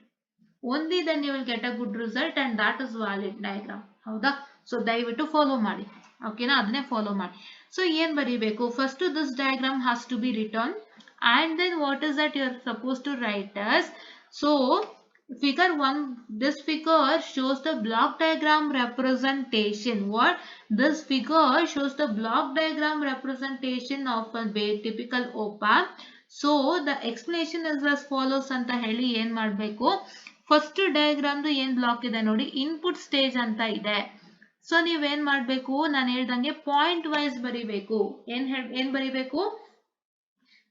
Only then you will get a good result, and that is valid diagram. ಹೌದಾ? ಸೊ ದಯವಿಟ್ಟು ಫಾಲೋ ಮಾಡಿ. ಓಕೆನಾ? ಅದನ್ನೇ ಫಾಲೋ ಮಾಡಿ. ಸೊ ಏನ್ ಬರೀಬೇಕು, first this diagram has to be written, and then what is that you are supposed to write as. So figure 1, this figure shows the block diagram representation. What? This figure shows the block diagram representation of a typical op amp. So the explanation is as follows ಅಂತ ಹೇಳಿ ಏನ್ ಮಾಡ್ಬೇಕು, ಫಸ್ಟ್ ಡಯಾಗ್ರಾಮ್ದು ಏನ್ ಬ್ಲಾಕ್ ಇದೆ ನೋಡಿ, ಇನ್ಪುಟ್ ಸ್ಟೇಜ್ ಅಂತ ಇದೆ. ಸೊ ನೀವೇನ್ ಮಾಡ್ಬೇಕು, ನಾನು ಹೇಳ್ದಂಗೆ ಪಾಯಿಂಟ್ ವೈಸ್ ಬರಿಬೇಕು. ಏನ್ ಬರಿಬೇಕು,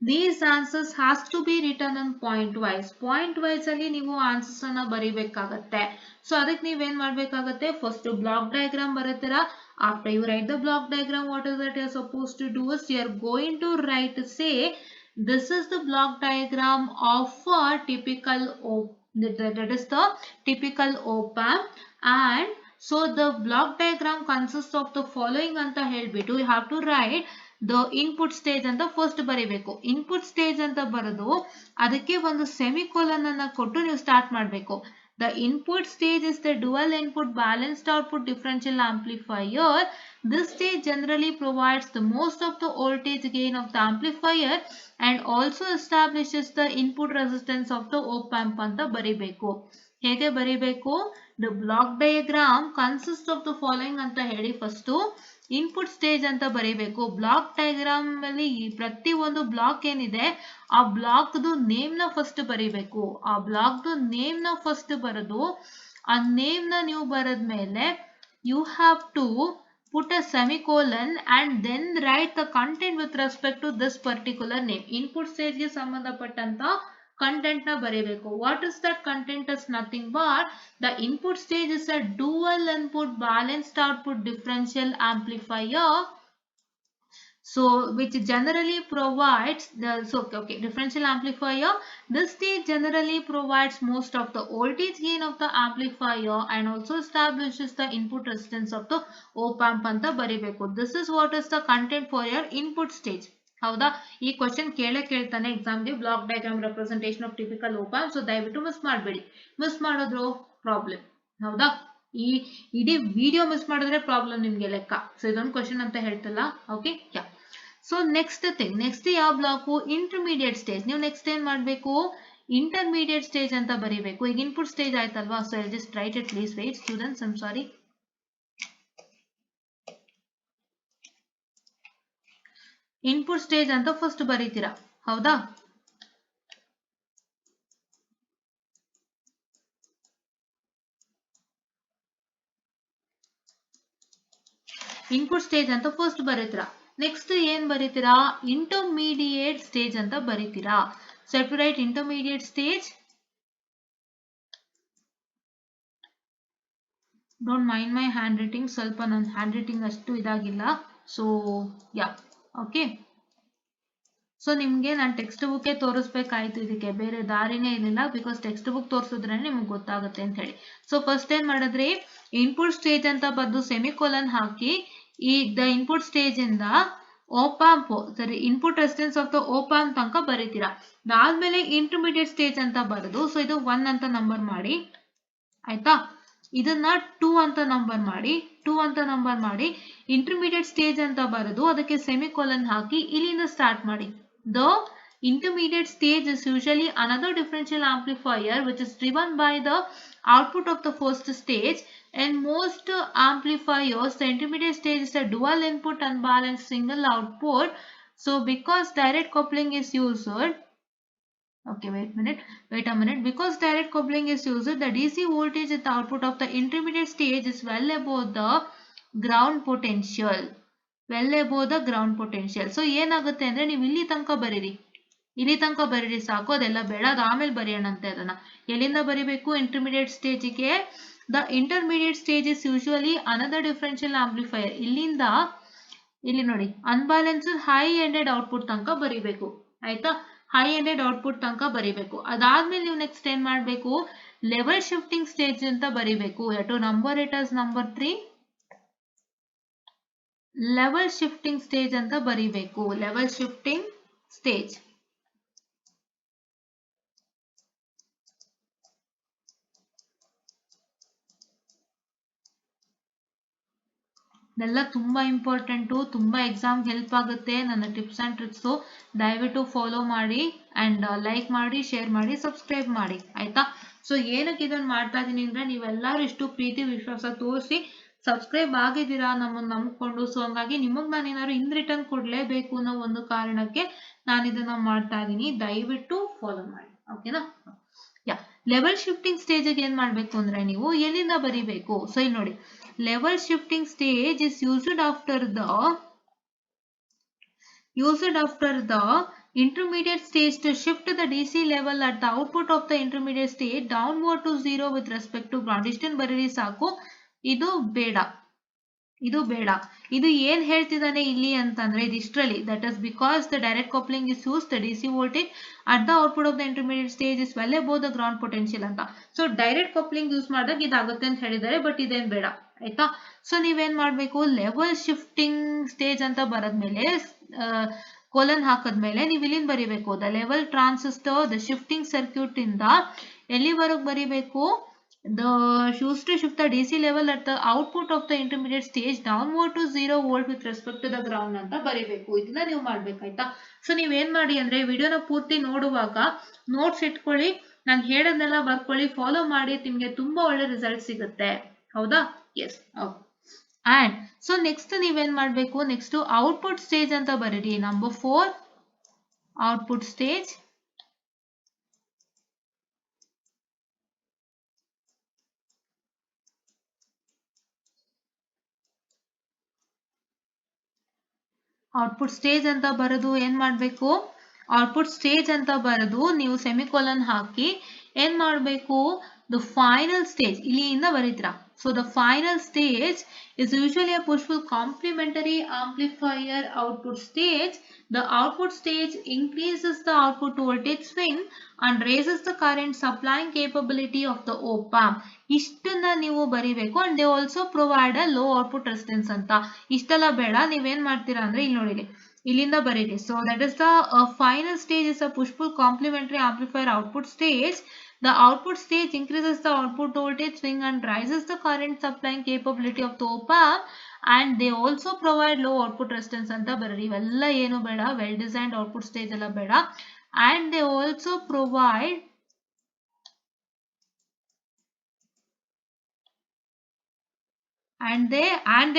these answers has to be written on point wise. Point wise ಅಲ್ಲಿ ನೀವು ಆನ್ಸರ್ಸ್ ಅನ್ನ ಬರಿಬೇಕಾಗತ್ತೆ. ಸೊ ಅದಕ್ಕೆ ನೀವೇನ್ ಮಾಡ್ಬೇಕಾಗತ್ತೆ, ಫಸ್ಟ್ ಬ್ಲಾಕ್ ಡಯಾಗ್ರಾಮ್ ಬರೀತೀರಾ. after you write the block diagram, what is that you are supposed to do is you are going to write, say This is the block diagram of a typical that is the typical op-amp. And so the block diagram consists of the following anta helbiಟ್ಟು you have to write the input stage ಅಂತ first ಬರಿಬೇಕು. input stage ಅಂತ ಬರೆದು ಅದಕ್ಕೆ ಒಂದು ಸೆಮಿಕೋಲನ್ ಅನ್ನು ಕೊಟ್ಟು ನೀವು ಸ್ಟಾರ್ಟ್ ಮಾಡಬೇಕು. The input stage is the dual input balanced output differential amplifier. This stage generally provides the most of the voltage gain of the amplifier and also establishes the input resistance of the op-amp ಅಂತ ಬರಿಬೇಕು. ಹೇಗೆ ಬರಿಬೇಕು? The block diagram consists of the following ಅಂತ ಹೇಳಿ ಫಸ್ಟ್ ಇನ್ಪುಟ್ ಸ್ಟೇಜ್ ಅಂತ ಬರಿಬೇಕು. ಬ್ಲಾಕ್ ಡಯಾಗ್ರಾಮ್ ಅಲ್ಲಿ ಪ್ರತಿ ಒಂದು ಬ್ಲಾಕ್ ಏನಿದೆ ಆ ಬ್ಲಾಕ್ ನೇಮ್ ನ ಫಸ್ಟ್ ಬರಿಬೇಕು. ಆ ಬ್ಲಾಕ್ ನೇಮ್ ನ ಫಸ್ಟ್ ಬರೆದು ಆ ನೇಮ್ ನ ನೀವು ಬರೆದ್ಮೇಲೆ you have to put a semicolon and then write the content with respect to this particular name. Input stage ಗೆ ಸಂಬಂಧಪಟ್ಟಂತ content na ಬರೆಯಬೇಕು. What is that content? Is nothing but the input stage is a dual input balanced output differential amplifier. So which generally provides the differential amplifier. This stage generally provides most of the voltage gain of the amplifier and also establishes the input resistance of the op-amp anta ಬರಿಬೇಕು. This is what is the content for your input stage. ಹೌದಾ? ಈ ಕ್ವಶನ್ ಕೇಳ್ತಾನೆ ಎಕ್ಸಾಮ್ಗೆ block diagram representation of typical op-amp. So ದಯವಿಟ್ಟು ಮಿಸ್ ಮಾಡಬೇಡಿ. ಮಿಸ್ ಮಾಡಿದ್ರು ಪ್ರಾಬ್ಲಮ್. ಹೌದಾ? ಈ ಇಡೀ ವಿಡಿಯೋ ಮಿಸ್ ಮಾಡಿದ್ರೆ ಪ್ರಾಬ್ಲಮ್ ನಿಮ್ಗೆ ಲೆಕ್ಕ. ಸೊ ಇದೊಂದು ಕ್ವಶನ್ ಅಂತ ಹೇಳ್ತಲ್ಲ. Okay yeah. ಸೊ ನೆಕ್ಸ್ಟ್ ಯಾವ ಬ್ಲಾಕು? Intermediate stage. ನೀವು ನೆಕ್ಸ್ಟ್ ಏನ್ ಮಾಡಬೇಕು? ಇಂಟರ್ಮೀಡಿಯೇಟ್ ಸ್ಟೇಜ್ ಅಂತ ಬರೀಬೇಕು. ಈಗ ಇನ್ಪುಟ್ ಸ್ಟೇಜ್ ಆಯ್ತಲ್ವಾ? So I just write it. Please wait students, I am sorry. Input stage ಅಂತ ಫಸ್ಟ್ ಬರೀತೀರಾ. ಹೌದಾ? ಇನ್ಪುಟ್ ಸ್ಟೇಜ್ ಅಂತ ಫಸ್ಟ್ ಬರೀತೀರಾ. ನೆಕ್ಸ್ಟ್ ಏನ್ ಬರೀತೀರಾ? ಇಂಟರ್ಮೀಡಿಯೇಟ್ ಸ್ಟೇಜ್ ಅಂತ ಬರೀತೀರಾ. So to write intermediate stage. Don't mind my handwriting. ಸ್ವಲ್ಪ ನನ್ನ ಹ್ಯಾಂಡ್ ರೈಟಿಂಗ್ ಅಷ್ಟು ಇದಾಗಿಲ್ಲ. So yeah okay. ಸೊ ನಿಮ್ಗೆ ನಾನು ಟೆಕ್ಸ್ಟ್ ಬುಕ್ ತೋರಿಸ್ಬೇಕಾಯ್ತು. ಇದಕ್ಕೆ ಬೇರೆ ದಾರಿನೇ ಇರಲಿಲ್ಲ. ಬಿಕಾಸ್ ಟೆಕ್ಸ್ಟ್ ಬುಕ್ ತೋರಿಸಿದ್ರೆ ನಿಮ್ಗೆ ಗೊತ್ತಾಗುತ್ತೆ ಅಂತ ಹೇಳಿ. ಸೊ ಫಸ್ಟ್ ಏನ್ ಮಾಡಿದ್ರಿ? ಇನ್ಪುಟ್ ಸ್ಟೇಜ್ ಅಂತ ಬರೆದು ಸೆಮಿಕೋಲನ್ ಹಾಕಿ ಈ ದ ಇನ್ಪುಟ್ ಸ್ಟೇಜ್ ಇಂದ op-amp ಸರಿ input resistance of the op-amp ತನಕ ಬರೀತೀರಾ. ಅದಾದ್ಮೇಲೆ ಇಂಟರ್ಮೀಡಿಯೇಟ್ ಸ್ಟೇಜ್ ಅಂತ ಬರೆದು ಸೊ ಇದು 1 ಅಂತ ನಂಬರ್ ಮಾಡಿ ಆಯ್ತಾ. ಇದನ್ನ 2 ಅಂತ ನಂಬರ್ ಮಾಡಿ ಇಂಟರ್ಮೀಡಿಯೇಟ್ ಸ್ಟೇಜ್ ಅಂತ ಬರೆದು ಅದಕ್ಕೆ ಸೆಮಿಕೋಲನ್ ಹಾಕಿ ಇಲ್ಲಿಂದ ಸ್ಟಾರ್ಟ್ ಮಾಡಿ. The intermediate stage is usually another differential amplifier which is driven by the output of the first stage. In most amplifiers, the intermediate stage is a dual input unbalanced single output. So because direct coupling is used, okay, wait a minute. Because direct coupling is used, the DC voltage at the output of the intermediate stage is well above the ground potential. So ಏನಾಗುತ್ತೆ ಅಂದ್ರೆ ನೀವು ಇಲ್ಲಿ ತನಕ ಬರೀರಿ ಸಾಕು. ಅದೆಲ್ಲ ಬೇಡ, ಅದು ಆಮೇಲೆ ಬರೆಯೋಣಂತೆ. ಅದನ್ನ ಎಲ್ಲಿಂದ ಬರಿಬೇಕು? ಇಂಟರ್ಮೀಡಿಯೇಟ್ ಸ್ಟೇಜ್ಗೆ. The intermediate stage is usually another differential amplifier. ಇಲ್ಲಿ ನೋಡಿ ಅನ್ಬ್ಯಾಲೆನ್ಸ್ಡ್ ಹೈ ಎಂಡೆಡ್ ಔಟ್ಪುಟ್ ತನಕ ಬರಿಬೇಕು. ಆಯ್ತಾ? ಹೈ ಎಂಡೆಡ್ ಔಟ್ಪುಟ್ ತನಕ ಬರಿಬೇಕು. ಅದಾದ್ಮೇಲೆ ನೀವು ನೆಕ್ಸ್ಟ್ ಏನ್ ಮಾಡ್ಬೇಕು? ಲೆವೆಲ್ ಶಿಫ್ಟಿಂಗ್ ಸ್ಟೇಜ್ ಅಂತ ಬರಿಬೇಕು. To number it as number 3. Level shifting stage ಅಂತ ಬರಿಬೇಕು. Level shifting stage. ಇದೆಲ್ಲ ತುಂಬಾ ಇಂಪಾರ್ಟೆಂಟು, ತುಂಬಾ ಎಕ್ಸಾಮ್ ಹೆಲ್ಪ್ ಆಗುತ್ತೆ. ನನ್ನ ಟಿಪ್ಸ್ ಅಂಡ್ ಟ್ರಿಕ್ಸ್ ದಯವಿಟ್ಟು ಫಾಲೋ ಮಾಡಿ ಅಂಡ್ ಲೈಕ್ ಮಾಡಿ, ಶೇರ್ ಮಾಡಿ, ಸಬ್ಸ್ಕ್ರೈಬ್ ಮಾಡಿ ಆಯ್ತಾ. ಸೊ ಏನಕ್ಕೆ ಇದನ್ನ ಮಾಡ್ತಾ ಇದೀನಿ ಅಂದ್ರೆ ನೀವೆಲ್ಲರೂ ಇಷ್ಟು ಪ್ರೀತಿ ವಿಶ್ವಾಸ ತೋರಿಸಿ ಸಬ್ಸ್ಕ್ರೈಬ್ ಆಗಿದ್ದೀರಾ ನಮ್ಮನ್ನು ನಂಬ್ಕೊಂಡು. ಸೊ ಹಂಗಾಗಿ ನಿಮಗ್ ನಾನು ಏನಾದ್ರು ಇನ್ ರಿಟರ್ನ್ ಕೊಡ್ಲೇಬೇಕು ಅನ್ನೋ ಒಂದು ಕಾರಣಕ್ಕೆ ನಾನು ಇದನ್ನ ಮಾಡ್ತಾ ಇದೀನಿ. ದಯವಿಟ್ಟು ಫಾಲೋ ಮಾಡಿ. ಓಕೆನಾ? ಯಾ. ಲೆವೆಲ್ ಶಿಫ್ಟಿಂಗ್ ಸ್ಟೇಜ್ ಏನ್ ಮಾಡ್ಬೇಕು ಅಂದ್ರೆ ನೀವು ಎಲ್ಲಿಂದ ಬರಿಬೇಕು? ಸೊ ಇಲ್ಲಿ ನೋಡಿ, level shifting stage is used after the intermediate stage to shift the DC level at the output of the intermediate stage downward to 0 with respect to ground. ಇಷ್ಟನ್ನು ಬರೀರಿ ಸಾಕು, ಇದು ಬೇಡ. ಇದು ಬೇಡ. ಇದು ಏನ್ ಹೇಳ್ತಿದ್ದಾನೆ ಇಲ್ಲಿ ಅಂತಂದ್ರೆ ಇದಿಷ್ಟರಲ್ಲಿ, that is because the direct coupling is use the DC voltage at the output of the intermediate stage is well above the ground potential ಅಂತ. ಸೊ ಡೈರೆಕ್ಟ್ ಕಪ್ಲಿಂಗ್ ಯೂಸ್ ಮಾಡಿದಾಗ ಇದಾಗುತ್ತೆ ಅಂತ ಹೇಳಿದ್ದಾರೆ, ಬಟ್ ಇದೇನ್ ಬೇಡ ಆಯ್ತಾ. ಸೊ ನೀವೇನ್ ಮಾಡ್ಬೇಕು, ಲೆವೆಲ್ ಶಿಫ್ಟಿಂಗ್ ಸ್ಟೇಜ್ ಅಂತ ಬರದ್ಮೇಲೆ ಕೋಲನ್ ಹಾಕದ್ಮೇಲೆ ನೀವು ಇಲ್ಲಿಂದ ಬರಿಬೇಕು the level transistor the shifting circuit ಇಂದ ಎಲ್ಲಿವರೆಗೂ ಬರಿಬೇಕು, the choose to shift the DC level at the output of the intermediate stage downward to 0 volt with respect to the ground ಅಂತ ಬರಿಬೇಕು. ಇದನ್ನ ನೀವು ಮಾಡ್ಬೇಕಾಯ್ತಾ. ಸೊ ನೀವೇನ್ ಮಾಡಿ ಅಂದ್ರೆ ವಿಡಿಯೋನ ಪೂರ್ತಿ ನೋಡುವಾಗ ನೋಟ್ಸ್ ಇಟ್ಕೊಳ್ಳಿ, ನಾನು ಹೇಳೋದನ್ನೆಲ್ಲ ಬರ್ಕೊಳ್ಳಿ, ಫಾಲೋ ಮಾಡಿ, ನಿಮ್ಗೆ ತುಂಬಾ ಒಳ್ಳೆ ರಿಸಲ್ಟ್ ಸಿಗುತ್ತೆ. ಹೌದಾ? ಎಸ್. ಅಂಡ್ ಸೊ ನೆಕ್ಸ್ಟ್ ನೀವೇನ್ ಮಾಡ್ಬೇಕು, ನೆಕ್ಸ್ಟ್ ಔಟ್ಪುಟ್ ಸ್ಟೇಜ್ ಅಂತ ಬರೀರಿ. Number 4 output stage. Output stage ಅಂತ ಬರೆದು ಏನ್ ಮಾಡ್ಬೇಕು, ಔಟ್ಪುಟ್ ಸ್ಟೇಜ್ ಅಂತ ಬರೆದು ನೀವು ಸೆಮಿಕೋಲನ್ ಹಾಕಿ ಏನ್ ಮಾಡ್ಬೇಕು, ದ ಫೈನಲ್ ಸ್ಟೇಜ್ ಇಲ್ಲಿಂದ ಬರೀತೀರಾ. So the final stage is usually a push-pull complementary amplifier output stage. The output stage increases the output voltage swing and raises the current supplying capability of the op-amp. ಇಷ್ಟನ್ನ ನೀವು ಬರಿಬೇಕು. and they also provide a low output resistance ಅಂತ. ಇಷ್ಟೆಲ್ಲ ಬೇಡ, ನೀವೇನ್ ಮಾಡ್ತೀರಾ ಅಂದ್ರೆ ಇಲ್ಲಿ ನೋಡಿರಿ, ಇಲ್ಲಿಂದ ಬರೀರಿ. So that is the final stage is a push-pull complementary amplifier output stage. The output stage increases the output voltage swing and rises the current supplying capability of the op-amp, and they also provide low output resistance ಅಂತ ಬರೀರಿ. ಇವೆಲ್ಲ ಏನು ಬೇಡ, ವೆಲ್ ಡಿಸೈನ್ಡ್ ಔಟ್ಪುಟ್ ಸ್ಟೇಜ್ ಎಲ್ಲ ಬೇಡ. and they also provide and they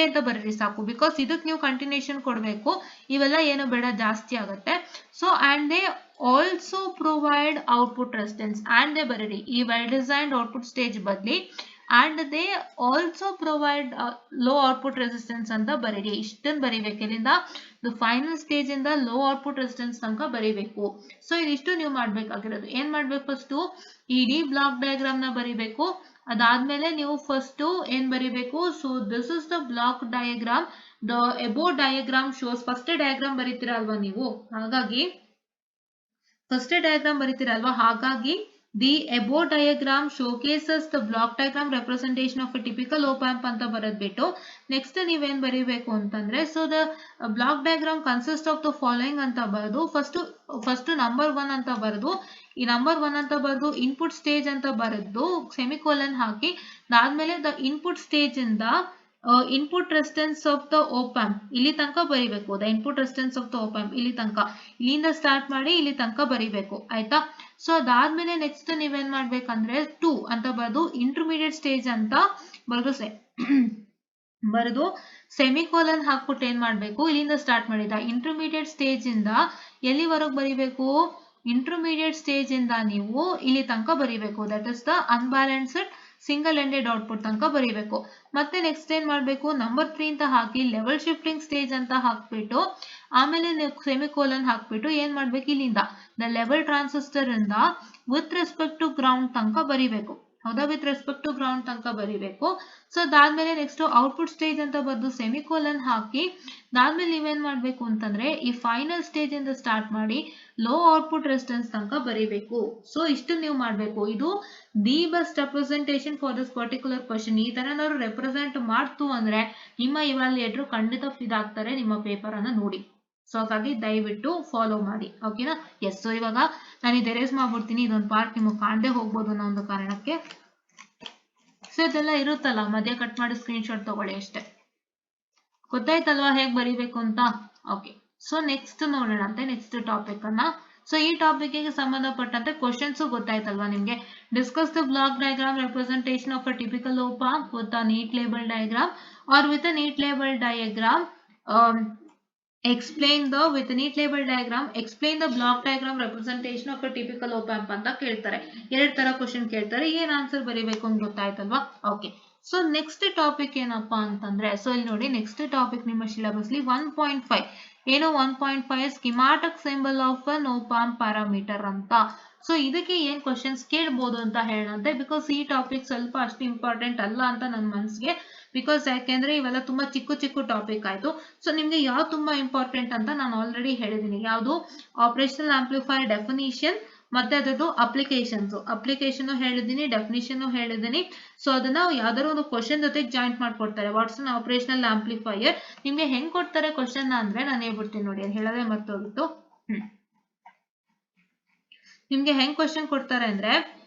ಅಂತ ಬರೀರಿ ಸಾಕು, ಬಿಕಾಸ್ ಇದಕ್ಕೆ ನೀವು ಕಂಟಿನ್ಯೂಷನ್ ಕೊಡಬೇಕು. ಇವೆಲ್ಲ ಏನು ಬೇಡ, ಜಾಸ್ತಿ ಆಗುತ್ತೆ. So and they also provide output resistance and they ಬರೀರಿ ಈ ವೆಲ್ ಡಿಸೈನ್ಡ್ ಔಟ್ಪುಟ್ ಸ್ಟೇಜ್ ಬದಲಿ and they also provide low output resistance ಅಂತ ಬರೀರಿ. ಇಷ್ಟನ್ನು ಬರಿಬೇಕು. ಇಲ್ಲಿಂದ ಫೈನಲ್ ಸ್ಟೇಜ್ ಇಂದ ಲೋ ಔಟ್ಪುಟ್ ರೆಸಿಸ್ಟೆನ್ಸ್ ತನಕ ಬರಿಬೇಕು. ಸೊ ಇದಿಷ್ಟು ನೀವು ಮಾಡ್ಬೇಕಾಗಿರೋದು. ಏನ್ ಮಾಡ್ಬೇಕು, ಫಸ್ಟ್ ಇಡೀ ಬ್ಲಾಕ್ ಡಯಾಗ್ರಾಮ್ ನ ಬರಿಬೇಕು. ಅದಾದ್ಮೇಲೆ ನೀವು ಫಸ್ಟ್ ಏನ್ ಬರಿಬೇಕು, so this is the block diagram, the above diagram shows, first diagram ಬರೀತೀರಲ್ವಾ ನೀವು, ಹಾಗಾಗಿ ಫಸ್ಟ್ ಡಯಾಗ್ರಾಮ್ ಬರೀತೀರಲ್ವಾ, ಹಾಗಾಗಿ the above diagram showcases the block diagram representation of a typical op-amp ಅಂತ ಬರೆದ್ಬಿಟ್ಟು ನೆಕ್ಸ್ಟ್ ನೀವೇನ್ ಬರೀಬೇಕು ಅಂತಂದ್ರೆ, so the block diagram consist of the following ಅಂತ ಬರೆದು ಫಸ್ಟ್ ನಂಬರ್ 1 ಅಂತ ಬರೆದು, ಈ ನಂಬರ್ 1 ಅಂತ ಬರೆದು ಇನ್ಪುಟ್ ಸ್ಟೇಜ್ ಅಂತ ಬರೆದು ಸೆಮಿಕೋಲನ್ ಹಾಕಿ, ಅದಾದ್ಮೇಲೆ ದ ಇನ್ಪುಟ್ ಸ್ಟೇಜ್ ಇಂದ input resistance of the op-amp ಇಲ್ಲಿ ತನಕ ಬರಿಬೇಕು. The input resistance of the op-amp ಇಲ್ಲಿ ತನಕ, ಇಲ್ಲಿಂದ ಸ್ಟಾರ್ಟ್ ಮಾಡಿ ಇಲ್ಲಿ ತನಕ ಬರಿಬೇಕು ಆಯ್ತಾ. ಸೊ ಅದಾದ್ಮೇಲೆ ನೆಕ್ಸ್ಟ್ ನೀವೇನ್ ಮಾಡ್ಬೇಕಂದ್ರೆ 2 ಅಂತ ಬರೆದು ಇಂಟರ್ಮೀಡಿಯೇಟ್ ಸ್ಟೇಜ್ ಅಂತ ಬರೆದು ಸೆಮಿಕೋಲನ್ ಹಾಕ್ಬಿಟ್ಟು ಏನ್ ಮಾಡ್ಬೇಕು, ಇಲ್ಲಿಂದ ಸ್ಟಾರ್ಟ್ ಮಾಡಿದ ಇಂಟರ್ಮೀಡಿಯೇಟ್ ಸ್ಟೇಜ್ ಇಂದ ಎಲ್ಲಿವರೆಗೂ ಬರಿಬೇಕು, ಇಂಟರ್ಮೀಡಿಯೇಟ್ ಸ್ಟೇಜ್ ಇಂದ ನೀವು ಇಲ್ಲಿ ತನಕ ಬರಿಬೇಕು. That is the unbalanced single ended output ತನಕ ಬರಿಬೇಕು. ಮತ್ತೆ ನೆಕ್ಸ್ಟ್ ಏನ್ ಮಾಡ್ಬೇಕು, ನಂಬರ್ 3 ಅಂತ ಹಾಕಿ ಲೆವೆಲ್ ಶಿಫ್ಟಿಂಗ್ ಸ್ಟೇಜ್ ಅಂತ ಹಾಕ್ಬಿಟ್ಟು ಆಮೇಲೆ ಸೆಮಿಕೋಲನ್ ಹಾಕ್ಬಿಟ್ಟು ಏನ್ ಮಾಡ್ಬೇಕು, ಇಲ್ಲಿಂದ ದ ಲೆವೆಲ್ ಟ್ರಾನ್ಸಿಸ್ಟರ್ ಇಂದ ವಿತ್ ರೆಸ್ಪೆಕ್ಟ್ ಟು ಗ್ರೌಂಡ್ ತನಕ ಬರಿಬೇಕು. ಹೌದಾ, ವಿತ್ ರೆಸ್ಪೆಕ್ಟ್ ಟು ಗ್ರೌಂಡ್ ತನಕ ಬರಿಬೇಕು. ಸೊ ಅದಾದ್ಮೇಲೆ ನೆಕ್ಸ್ಟ್ ಔಟ್ಪುಟ್ ಸ್ಟೇಜ್ ಅಂತ ಬರೆದು ಸೆಮಿಕೋಲನ್ ಹಾಕಿ, ಅದಾದ್ಮೇಲೆ ನೀವೇನ್ ಮಾಡ್ಬೇಕು ಅಂತಂದ್ರೆ ಈ ಫೈನಲ್ ಸ್ಟೇಜ್ ಇಂದ ಸ್ಟಾರ್ಟ್ ಮಾಡಿ ಲೋ ಔಟ್ಪುಟ್ ರೆಸಿಸ್ಟೆನ್ಸ್ ತನಕ ಬರಿಬೇಕು. ಸೊ ಇಷ್ಟು ನೀವು ಮಾಡ್ಬೇಕು. ಇದು the best representation for this particular question. ಈ ತರ ನಾವು ರೆಪ್ರೆಸೆಂಟ್ ಮಾಡ್ತು ಅಂದ್ರೆ ನಿಮ್ಮ ಇವ್ಯಾಲ್ಯೂಯೇಟರ್ ಖಂಡಿತ ಫಿದಾಗ್ತಾರೆ ನಿಮ್ಮ ಪೇಪರ್ ಅನ್ನ ನೋಡಿ. ಸೊ ಹಾಗಾಗಿ ದಯವಿಟ್ಟು ಫಾಲೋ ಮಾಡಿ, ಓಕೆನಾ. ಎಸ್. ಸೊ ಇವಾಗ ನಾನು ಇದು ಎರೇಸ್ ಮಾಡ್ಬಿಡ್ತೀನಿ, ಇದೊಂದು ಪಾರ್ಟ್ ನಿಮಗೆ ಕಾಣದೆ ಹೋಗ್ಬೋದು ಅನ್ನೋ ಒಂದು ಕಾರಣಕ್ಕೆ. ಸೊ ಇದೆಲ್ಲ ಇರುತ್ತಲ್ಲ, ಮಧ್ಯ ಕಟ್ ಮಾಡಿ ಸ್ಕ್ರೀನ್ಶಾಟ್ ತಗೊಳ್ಳಿ ಅಷ್ಟೇ. ಗೊತ್ತಾಯ್ತಲ್ವಾ ಹೇಗ್ ಬರಿಬೇಕು ಅಂತ? ಓಕೆ. ಸೊ ನೆಕ್ಸ್ಟ್ ನೋಡೋಣ ಅಂತೆ ನೆಕ್ಸ್ಟ್ ಟಾಪಿಕ್ ಅನ್ನ. ಸೊ ಈ ಟಾಪಿಕ್ ಗೆ ಸಂಬಂಧಪಟ್ಟಂತೆ ಕ್ವಶನ್ಸ್ ಗೊತ್ತಾಯ್ತಲ್ವಾ ನಿಮ್ಗೆ. Discuss the block diagram representation of a typical op-amp with a neat label diagram or with a neat label diagram. explain the with neat label diagram explain the block diagram representation of a typical op-amp ಅಂತ ಕೇಳ್ತಾರೆ. ಎರಡು ತರ ಕ್ವಶನ್ ಕೇಳ್ತಾರೆ, ಏನ್ ಆನ್ಸರ್ ಬರೀಬೇಕು ಅಂತ ಗೊತ್ತಾಯ್ತಲ್ವಾ. ಓಕೆ. ಸೊ ನೆಕ್ಸ್ಟ್ ಟಾಪಿಕ್ ಏನಪ್ಪಾ ಅಂತಂದ್ರೆ, ಸೊ ಇಲ್ಲಿ ನೋಡಿ ನೆಕ್ಸ್ಟ್ ಟಾಪಿಕ್ ನಿಮ್ಮ ಸಿಲೆಬಸ್ ಅಲ್ಲಿ 1.5 ಏನು 1.5 schematic symbol of an op-amp parameter ಅಂತ. ಸೊ ಇದಕ್ಕೆ ಏನ್ ಕ್ವಶನ್ಸ್ ಕೇಳ್ಬೋದು ಅಂತ ಹೇಳಂತೆ, ಬಿಕಾಸ್ ಈ ಟಾಪಿಕ್ ಸ್ವಲ್ಪ ಅಷ್ಟು ಇಂಪಾರ್ಟೆಂಟ್ ಅಲ್ಲ ಅಂತ ನನ್ನ ಮನಸ್ಸಿಗೆ. ಬಿಕಾಸ್ ಯಾಕೆಂದ್ರೆ ಇವೆಲ್ಲ ತುಂಬಾ ಚಿಕ್ಕ ಚಿಕ್ಕ ಟಾಪಿಕ್ ಆಯ್ತು. ಸೊ ನಿಮ್ಗೆ ಯಾವ್ದು ತುಂಬಾ ಇಂಪಾರ್ಟೆಂಟ್ ಅಂತ ನಾನು ಆಲ್ರೆಡಿ ಹೇಳಿದೀನಿ. ಯಾವುದು ಆಪರೇಷನಲ್ ಆಂಪ್ಲಿಫೈಯರ್ ಡೆಫಿನಿಷನ್ ಮತ್ತೆ ಅದರದ್ದು ಅಪ್ಲಿಕೇಶನ್ ಹೇಳಿದೀನಿ, ಡೆಫಿನಿಷನ್ ಹೇಳಿದೀನಿ. ಸೊ ಅದನ್ನ ಯಾವ್ದಾದ್ರು ಒಂದು ಕ್ವಶನ್ ಜೊತೆಗೆ ಜಾಯಿಂಟ್ ಮಾಡ್ಕೊಡ್ತಾರೆ. ವಾಟ್ಸ್ ಅನ್ ಆಪರೇಷನಲ್ ಆಂಪ್ಲಿಫೈಯರ್. ನಿಮ್ಗೆ ಹೆಂಗ್ ಕೊಡ್ತಾರೆ ಕ್ವಶನ್ ಅಂದ್ರೆ ನಾನು ಹೇಳ್ಬಿಡ್ತೀನಿ ನೋಡಿ, ಹೇಳೋದೇ ಮರ್ತೋಗಿತ್ತು. ನಿಮ್ಗೆ ಹೆಂಗ್ ಕ್ವಶನ್ ಕೊಡ್ತಾರೆ ಅಂದ್ರೆ,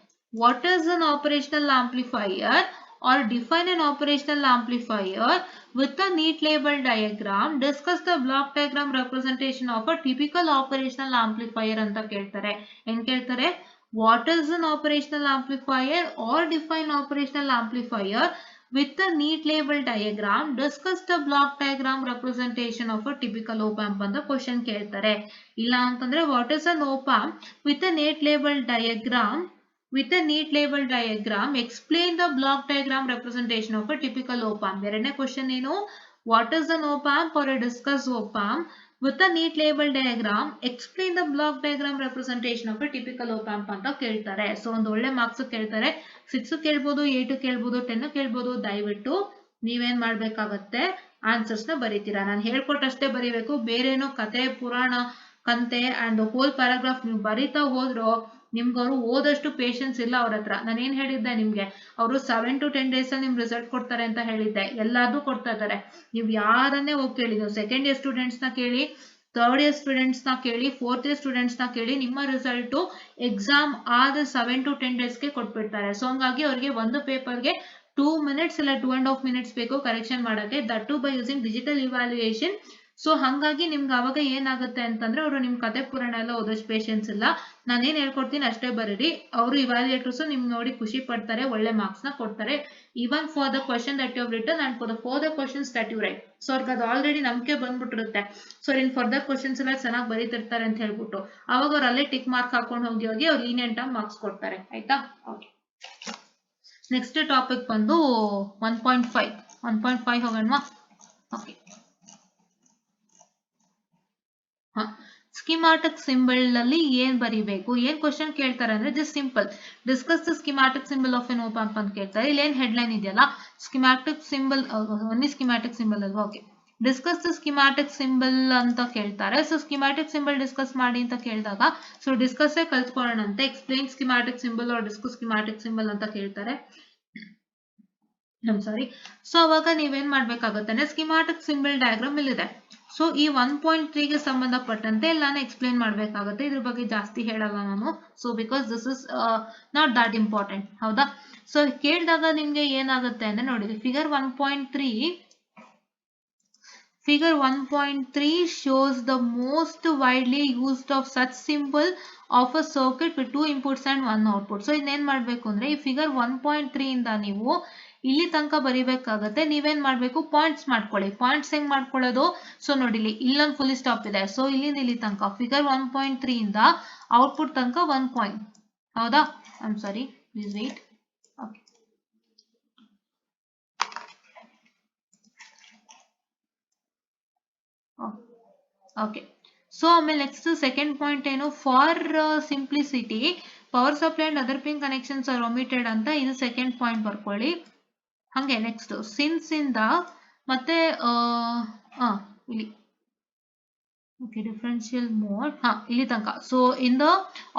what is an operational amplifier or define an operational amplifier with a neat label diagram, discuss the block diagram representation of a typical operational amplifier ಅಂತ ಕೇಳ್ತಾರೆ. ಏನ್ ಕೇಳ್ತಾರೆ? What is an operational amplifier or define operational amplifier with a neat label diagram, discuss the block diagram representation of a typical op amp ಅಂತ ಕ್ವಶನ್ ಕೇಳ್ತಾರೆ. ಇಲ್ಲ ಅಂತಂದ್ರೆ what is an op amp with a neat label diagram, explain the block diagram representation of a typical op amp. ಎರಡನೇ ಕ್ವಶನ್ ಏನು? What is an op amp or discuss op amp with a neat label diagram, explain the block diagram representation of a typical op amp ಅಂತ ಕೇಳ್ತಾರೆ. ಸೊ ಒಂದು ಒಳ್ಳೆ ಮಾರ್ಕ್ಸ್ ಕೇಳ್ತಾರೆ. 6 ಕೇಳ್ಬೋದು, 8 ಕೇಳ್ಬೋದು, 10 ಕೇಳ್ಬೋದು. ದಯವಿಟ್ಟು ನೀವೇನ್ ಮಾಡ್ಬೇಕಾಗತ್ತೆ, ಆನ್ಸರ್ಸ್ ನ ಬರೀತೀರಾ. ನಾನು ಹೇಳ್ಕೊಟ್ಟಷ್ಟೇ ಬರೀಬೇಕು. ಬೇರೇನೋ ಕತೆ ಪುರಾಣ ಕಂತೆ ಅಂಡ್ ಹೋಲ್ ಪ್ಯಾರಾಗ್ರಾಫ್ ನೀವು ಬರೀತಾ ಹೋದ್ರು ನಿಮ್ಗೆ ಅವರು ಓದಷ್ಟು ಪೇಷನ್ಸ್ ಇಲ್ಲ ಅವ್ರ ಹತ್ರ. ನಾನು ಏನ್ ಹೇಳಿದ್ದೆ ನಿಮ್ಗೆ, ಅವರು 7 to 10 days ಅಲ್ಲಿ ನಿಮ್ ರಿಸಲ್ಟ್ ಕೊಡ್ತಾರೆ ಅಂತ ಹೇಳಿದ್ದೆ. ಎಲ್ಲಾದ್ರೂ ಕೊಡ್ತಾ ಇದ್ದಾರೆ. ನೀವು ಯಾರನ್ನೇ ಹೋಗಿ ಕೇಳಿ, ನೀವು ಸೆಕೆಂಡ್ ಇಯರ್ ಸ್ಟೂಡೆಂಟ್ಸ್ ನ ಕೇಳಿ, ಥರ್ಡ್ ಇಯರ್ ಸ್ಟೂಡೆಂಟ್ಸ್ ನ ಕೇಳಿ, ಫೋರ್ತ್ ಇಯರ್ ಸ್ಟೂಡೆಂಟ್ಸ್ ನ ಕೇಳಿ, ನಿಮ್ಮ ರಿಸಲ್ಟ್ ಎಕ್ಸಾಮ್ ಆದ 7 to 10 days ಗೆ ಕೊಟ್ಬಿಡ್ತಾರೆ. ಸೊ ಹಂಗಾಗಿ ಅವ್ರಿಗೆ ಒಂದು ಪೇಪರ್ಗೆ 2 minutes ಇಲ್ಲ 2.5 minutes ಬೇಕು ಕರೆಕ್ಷನ್ ಮಾಡಕ್ಕೆ, that to by using digital evaluation. So ಹಂಗಾಗಿ ನಿಮ್ಗೆ ಅವಾಗ ಏನಾಗುತ್ತೆ ಅಂತಂದ್ರೆ, ಅವರು ನಿಮ್ ಕತೆ ಪುರಾಣ ಎಲ್ಲ ಓದೋಷ್ಟು ಪೇಷನ್ಸ್ ಇಲ್ಲ. ನಾನೇನ್ ಹೇಳ್ಕೊಡ್ತೀನಿ ಅಷ್ಟೇ ಬರೀರಿ. ಅವರು ಇವ್ಯಾಲ್ಯೂಯೇಟರ್ಸ್ ನಿಮ್ ನೋಡಿ ಖುಷಿ ಪಡ್ತಾರೆ, ಒಳ್ಳೆ ಮಾರ್ಕ್ಸ್ ನ ಕೊಡ್ತಾರೆ. Even for the question that you written and for the further questions that you write. So ಅವ್ರಿಗೆ ಅದು ಆಲ್ರೆಡಿ ನಂಬಿಕೆ ಬಂದ್ಬಿಟ್ಟಿರುತ್ತೆ. ಸೊ ಇನ್ ಫರ್ದರ್ ಕ್ವಶನ್ಸ್ ಎಲ್ಲ ಚೆನ್ನಾಗಿ ಬರೀತಿರ್ತಾರೆ ಅಂತ ಹೇಳ್ಬಿಟ್ಟು ಅವಾಗ ಅವ್ರು ಅಲ್ಲೇ ಟಿಕ್ ಮಾರ್ಕ್ ಹಾಕೊಂಡು ಹೋಗಿ ಅವ್ರು ಲೀನಿಯಂಟ್ ಆಗಿ ಮಾರ್ಕ್ಸ್ ಕೊಡ್ತಾರೆ. ಆಯ್ತಾ? ಓಕೆ, ನೆಕ್ಸ್ಟ್ ಟಾಪಿಕ್ ಬಂದು 1.5 ಹೋಗೋಣವಾ? ಓಕೆ, ಸ್ಕಿಮ್ಯಾಟಿಕ್ ಸಿಂಬಲ್ ಅಲ್ಲಿ ಏನ್ ಬರೀಬೇಕು, ಏನ್ ಕ್ವಶನ್ ಕೇಳ್ತಾರೆ ಅಂದ್ರೆ, just simple discuss the schematic symbol of an op amp ಅಂತ ಕೇಳ್ತಾರೆ. ಇಲ್ಲಿ ಏನ್ ಹೆಡ್ಲೈನ್ ಇದೆಯಲ್ಲ, schematic symbol, only schematic symbol ಅಲ್ವಾ? Okay, discuss the schematic symbol ಅಂತ ಕೇಳ್ತಾರೆ. ಸೊ ಸ್ಕಿಮ್ಯಾಟಿಕ್ ಸಿಂಬಲ್ ಡಿಸ್ಕಸ್ ಮಾಡಿ ಅಂತ ಕೇಳಿದಾಗ, ಸೊ ಡಿಸ್ಕಸ್ ಕಲ್ತ್ಕೊಳ್ಳೋಣ ಅಂತ, explain schematic symbol or discuss schematic symbol ಅಂತ ಕೇಳ್ತಾರೆ. ಸಾರಿ. ಸೊ ಅವಾಗ ನೀವೇನ್ ಮಾಡ್ಬೇಕಾಗುತ್ತೆ ಅಂದ್ರೆ, ಸ್ಕಿಮ್ಯಾಟಿಕ್ ಸಿಂಬಲ್ ಡಯಾಗ್ರಾಮ್ ಇಲ್ಲಿದೆ. ಸೊ ಈ 1.3 ಗೆ ಸಂಬಂಧಪಟ್ಟಂತೆ ನಾನು ಎಕ್ಸ್ಪ್ಲೈನ್ ಮಾಡ್ಬೇಕಾಗುತ್ತೆ. ಇದ್ರ ಬಗ್ಗೆ ಜಾಸ್ತಿ ಹೇಳಲ್ಲ ನಾನು. So because this is not that important. ಹೌದಾ? ಸೊ ಕೇಳಿದಾಗ ನಿಮ್ಗೆ ಏನಾಗುತ್ತೆ ಅಂದ್ರೆ, ನೋಡಿ figure 1.3 shows the most widely used of such symbol of a circuit with 2 inputs and 1 output. So ಇನ್ನೇನ್ ಮಾಡ್ಬೇಕು ಅಂದ್ರೆ, ಈ ಫಿಗರ್ 1.3 ಇಂದ ನೀವು ಇಲ್ಲಿ ತನಕ ಬರಿಬೇಕಾಗತ್ತೆ. ನೀವೇನ್ ಮಾಡ್ಬೇಕು, ಪಾಯಿಂಟ್ಸ್ ಮಾಡ್ಕೊಳ್ಳಿ. ಪಾಯಿಂಟ್ಸ್ ಹೆಂಗ್ ಮಾಡ್ಕೊಳ್ಳೋದು? ಸೊ ನೋಡಿ, ಇಲ್ಲೊಂದು ಫುಲ್ ಸ್ಟಾಪ್ ಇದೆ. ಸೊ ಇಲ್ಲಿಂದ ಇಲ್ಲಿ ತನಕ ಫಿಗರ್ 1.3 ಇಂದ ಔಟ್ಪುಟ್ ತನಕ 1 ಪಾಯಿಂಟ್. ಹೌದಾ? I am sorry, please wait. Okay, okay. So ಆಮೇಲೆ ನೆಕ್ಸ್ಟ್ ಸೆಕೆಂಡ್ ಪಾಯಿಂಟ್ ಏನು, for simplicity power supply and other pin connections are omitted ಅಂತ, ಇದು ಸೆಕೆಂಡ್ ಪಾಯಿಂಟ್ ಬರ್ಕೊಳ್ಳಿ. ಹಂಗೆ ನೆಕ್ಸ್ಟ್ ಸಿನ್ಸ್ ಇಂದ ಮತ್ತೆ ಇಲ್ಲಿ ಓಕೆ, ಡಿಫರೆನ್ಷಿಯಲ್ ಮೋಡ್ ಇಲ್ಲಿ ತನಕ. So in the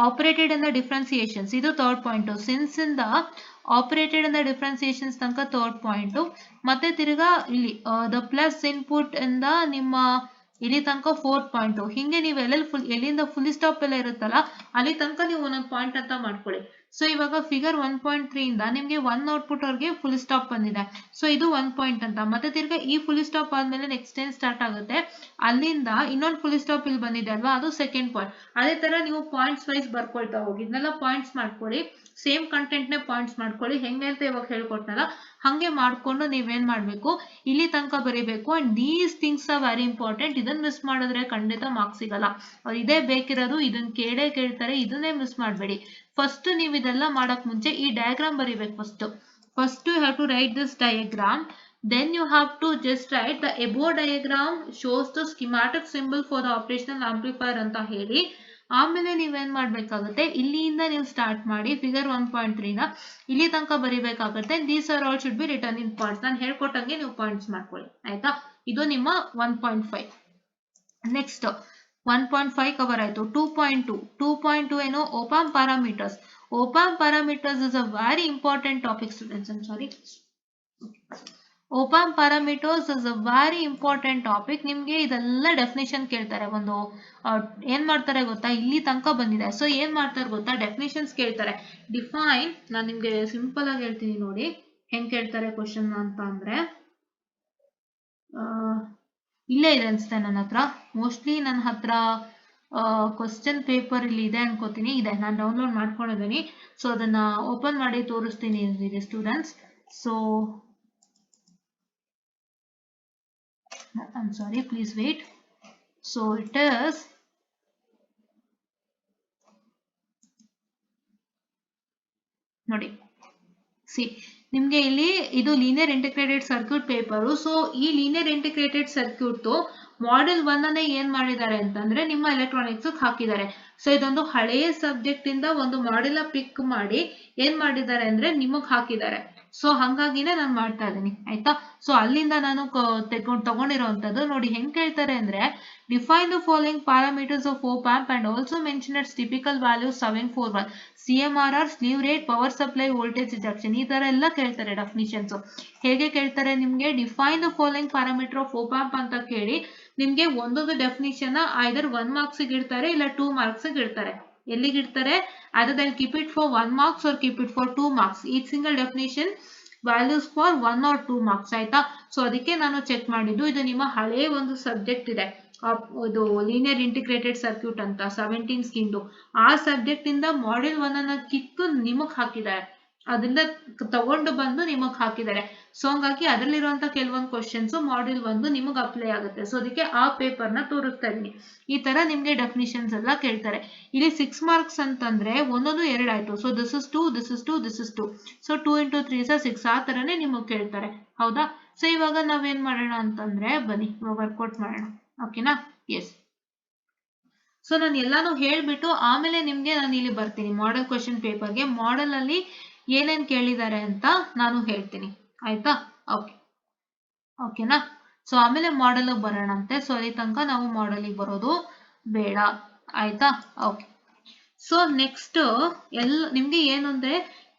operated in the differentiations, ಇದು ಥರ್ಡ್ ಪಾಯಿಂಟ್. ಸಿನ್ಸ್ ಇಂದ ಆಪರೇಟೆಡ್ ಇನ್ ದ ಡಿಫ್ರೆನ್ಸಿಯೇಷನ್ಸ್ ತನಕ ಥರ್ಡ್ ಪಾಯಿಂಟ್. ಮತ್ತೆ ತಿರ್ಗಾ ಇಲ್ಲಿ ದ ಪ್ಲಸ್ ಇನ್ಪುಟ್ ಇಂದ ನಿಮ್ಮ ಇಲ್ಲಿ ತನಕ ಫೋರ್ತ್ ಪಾಯಿಂಟ್. ಹಿಂಗೆ ನೀವು ಎಲ್ಲಿಂದ ಫುಲ್ ಸ್ಟಾಪ್ ಎಲ್ಲ ಇರುತ್ತಲ್ಲ ಅಲ್ಲಿ ತನಕ ನೀವು ಒಂದೊಂದು ಪಾಯಿಂಟ್ ಅಂತ ಮಾಡ್ಕೊಳ್ಳಿ. ಸೊ ಇವಾಗ ಫಿಗರ್ 1.3 ಇಂದ ನಿಮ್ಗೆ 1 ಔಟ್ಪುಟ್ ಅವ್ರಿಗೆ ಫುಲ್ ಸ್ಟಾಪ್ ಬಂದಿದೆ. ಸೊ ಇದು 1 ಪಾಯಿಂಟ್ ಅಂತ. ಮತ್ತೆ ತಿರ್ಗಾ ಈ ಫುಲ್ ಸ್ಟಾಪ್ ಆದ್ಮೇಲೆ ನೆಕ್ಸ್ಟ್ ಏನ್ ಸ್ಟಾರ್ಟ್ ಆಗುತ್ತೆ, ಅಲ್ಲಿಂದ ಇನ್ನೊಂದು ಫುಲ್ ಸ್ಟಾಪ್ ಇಲ್ಲಿ ಬಂದಿದೆ ಅಲ್ವಾ, ಅದು ಸೆಕೆಂಡ್ ಪಾಯಿಂಟ್. ಅದೇ ತರ ನೀವು ಪಾಯಿಂಟ್ಸ್ ವೈಸ್ ಬರ್ಕೊಳ್ತಾ ಹೋಗಿ. ಇದನ್ನೆಲ್ಲ ಪಾಯಿಂಟ್ಸ್ ಮಾಡ್ಕೊಳ್ಳಿ, ಸೇಮ್ ಕಂಟೆಂಟ್ ನೇ ಪಾಯಿಂಟ್ಸ್ ಮಾಡ್ಕೊಳ್ಳಿ. ಹೆಂಗೆ ಅಂತ ಇವಾಗ ಹೇಳ್ಕೊಟ್ನಲ್ಲ ಹಂಗೆ ಮಾಡ್ಕೊಂಡು ನೀವೇನ್ ಮಾಡ್ಬೇಕು, ಇಲ್ಲಿ ತನಕ ಬರೀಬೇಕು. And these things are very important. ಇದನ್ನ ಮಿಸ್ ಮಾಡಿದ್ರೆ ಖಂಡಿತ ಮಾರ್ಕ್ಸ್ ಸಿಗಲ್ಲ. ಅವ್ರು ಇದೇ ಬೇಕಿರೋದು, ಇದನ್ನ ಕೇಳ್ತಾರೆ, ಇದನ್ನೇ ಮಿಸ್ ಮಾಡಬೇಡಿ. ಫಸ್ಟ್ ನೀವು ಇದೆಲ್ಲ ಮಾಡಕ್ ಮುಂಚೆ ಈ ಡಯಾಗ್ರಾಮ್ ಬರೀಬೇಕು. First you have to write this diagram. Then you have to just write the above diagram shows the schematic symbol for the operational amplifier ಅಂತ ಹೇಳಿ. ಆಮೇಲೆ ನೀವೇನ್ ಮಾಡ್ಬೇಕಾಗುತ್ತೆ, ಇಲ್ಲಿಂದ ನೀವು ಸ್ಟಾರ್ಟ್ ಮಾಡಿ ಫಿಗರ್ 1.3 ನ ಇಲ್ಲಿ ತನಕ ಬರಿಬೇಕಾಗುತ್ತೆ. These are all should be written in points. ನಾನು ಹೇಳ್ಕೊಟ್ಟಂಗೆ ನೀವು ಪಾಯಿಂಟ್ಸ್ ಮಾಡ್ಕೊಳ್ಳಿ ಆಯ್ತಾ. ಇದು ನಿಮ್ಮ 1.5. ನೆಕ್ಸ್ಟ್ 1.5 ಕವರ್ ಆಯ್ತು. 2.2 ಏನು, OPAMP parameters. OPAMP parameters is a very important topic students. I'm sorry. OPAMP parameters is a very important topic. ನಿಮ್ಗೆ ಇದೆಲ್ಲ ಡೆಫಿನೇಷನ್ ಕೇಳ್ತಾರೆ. ಒಂದು ಏನ್ ಮಾಡ್ತಾರೆ ಗೊತ್ತಾ, ಇಲ್ಲಿ ತನಕ ಬಂದಿದೆ. ಸೊ ಏನ್ ಮಾಡ್ತಾರೆ ಗೊತ್ತಾ, ಡೆಫಿನೇಷನ್ಸ್ ಕೇಳ್ತಾರೆ. ಡಿಫೈನ್, ನಾನು ನಿಮ್ಗೆ ಸಿಂಪಲ್ ಆಗಿ ಹೇಳ್ತೀನಿ ನೋಡಿ ಹೆಂಗ್ ಕೇಳ್ತಾರೆ ಕ್ವಶನ್ ಅಂತ ಅಂದ್ರೆ, ಇಲ್ಲೇ ಇದೆ ಅನ್ಸುತ್ತೆ ನನ್ನ ಹತ್ರ. ಮೋಸ್ಟ್ಲಿ ನನ್ನ ಹತ್ರ ಕ್ವಶನ್ ಪೇಪರ್ ಇಲ್ಲಿ ಇದೆ ಅನ್ಕೋತೀನಿ. ಇದೆ, ನಾನು ಡೌನ್ಲೋಡ್ ಮಾಡ್ಕೊಂಡಿದ್ದೀನಿ. ಸೊ ಅದನ್ನ ಓಪನ್ ಮಾಡಿ ತೋರಿಸ್ತೀನಿ students. So I'm sorry, please wait. So it is ನೋಡಿ, ಸಿ ನಿಮ್ಗೆ ಇಲ್ಲಿ ಇದು linear integrated circuit paper. So ಈ ಲೀನಿಯರ್ ಇಂಟಿಗ್ರೇಟೆಡ್ ಸರ್ಕ್ಯೂಟ್ ಮಾಡೆಲ್ 1 ಅನ್ನ ಏನ್ ಮಾಡಿದ್ದಾರೆ ಅಂತಂದ್ರೆ ನಿಮ್ಮ ಎಲೆಕ್ಟ್ರಾನಿಕ್ಸ್ ಹಾಕಿದ್ದಾರೆ. ಸೊ ಇದೊಂದು ಹಳೆಯ ಸಬ್ಜೆಕ್ಟ್ ಇಂದ ಒಂದು ಮಾಡೆಲ್ ಪಿಕ್ ಮಾಡಿ ಏನ್ ಮಾಡಿದ್ದಾರೆ ಅಂದ್ರೆ ನಿಮಗ್ ಹಾಕಿದ್ದಾರೆ. ಸೊ ಹಂಗಾಗಿನೇ ನಾನು ಮಾಡ್ತಾ ಇದ್ದೀನಿ ಆಯ್ತಾ. ಸೊ ಅಲ್ಲಿಂದ ನಾನು ತಗೊಂಡಿರೋಂಥದ್ದು ನೋಡಿ. ಹೆಂಗ್ ಕೇಳ್ತಾರೆ ಅಂದ್ರೆ, define the following parameters of OPAMP and also mention its typical values 741, CMRR, slew rate, power supply, voltage rejection, ಈ ತರ ಎಲ್ಲ ಕೇಳ್ತಾರೆ ಡೆಫಿನಿಷನ್ಸ್. ಹೇಗೆ ಕೇಳ್ತಾರೆ ನಿಮ್ಗೆ, define the following parameter of OPAMP ಅಂತ ಕೇಳಿ ನಿಮ್ಗೆ ಒಂದೊಂದು ಡೆಫಿನಿಷನ್ ಐದರ್ 1 marks ಇಡ್ತಾರೆ ಇಲ್ಲ 2 marks ಇಡ್ತಾರೆ. ಎಲ್ಲಿಗೆ ಇಡ್ತಾರೆ, either they'll keep it for 1 marks or keep it for 2 marks. Each single definition values for 1 or 2 marks ಆಯ್ತಾ. ಸೊ ಅದಕ್ಕೆ ನಾನು ಚೆಕ್ ಮಾಡಿದ್ದು. ಇದು ನಿಮ್ಮ ಹಳೆಯ ಒಂದು ಸಬ್ಜೆಕ್ಟ್ ಇದೆ, ಇದು ಲೀನಿಯರ್ ಇಂಟಿಗ್ರೇಟೆಡ್ ಸರ್ಕ್ಯೂಟ್ ಅಂತ 17 ಸ್ಕೀಮ್ದು. ಆ ಸಬ್ಜೆಕ್ಟ್ ಇಂದ ಮಾಡೆಲ್ 1 ಅನ್ನ ಕಿತ್ತು ನಿಮಗ್ ಹಾಕಿದ್ದಾರೆ, ಅದರಿಂದ ತಗೊಂಡು ಬಂದು ನಿಮಗ್ ಹಾಕಿದ್ದಾರೆ. ಸೊ ಹಂಗಾಗಿ ಅದರಲ್ಲಿರುವಂತ ಕೆಲವೊಂದು ಕ್ವಶನ್ಸ್ ಮಾಡೆಲ್ 1 ನಿಮಗ್ ಅಪ್ಲೈ ಆಗುತ್ತೆ. ಸೊ ಅದಕ್ಕೆ ಆ ಪೇಪರ್ ನ ತೋರಿಸ್ತಾ ಇದೀನಿ. ಈ ತರ ನಿಮ್ಗೆ ಡೆಫಿನಿಷನ್ಸ್ ಎಲ್ಲ ಕೇಳ್ತಾರೆ. ಇಲ್ಲಿ 6 marks ಅಂತಂದ್ರೆ ಒಂದೊಂದು 2 ಆಯ್ತು. So this is 2, this is 2, this is 2. So 2 × 3 = 6. ಆ ತರನೇ ನಿಮಗ್ ಕೇಳ್ತಾರೆ, ಹೌದಾ. ಸೊ ಇವಾಗ ನಾವೇನ್ ಮಾಡೋಣ ಅಂತಂದ್ರೆ, ಬನ್ನಿ ವರ್ಕೌಟ್ ಮಾಡೋಣ, ಓಕೆನಾ. ಎಸ್. ಸೊ ನಾನು ಎಲ್ಲಾನು ಹೇಳ್ಬಿಟ್ಟು ಆಮೇಲೆ ನಿಮ್ಗೆ ನಾನು ಇಲ್ಲಿ ಬರ್ತೀನಿ ಮಾಡೆಲ್ ಕ್ವಶನ್ ಪೇಪರ್ಗೆ. ಮಾಡೆಲ್ ಅಲ್ಲಿ ಏನೇನ್ ಕೇಳಿದ್ದಾರೆ ಅಂತ ನಾನು ಹೇಳ್ತೀನಿ ಆಯ್ತಾ. ಓಕೆನಾ. ಸೊ ಆಮೇಲೆ ಮಾಡೆಲ್ ಬರೋಣ ಅಂತೆ. ಸೊ ಅಲ್ಲಿ ತನಕ ನಾವು ಮಾಡೆಲಿಗೆ ಬರೋದು ಬೇಡ ಆಯ್ತಾ. ಓಕೆ. ಸೊ ನೆಕ್ಸ್ಟ್ ನಿಮ್ಗೆ ಏನು ಅಂದ್ರೆ,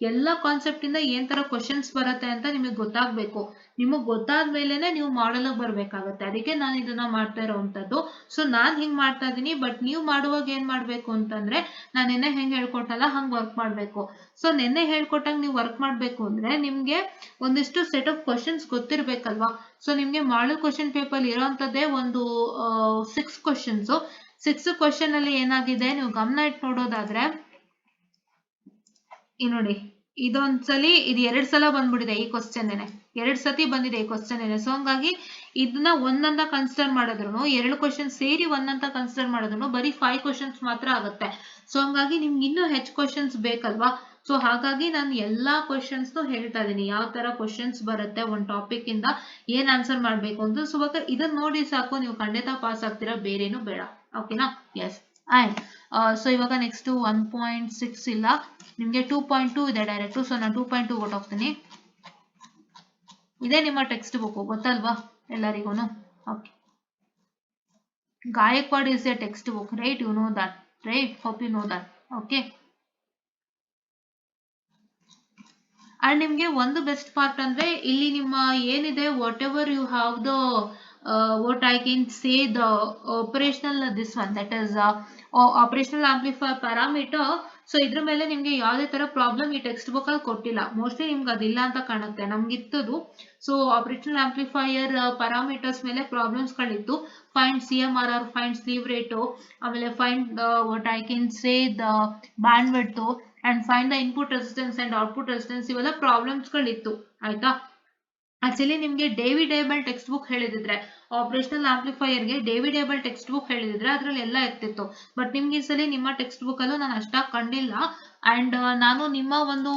ಎಲ್ಲ ಕಾನ್ಸೆಪ್ಟ್ ಇಂದ ಏನ್ ತರ ಕ್ವಶನ್ಸ್ ಬರುತ್ತೆ ಅಂತ ನಿಮಗೆ ಗೊತ್ತಾಗ್ಬೇಕು. ನಿಮಗ್ ಗೊತ್ತಾದ್ಮೇಲೆನೆ ನೀವು ಮಾಡೆಲ್ ಬರ್ಬೇಕಾಗತ್ತೆ. ಅದಕ್ಕೆ ನಾನು ಇದನ್ನ ಮಾಡ್ತಾ ಇರೋವಂಥದ್ದು. ಸೊ ನಾನ್ ಹಿಂಗ್ ಮಾಡ್ತಾ ಇದೀನಿ. ಬಟ್ ನೀವು ಮಾಡುವಾಗ ಏನ್ ಮಾಡ್ಬೇಕು ಅಂತಂದ್ರೆ, ನಾನು ನಿನ್ನೆ ಹೆಂಗ್ ಹೇಳ್ಕೊಟ್ಟಲ್ಲ ಹಂಗ್ ವರ್ಕ್ ಮಾಡ್ಬೇಕು. ಸೊ ನಿನ್ನೆ ಹೇಳ್ಕೊಟ್ಟಂಗ್ ನೀವು ವರ್ಕ್ ಮಾಡ್ಬೇಕು ಅಂದ್ರೆ ನಿಮ್ಗೆ ಒಂದಿಷ್ಟು ಸೆಟ್ ಆಫ್ ಕ್ವಶನ್ಸ್ ಗೊತ್ತಿರ್ಬೇಕಲ್ವಾ. ಸೊ ನಿಮ್ಗೆ ಮಾಡೆಲ್ ಕ್ವಶನ್ ಪೇಪರ್ ಇರೋಂಥದ್ದೇ ಒಂದು 6 ಕ್ವಶನ್ಸ್. 6 ಕ್ವಶನ್ ಅಲ್ಲಿ ಏನಾಗಿದೆ ನೀವು ಗಮನ ಇಟ್ಟು ನೋಡೋದಾದ್ರೆ, ಈ ನೋಡಿ ಇದೊಂದ್ಸಲಿ ಇದು 2 ಸಲ ಬಂದ್ಬಿಟ್ಟಿದೆ ಈ ಕ್ವಶನ್. 2 ಸತಿ ಬಂದಿದೆ ಈ ಕ್ವಶನ್. ಸೊ ಹಂಗಾಗಿ ಇದನ್ನ 1 ಅಂತ ಕನ್ಸಿಡರ್ ಮಾಡಿದ್ರು, 2 ಕ್ವಶನ್ ಸೇರಿ 1 ಅಂತ ಕನ್ಸಿಡರ್ ಮಾಡಿದ್ರು ಬರೀ 5 ಕ್ವಶನ್ಸ್ ಮಾತ್ರ ಆಗುತ್ತೆ. ಸೊ ಹಂಗಾಗಿ ನಿಮ್ಗೆ ಇನ್ನೂ ಹೆಚ್ಚು ಕ್ವಶನ್ಸ್ ಬೇಕಲ್ವಾ. ಸೊ ಹಾಗಾಗಿ ನಾನು ಎಲ್ಲಾ ಕ್ವಶನ್ಸ್ ಹೇಳ್ತಾ ಇದೀನಿ, ಯಾವ ತರ ಕ್ವಶನ್ಸ್ ಬರುತ್ತೆ ಒಂದ್ ಟಾಪಿಕ್ ಇಂದ ಏನ್ ಆನ್ಸರ್ ಮಾಡ್ಬೇಕು ಅಂತ. ಸೊ ಇದನ್ನ ನೋಡಿ ಸಾಕು, ನೀವು ಖಂಡಿತ ಪಾಸ್ ಆಗ್ತೀರಾ, ಬೇರೇನು ಬೇಡ, ಓಕೆನಾ. ಎಸ್. ಆಯ್ತು. ಸೊ ಇವಾಗ ನೆಕ್ಸ್ಟ್ 1.6 ಇಲ್ಲ, ನಿಮ್ಗೆ 2.2 ಇದೆ ಡೈರೆಕ್ಟ್. ಸೊ ನಾನು 2.2 ಕೊಟ್ಟೋಗ್ತೀನಿ. ಇದೇ ನಿಮ್ಮ ಟೆಕ್ಸ್ಟ್ ಬುಕ್, ಗೊತ್ತಲ್ವಾ ಎಲ್ಲರಿಗೂ. Okay. Gayakwad is a text book, right? You know that, right? Hope you know that. Okay. And ನಿಮ್ಗೆ ಒಂದು ಬೆಸ್ಟ್ ಪಾರ್ಟ್ ಅಂದ್ರೆ, ಇಲ್ಲಿ ನಿಮ್ಮ ಏನಿದೆ whatever you have the what I can say the operational this one, that is operational amplifier parameter. So ಇದ್ರ ಮೇಲೆ ನಿಮ್ಗೆ ಯಾವುದೇ ತರ ಪ್ರಾಬ್ಲಮ್ ಈ ಟೆಕ್ಸ್ಟ್ ಬುಕ್ ಅಲ್ಲಿ ಕೊಟ್ಟಿಲ್ಲ. ಮೋಸ್ಟ್ಲಿ ನಿಮ್ಗೆ ಅದಿಲ್ಲ ಅಂತ ಕಾಣುತ್ತೆ, ನಮ್ಗಿತ್ತದು. ಸೊ ಆಪರೇಷನಲ್ ಆಂಪ್ಲಿಫೈಯರ್ ಪ್ಯಾರಾಮೀಟರ್ಸ್ ಮೇಲೆ ಪ್ರಾಬ್ಲಮ್ಸ್ ಗಳಿತ್ತು. Find CMRR, find slew rate, ಆಮೇಲೆ find what I can say the bandwidth and find the input resistance and output resistance, ಇವೆಲ್ಲ ಪ್ರಾಬ್ಲಮ್ಸ್ ಗಳಿತ್ತು ಆಯ್ತಾ. ಆಕ್ಚುಲಿ ನಿಮ್ಗೆ ಡೇವಿಡ್ ಏಬಲ್ ಟೆಕ್ಸ್ಟ್ ಬುಕ್ ಹೇಳಿದಿದ್ರೆ, ಆಪರೇಷನಲ್ ಆಂಪ್ಲಿಫೈಯರ್ಗೆ ಡೇವಿಡ್ ಏಬಲ್ ಟೆಕ್ಸ್ಟ್ ಬುಕ್ ಹೇಳಿದಿದ್ರೆ ಅದ್ರಲ್ಲಿ ಎಲ್ಲ ಇರ್ತಿತ್ತು. ಬಟ್ ನಿಮ್ಗೆ ಈ ಸಲ ನಿಮ್ಮ ಟೆಕ್ಸ್ಟ್ ಬುಕ್ ಅಲ್ಲೂ ನಾನು ಅಷ್ಟಾಗಿ ಕಂಡಿಲ್ಲ. ಅಂಡ್ ನಾನು ನಿಮ್ಮ ಒಂದು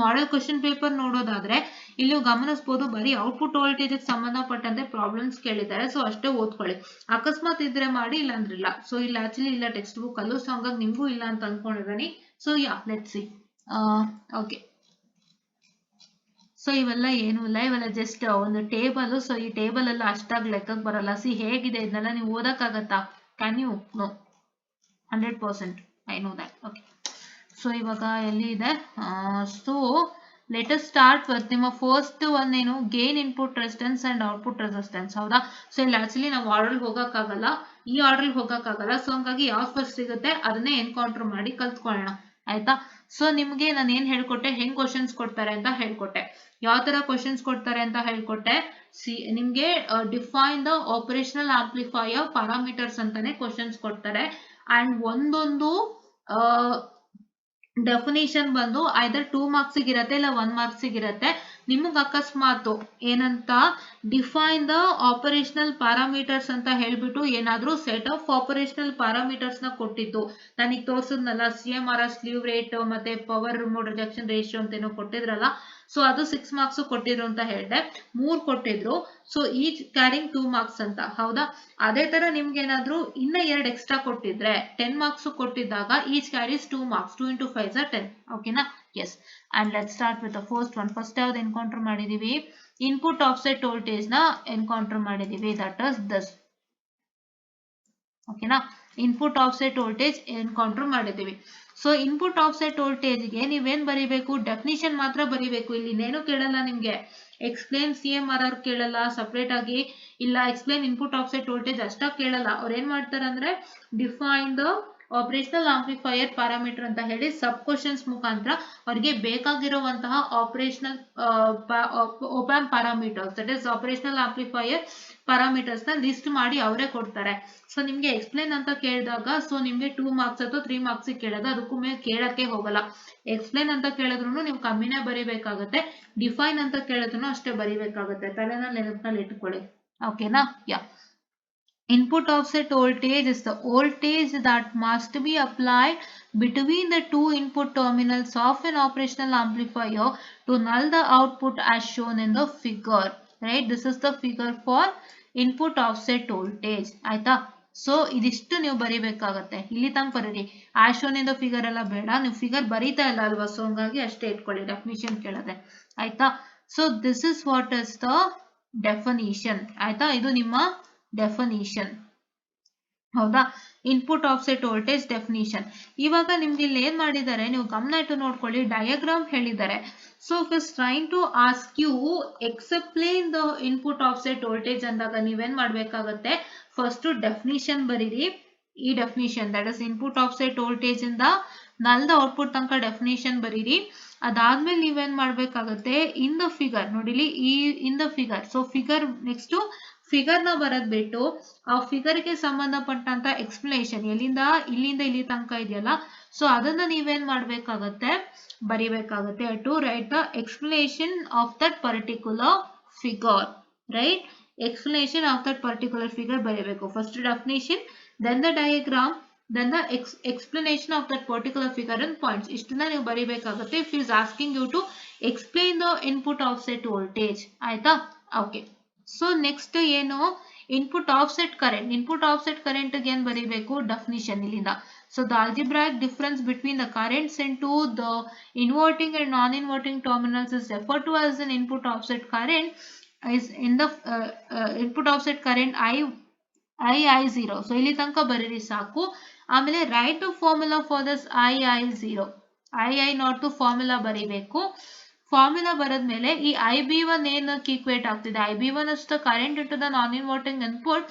ಮಾಡೆಲ್ ಕ್ವಶನ್ ಪೇಪರ್ ನೋಡೋದಾದ್ರೆ ಇಲ್ಲಿ ನೀವು ಗಮನಿಸಬಹುದು ಬರೀ ಔಟ್ಪುಟ್ ವೋಲ್ಟೇಜ್ ಸಂಬಂಧಪಟ್ಟಂತೆ ಪ್ರಾಬ್ಲಮ್ಸ್ ಕೇಳಿದ್ದಾರೆ. ಸೊ ಅಷ್ಟೇ ಓದ್ಕೊಳ್ಳಿ, ಅಕಸ್ಮಾತ್ ಇದ್ರೆ ಮಾಡಿ, ಇಲ್ಲ ಅಂದ್ರೆ ಇಲ್ಲ. ಸೊ ಇಲ್ಲ ಆಕ್ಚುಲಿ ಇಲ್ಲ ಟೆಕ್ಸ್ಟ್ ಬುಕ್ ಅಲ್ಲೂ, ಸೊ ಹಂಗಾಗಿ ನಿಮ್ಗೂ ಇಲ್ಲ ಅಂತ ಅನ್ಕೊಂಡಿದ್ದೀನಿ. So yeah let's see. Okay, so ಇವೆಲ್ಲ ಏನೂ ಇಲ್ಲ, ಇವೆಲ್ಲ ಜಸ್ಟ್ ಒಂದು ಟೇಬಲ್. ಸೊ ಈ ಟೇಬಲ್ ಎಲ್ಲ ಅಷ್ಟಾಗಿ ಲೆಕ್ಕಕ್ಕೆ ಬರಲ್ಲ. ಸಿ ಹೇಗಿದೆ ಇದನ್ನೆಲ್ಲ ನೀವು ಓದಕ್ಕಾಗತ್ತಾ? Can you? No, 100% I know that. Okay, so ಇವಾಗ ಎಲ್ಲಿ ಇದೆ? So let us start with ನಿಮ್ಮ ಫಸ್ಟ್ ಒನ್ ಏನು, gain input resistance and output resistance. ಹೌದಾ? ಸೊ ಇಲ್ಲಿ ಆಕ್ಚುಲಿ ನಾವು ಆರ್ಡರ್ ಹೋಗಕ್ಕಾಗಲ್ಲ, ಈ ಆರ್ಡರ್ ಹೋಗಕ್ಕಾಗಲ್ಲ. ಸೊ ಹಂಗಾಗಿ ಯಾವ್ದು ಫಸ್ಟ್ ಸಿಗುತ್ತೆ ಅದನ್ನೇ ಎನ್ಕೌಂಟರ್ ಮಾಡಿ ಕಲ್ತ್ಕೊಳ್ಳೋಣ, ಆಯ್ತಾ? ಸೊ ನಿಮ್ಗೆ ನಾನು ಏನ್ ಹೇಳ್ಕೊಟ್ಟೆ, ಹೆಂಗ್ ಕ್ವಶನ್ಸ್ ಕೊಡ್ತಾರೆ ಅಂತ ಹೇಳ್ಕೊಟ್ಟೆ, ಯಾವ ತರ ಕ್ವಶನ್ಸ್ ಕೊಡ್ತಾರೆ ಅಂತ ಹೇಳ್ಕೊಟ್ಟೆ. ನಿಮ್ಗೆ define the operational amplifier parameters ಅಂತಾನೆ ಕ್ವಶನ್ಸ್ ಕೊಡ್ತಾರೆ. ಅಂಡ್ ಒಂದೊಂದು ಡೆಫಿನೇಷನ್ ಬಂದು ಐದರ್ 2 ಮಾರ್ಕ್ಸ್ ಇರುತ್ತೆ ಇಲ್ಲ 1 ಮಾರ್ಕ್ಸ್ ಇರುತ್ತೆ. ನಿಮಗೆ ಅಕಸ್ಮಾತ್ ಏನಂತ ಡಿಫೈನ್ ದ ಆಪರೇಷನಲ್ ಪ್ಯಾರಾಮೀಟರ್ಸ್ ಅಂತ ಹೇಳ್ಬಿಟ್ಟು ಏನಾದ್ರೂ ಸೆಟ್ ಆಫ್ ಆಪರೇಷನಲ್ ಪ್ಯಾರಾಮೀಟರ್ಸ್ ನ ಕೊಟ್ಟಿದ್ದು, ನನಗೆ ತೋರ್ಸದ್ನಲ್ಲ CMRR, ಸ್ಲೀವ್ ರೇಟ್ ಮತ್ತೆ ಪವರ್ ರಿಮೋಟ್ ರಿಜೆಕ್ಷನ್ ರೇಷಿಯೋ ಅಂತ ಏನೋ ಕೊಟ್ಟಿದ್ರಲ್ಲ, ಸೊ ಅದು 6 ಮಾರ್ಕ್ಸ್ ಕೊಟ್ಟಿದ್ರು ಅಂತ ಹೇಳಿದೆ, 3 ಕೊಟ್ಟಿದ್ರು. ಸೊ ಈಚ್ ಕ್ಯಾರಿಂಗ್ 2 ಮಾರ್ಕ್ಸ್ ಅಂತ. ಹೌದಾ? ಅದೇ ತರ ನಿಮ್ಗೆ ಏನಾದ್ರು ಇನ್ನ 2 ಎಕ್ಸ್ಟ್ರಾ ಕೊಟ್ಟಿದ್ರೆ 10 ಮಾರ್ಕ್ಸ್ ಕೊಟ್ಟಿದ್ದಾಗ each carries 2 marks, 2 into 5 is 10. ಓಕೆನಾ? Yes. And let start with the first one. First ಯಾವ್ದು ಎನ್ಕೌಂಟರ್ ಮಾಡಿದೀವಿ? ಇನ್ಪುಟ್ ಆಫ್ಸೆಟ್ ವೋಲ್ಟೇಜ್ ನ ಎನ್ಕೌಂಟರ್ ಮಾಡಿದೀವಿ, ದಟ್ ಇಸ್ ದಿಸ್. ಓಕೆನಾ? ಇನ್ಪುಟ್ ಆಫ್ಸೆಟ್ ವೋಲ್ಟೇಜ್ ಎನ್ಕೌಂಟರ್ ಮಾಡಿದೀವಿ. ಸೊ ಇನ್ಪುಟ್ ಆಫ್ಸೆಟ್ ವೋಲ್ಟೇಜ್ಗೆ ನೀವೇನ್ ಬರೀಬೇಕು? ಡೆಫಿನಿಷನ್ ಮಾತ್ರ ಬರೀಬೇಕು. ಇಲ್ಲಿ ಇನ್ನೇನು ಕೇಳಲ್ಲ ನಿಮ್ಗೆ. ಎಕ್ಸ್ಪ್ಲೇನ್ CMRR ಕೇಳಲ್ಲ ಸಪರೇಟ್ ಆಗಿ, ಇಲ್ಲ ಎಕ್ಸ್ಪ್ಲೇನ್ ಇನ್ಪುಟ್ ಆಫ್ಸೆಟ್ ವೋಲ್ಟೇಜ್ ಅಷ್ಟ ಕೇಳಲ್ಲ. ಅವ್ರು ಏನ್ ಮಾಡ್ತಾರೆ ಅಂದ್ರೆ define the operational amplifier parameter ಅಂತ ಹೇಳಿ ಸಬ್ ಕ್ವಶನ್ಸ್ ಮುಖಾಂತರ ಅವ್ರಿಗೆ ಬೇಕಾಗಿರುವಂತಹ operational ಒಪ್ಯಾಂಪ್ parameters, that is operational amplifier parameters ನ ಲಿಸ್ಟ್ ಮಾಡಿ ಅವರೇ ಕೊಡ್ತಾರೆ. ಸೊ ನಿಮ್ಗೆ ಎಕ್ಸ್ಪ್ಲೇನ್ ಅಂತ ಕೇಳಿದಾಗ ಸೊ ನಿಮ್ಗೆ 2 ಮಾರ್ಕ್ಸ್ ಅಥವಾ 3 ಮಾರ್ಕ್ಸ್ ಕೇಳೋದು, ಅದಕ್ಕೂ ಮೇಲೆ ಕೇಳಕ್ಕೆ ಹೋಗಲ್ಲ. ಎಕ್ಸ್ಪ್ಲೇನ್ ಅಂತ ಕೇಳಿದ್ರು ನೀವು ಕಮ್ಮಿನೇ ಬರೀಬೇಕಾಗತ್ತೆ, ಡಿಫೈನ್ ಅಂತ ಕೇಳಿದ್ರು ಅಷ್ಟೇ ಬರೀಬೇಕಾಗತ್ತೆ. ತಲೆನಲ್ಲಿ ನೆನಪಿನಲ್ಲಿ ಇಟ್ಕೊಳ್ಳಿ. ಓಕೆನಾ? ಯಾ. Input offset voltage is the voltage that must be applied between the two input terminals of an operational amplifier to null the output as shown in the figure. Right? This is the figure for input offset voltage. ಆಯ್ತಾ? ಸೊ ಇದಿಷ್ಟು ನೀವು ಬರೀಬೇಕಾಗತ್ತೆ. ಇಲ್ಲಿ ತನಕ ಬರೀರಿ. As shown in the figure ಎಲ್ಲ ಬೇಡ, ನೀವು ಫಿಗರ್ ಬರೀತಾ ಇಲ್ಲ ಅಲ್ವಾ, ಸೊ ಹಂಗಾಗಿ ಅಷ್ಟೇ ಇಟ್ಕೊಳ್ಳಿ. ಡೆಫಿನಿಷನ್ ಕೇಳದೆ, ಆಯ್ತಾ? So this is what is the definition. ಆಯ್ತಾ? ಇದು ನಿಮ್ಮ ಡೆಫಿನಿಷನ್. ಹೌದಾ? Input offset voltage definition. ಇವಾಗ ನಿಮ್ಗೆ ಇಲ್ಲಿ ಏನ್ ಮಾಡಿದ್ದಾರೆ ನೀವು ಗಮನ ಇಟ್ಟು ನೋಡ್ಕೊಳ್ಳಿ, ಡಯಾಗ್ರಾಮ್ ಹೇಳಿದ್ದಾರೆ. So first train to ask you explain the input offset voltage ಅಂದಾಗ ನೀವೇನ್ ಮಾಡ್ಬೇಕಾಗತ್ತೆ? ಫಸ್ಟ್ ಡೆಫಿನಿಷನ್ ಬರೀರಿ. ಈ definition that is input offset voltage ಇಂದ ನಲ್ದ ಔಟ್ಪುಟ್ ತನಕ ಡೆಫಿನಿಷನ್ ಬರೀರಿ. ಅದಾದ್ಮೇಲೆ ನೀವೇನ್ ಮಾಡ್ಬೇಕಾಗತ್ತೆ? ಇನ್ ದ ಫಿಗರ್ ನೋಡಿಲಿ, ಈ in the figure. So figure next figure ನ ಬರದ್ ಬಿಟ್ಟು ಆ ಫಿಗರ್ ಗೆ ಸಂಬಂಧಪಟ್ಟಂತ ಎಕ್ಸ್ಪ್ಲನೇಷನ್ ಇಲ್ಲಿಂದ ಇಲ್ಲಿ ತನಕ ಇದೆಯಲ್ಲ, ಸೊ ಅದನ್ನ ನೀವೇನ್ ಮಾಡ್ಬೇಕಾಗತ್ತೆ? ಬರಿಬೇಕಾಗತ್ತೆ. To write the explanation of that particular figure. Right? Explanation of that particular figure ಬರೀಬೇಕು. First definition, then the diagram, then the explanation of that particular figure and points. ಇಷ್ಟನ್ನ ನೀವು ಬರಿಬೇಕಾಗುತ್ತೆ. If he is asking you to explain the input offset voltage. ಆಯ್ತಾ? ಓಕೆ. ಸೊ ನೆಕ್ಸ್ಟ್ ಏನು? Input offset current. Input offset current ಗೆ ಏನ್ ಬರೀಬೇಕು? ಡೆಫಿನಿಷನ್ ಇಲ್ಲಿಂದ. So the algebraic difference between the currents into the inverting and non-inverting terminals is referred to as an input offset current. Is in the input offset current I0. So ಇಲ್ಲಿ ತನಕ ಬರೀರಿ ಸಾಕು. ಆಮೇಲೆ write to formula for this I0. II0 formula ಬರೀಬೇಕು. ಫಾರ್ಮುಲಾ ಬರದ್ಮೇಲೆ ಈ IB1 ಏನಕ್ಕೆ ಈಕ್ವೇಟ್ ಆಗ್ತಿದೆ? IB1 is the current into the non-inverting input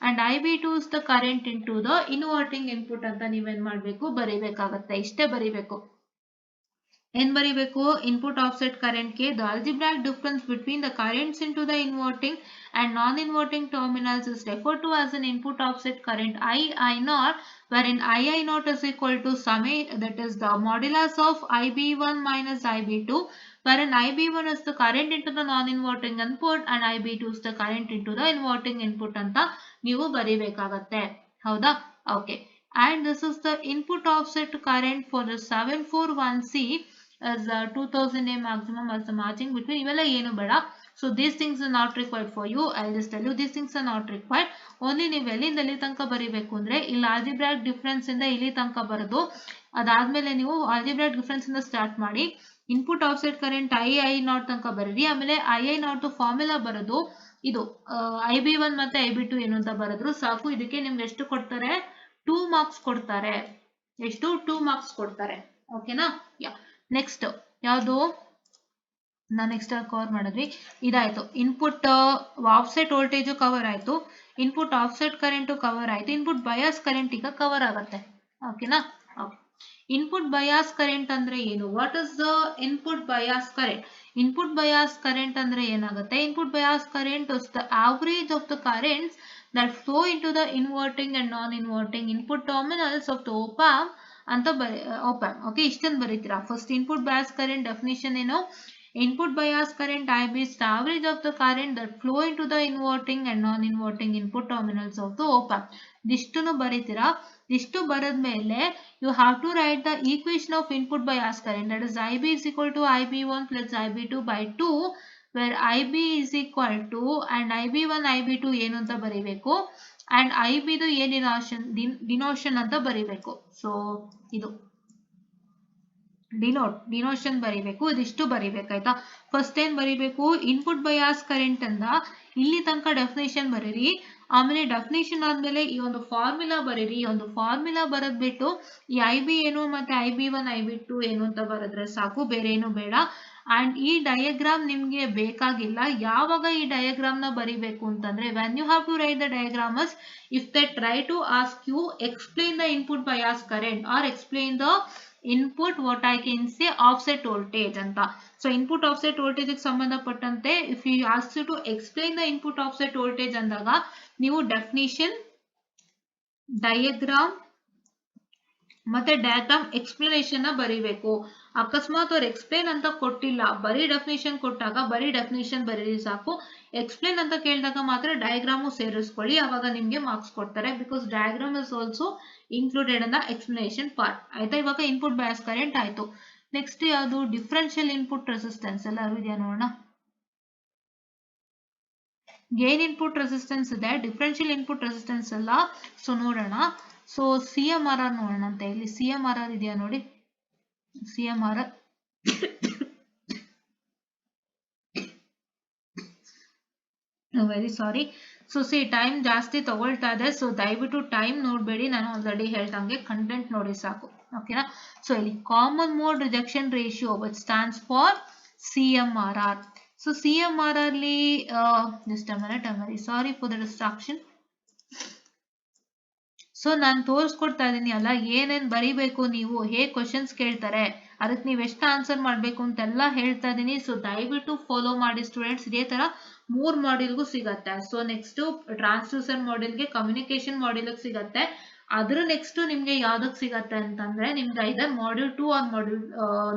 and IB2 is the current into the inverting input ಅಂತ ನೀವೇನ್ ಮಾಡ್ಬೇಕು? ಬರೀಬೇಕಾಗತ್ತೆ. ಇಷ್ಟೇ ಬರೀಬೇಕು. ಏನ್ ಬರೀಬೇಕು? ಇನ್ಪುಟ್ ಆಫ್ಸೆಟ್ ಕರೆಂಟ್ ಗೆ the algebraic difference between the currents into the inverting and non-inverting terminals is referred to as an input offset current II0, wherein II0 is equal to summation, that is the modulus of IB1 minus IB2, wherein IB1 is the current into the non-inverting input and IB2 is the current into the inverting input ಅಂತ ನೀವು ಬರೀಬೇಕಾಗತ್ತೆ. ಹೌದಾ? Okay. and this is the input offset current for the 741C as 2000 A maximum as the matching between ಇವೆಲ್ಲ ಏನು ಬೇಡ. So these things are not required for you. I'll just tell you these things are not required. Only ನೀವು ಎಲ್ಲಿಂದ ಎಲ್ಲಿ ತನಕ ಬರೀಬೇಕು ಅಂದ್ರೆ ಇಲ್ಲಿ algebraic difference ಇಂದ ಇಲ್ಲಿ ತನಕ ಬರೋದು. ಅದಾದ್ಮೇಲೆ ನೀವು algebraic difference ಇಂದ ಸ್ಟಾರ್ಟ್ ಮಾಡಿ input offset current I not ತನಕ ಬರೀರಿ. ಆಮೇಲೆ I ನಾಟ್ ಫಾರ್ಮುಲಾ ಬರೋದು ಇದು IB1 ಮತ್ತೆ IB2 ಏನು ಅಂತ ಬರೆದ್ರು ಸಾಕು. ಇದಕ್ಕೆ ನಿಮ್ಗೆ ಎಷ್ಟು ಕೊಡ್ತಾರೆ? 2 ಮಾರ್ಕ್ಸ್ ಕೊಡ್ತಾರೆ. ಎಷ್ಟು? 2 ಮಾರ್ಕ್ಸ್ ಕೊಡ್ತಾರೆ. ಓಕೆನಾ? ಯಾ ನೆಕ್ಸ್ಟ್ ಯಾವುದು ನಾವು ನೆಕ್ಸ್ಟ್ ಕವರ್ ಮಾಡಿದ್ವಿ ಇದಾಯ್ತು. ಇನ್ಪುಟ್ ಆಫ್ಸೆಟ್ ವೋಲ್ಟೇಜ್ ಕವರ್ ಆಯ್ತು, ಇನ್ಪುಟ್ ಆಫ್ಸೆಟ್ ಕರೆಂಟ್ ಕವರ್ ಆಯ್ತು, ಇನ್ಪುಟ್ ಬಯಾಸ್ ಕರೆಂಟ್ ಈಗ ಕವರ್ ಆಗುತ್ತೆ. ಓಕೆನಾ? ಇನ್ಪುಟ್ ಬಯಾಸ್ ಕರೆಂಟ್ ಅಂದ್ರೆ ಏನು? What is the input bias current? Input bias current ಅಂದ್ರೆ ಏನಾಗುತ್ತೆ? Input bias current is the average of the currents that flow into the inverting and non-inverting input terminals of the op-amp ಅಂತ op-amp. ಓಕೆ, ಇಷ್ಟನ್ನು ಬರೀತೀರಾ. First input bias current definition ಏನು? Input bias current IB is the average of the current that flow into the inverting and non-inverting input terminals of the op-amp. ಇಷ್ಟನ್ನು ಬರೀತೀರಾ. ಇಷ್ಟು ಬರೆದ್ಮೇಲೆ you have to write the equation of input bias current, that is IB is equal to IB1 plus IB2 by 2, where IB is equal to and IB1 IB2 ಏನು ಅಂತ ಬರೀಬೇಕು and IB ದು ಏನು ಡಿನೋಷನ್ ಅಂತ ಬರೀಬೇಕು. ಸೊ ಇದು ಡಿನೋಷನ್ ಬರೀಬೇಕು. ಇದಿಷ್ಟು ಬರೀಬೇಕಾಯ್ತಾ? ಫಸ್ಟ್ ಏನ್ ಬರೀಬೇಕು? ಇನ್ಪುಟ್ ಬಯಾಸ್ ಕರೆಂಟ್ ಅಂತ ಇಲ್ಲಿ ತನಕ ಡೆಫಿನೇಷನ್ ಬರೀರಿ. ಆಮೇಲೆ ಡೆಫಿನೇಷನ್ ಆದ್ಮೇಲೆ ಈ ಒಂದು ಫಾರ್ಮುಲಾ ಬರೀರಿ. ಈ ಒಂದು ಫಾರ್ಮುಲಾ ಬರೆದ್ಬಿಟ್ಟು ಈ IB ಏನು ಮತ್ತೆ IB1 IB2 ಏನು ಅಂತ ಬರೆದ್ರೆ ಸಾಕು, ಬೇರೆ ಏನು ಬೇಡ. ಅಂಡ್ ಈ ಡಯಾಗ್ರಾಮ್ ನಿಮ್ಗೆ ಬೇಕಾಗಿಲ್ಲ. ಯಾವಾಗ ಈ ಡಯಾಗ್ರಾಮ್ ನ ಬರಿಬೇಕು ಅಂತಂದ್ರೆ when you have to write the diagram is if they try to ask you explain the input bias current or explain the input what I can say offset voltage ಅಂತ. ಸೊ ಇನ್ಪುಟ್ ಆಫ್ಸೆಟ್ ವೋಲ್ಟೇಜ್ ಸಂಬಂಧಪಟ್ಟಂತೆ if you ask you to explain the input offset voltage ಅಂದಾಗ ನೀವು ಡೆಫಿನಿಷನ್, ಡಯಾಗ್ರಾಮ್ ಮತ್ತೆ ಡಯಾಗ್ರಾಮ್ ಎಕ್ಸ್ಪ್ಲನೇಷನ್ ನ ಬರೀಬೇಕು. ಅಕಸ್ಮಾತ್ ಅವ್ರು ಎಕ್ಸ್ಪ್ಲೇನ್ ಅಂತ ಕೊಟ್ಟಿಲ್ಲ, ಬರೀ ಡೆಫಿನಿಷನ್ ಕೊಟ್ಟಾಗ ಬರೀ ಡೆಫಿನಿಷನ್ ಬರೀರಿ ಸಾಕು. ಎಕ್ಸ್ಪ್ಲೇನ್ ಅಂತ ಕೇಳಿದಾಗ ಮಾತ್ರ ಡಯಾಗ್ರಾಮು ಸೇರಿಸ್ಕೊಳ್ಳಿ, ಅವಾಗ ನಿಮ್ಗೆ ಮಾರ್ಕ್ಸ್ ಕೊಡ್ತಾರೆ. Because diagram is also included in the explanation part. ಆಯ್ತಾ? ಇವಾಗ ಇನ್ಪುಟ್ ಬಯಾಸ್ ಕರೆಂಟ್ ಆಯ್ತು. ನೆಕ್ಸ್ಟ್ ಯಾವುದು? Differential input resistance. ಎಲ್ಲರೂ ಇದೆಯಾ ನೋಡೋಣ. ಗೇನ್ ಇನ್ಪುಟ್ ರೆಸಿಸ್ಟೆನ್ಸ್ ಇದೆ, ಡಿಫರೆನ್ಷಿಯಲ್ ಇನ್ಪುಟ್ ರೆಸಿಸ್ಟೆನ್ಸ್ ಅಲ್ಲ. ಸೊ ನೋಡೋಣ. ಸೊ CMRR ನೋಡೋಣ ಅಂತ. ಇಲ್ಲಿ CMRR ಇದೆಯಾ ನೋಡಿ. CMRR very sorry. So time ಜಾಸ್ತಿ ತಗೊಳ್ತಾ ಇದೆ. ಸೊ ದಯವಿಟ್ಟು ಟೈಮ್ ನೋಡಬೇಡಿ, ನಾನು ಆಲ್ರೆಡಿ ಹೇಳ್ದಂಗೆ ಕಂಟೆಂಟ್ ನೋಡಿ ಸಾಕು. ಓಕೆನಾ? ಸೊ ಇಲ್ಲಿ common mode rejection ratio which stands for CMRR. So CMRR ಅಲ್ಲಿ just a minute, I'm very sorry for the distraction. So ನಾನು ತೋರಿಸ್ಕೊಡ್ತಾ ಇದ್ದೀನಿ ಅಲ್ಲ, ಏನೇನ್ ಬರೀಬೇಕು, ನೀವು ಹೇಗೆ ಕ್ವಶನ್ಸ್ ಕೇಳ್ತಾರೆ, ಅದಕ್ಕೆ ನೀವು ಎಷ್ಟು ಆನ್ಸರ್ ಮಾಡಬೇಕು ಅಂತೆಲ್ಲ ಹೇಳ್ತಾ ಇದ್ದೀನಿ. ಸೊ ದಯವಿಟ್ಟು ಫಾಲೋ ಮಾಡಿ ಸ್ಟೂಡೆಂಟ್ಸ್. ಇದೇ ತರ 3 ಮಾಡ್ಯೂಲ್ಗೂ ಸಿಗತ್ತೆ. ಸೊ ನೆಕ್ಸ್ಟ್ ಟ್ರಾನ್ಸ್ಡ್ಯೂಸರ್ ಮಾಡ್ಯೂಲ್ಗೆ, ಕಮ್ಯುನಿಕೇಶನ್ ಮಾಡ್ಯೂಲ್ಗೆ ಸಿಗತ್ತೆ. ಅದ್ರ ನೆಕ್ಸ್ಟ್ ನಿಮ್ಗೆ ಯಾವ್ದಕ್ ಸಿಗತ್ತೆ ಅಂತಂದ್ರೆ ನಿಮ್ಗೆ ಐದರ್ ಮಾಡ್ಯೂಲ್ 2 ಆರ್ ಮಾಡ್ಯೂಲ್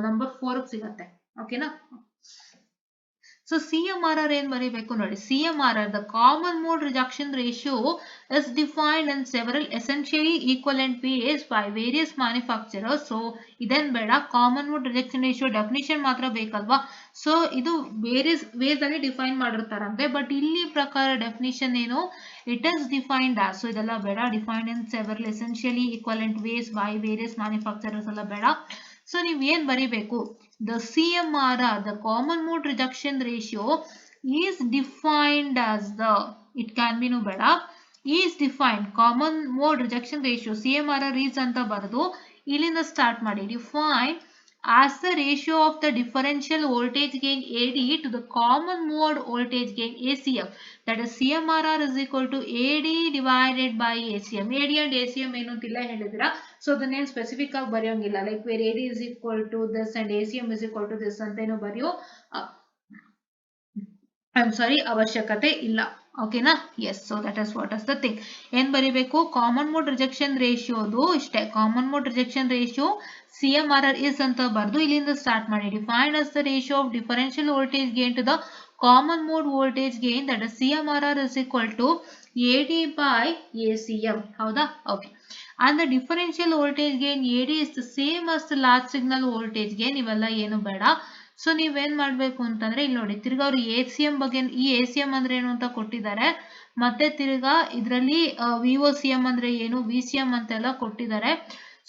ನಂಬರ್ 4 ಸಿಗತ್ತೆ. ಓಕೆನಾ? ಸೊ CMRR ಏನ್ ಬರೀಬೇಕು ನೋಡಿ. CMRR, the common mode rejection ratio, is defined in several essentially equivalent ways by various manufacturers. So ಇದೇನ್ ಬೇಡ, common mode rejection ratio definition ಮಾತ್ರ ಬೇಕಲ್ವಾ. ಸೊ ಇದು ವೇರಿಯಸ್ ವೇಸ್ ಅಲ್ಲಿ ಡಿಫೈನ್ ಮಾಡಿರ್ತಾರಂತೆ. ಬಟ್ ಇಲ್ಲಿ ಪ್ರಕಾರ ಡೆಫಿನಿಷನ್ ಏನು? It is defined as. So ಇದೆಲ್ಲ ಬೇಡ. Defined in several essentially equivalent ways by various manufacturers ಎಲ್ಲ ಬೇಡ. ಸೊ ನೀವ್ ಏನ್ ಬರೀಬೇಕು? The CMRR, the common mode rejection ratio, is defined as the, it can be no beda, is defined common mode rejection ratio CMRR is anta baradu ilinda start ಮಾಡಿ. Defined as the ratio of the differential voltage gain AD to the common mode voltage gain ACM, that is CMRR is equal to AD divided by ACM. AD and ACM ಏನು ಅಂತಿಲ್ಲ ಹೇಳಿದಿರಾ. ಸೊ ಅದನ್ನೇನು ಸ್ಪೆಸಿಫಿಕ್ ಆಗಿ ಬರೆಯೋಂಗಿಲ್ಲ. Like where AD is equal to this and ACM is equal to this ಅಂತ ಏನು ಬರೆಯೋ ಅವಶ್ಯಕತೆ ಇಲ್ಲ. ಓಕೆನಾ? Yes. So that is what is the thing. ಏನ್ ಬರೀಬೇಕು? ಕಾಮನ್ ಮೋಡ್ ರಿಜೆಕ್ಷನ್ ರೇಷಿಯೋದು ಇಷ್ಟೇ. Common mode rejection ratio CMRR is ಅಂತ ಬರ್ದು ಇಲ್ಲಿಂದ ಸ್ಟಾರ್ಟ್ ಮಾಡಿ. Defined as the ratio of differential voltage gain to the common mode voltage gain, that is CMRR is equal to AD by ACM. ಹೌದಾ? Okay. and the differential voltage gain AD is the same as the large signal voltage gain. ಇವೆಲ್ಲ ಏನು ಬೇಡ. ಸೊ ನೀವೇನ್ ಮಾಡ್ಬೇಕು ಅಂತಂದ್ರೆ ಇಲ್ಲಿ ನೋಡಿ ತಿರ್ಗಾ ಅವರು ACM ಬಗ್ಗೆ ಈ ACM ಅಂದ್ರೆ ಏನು ಅಂತ ಕೊಟ್ಟಿದ್ದಾರೆ, ಮತ್ತೆ ತಿರ್ಗಾ ಇದರಲ್ಲಿ VOCM ಅಂದ್ರೆ ಏನು, VCM ಅಂತೆಲ್ಲ ಕೊಟ್ಟಿದ್ದಾರೆ.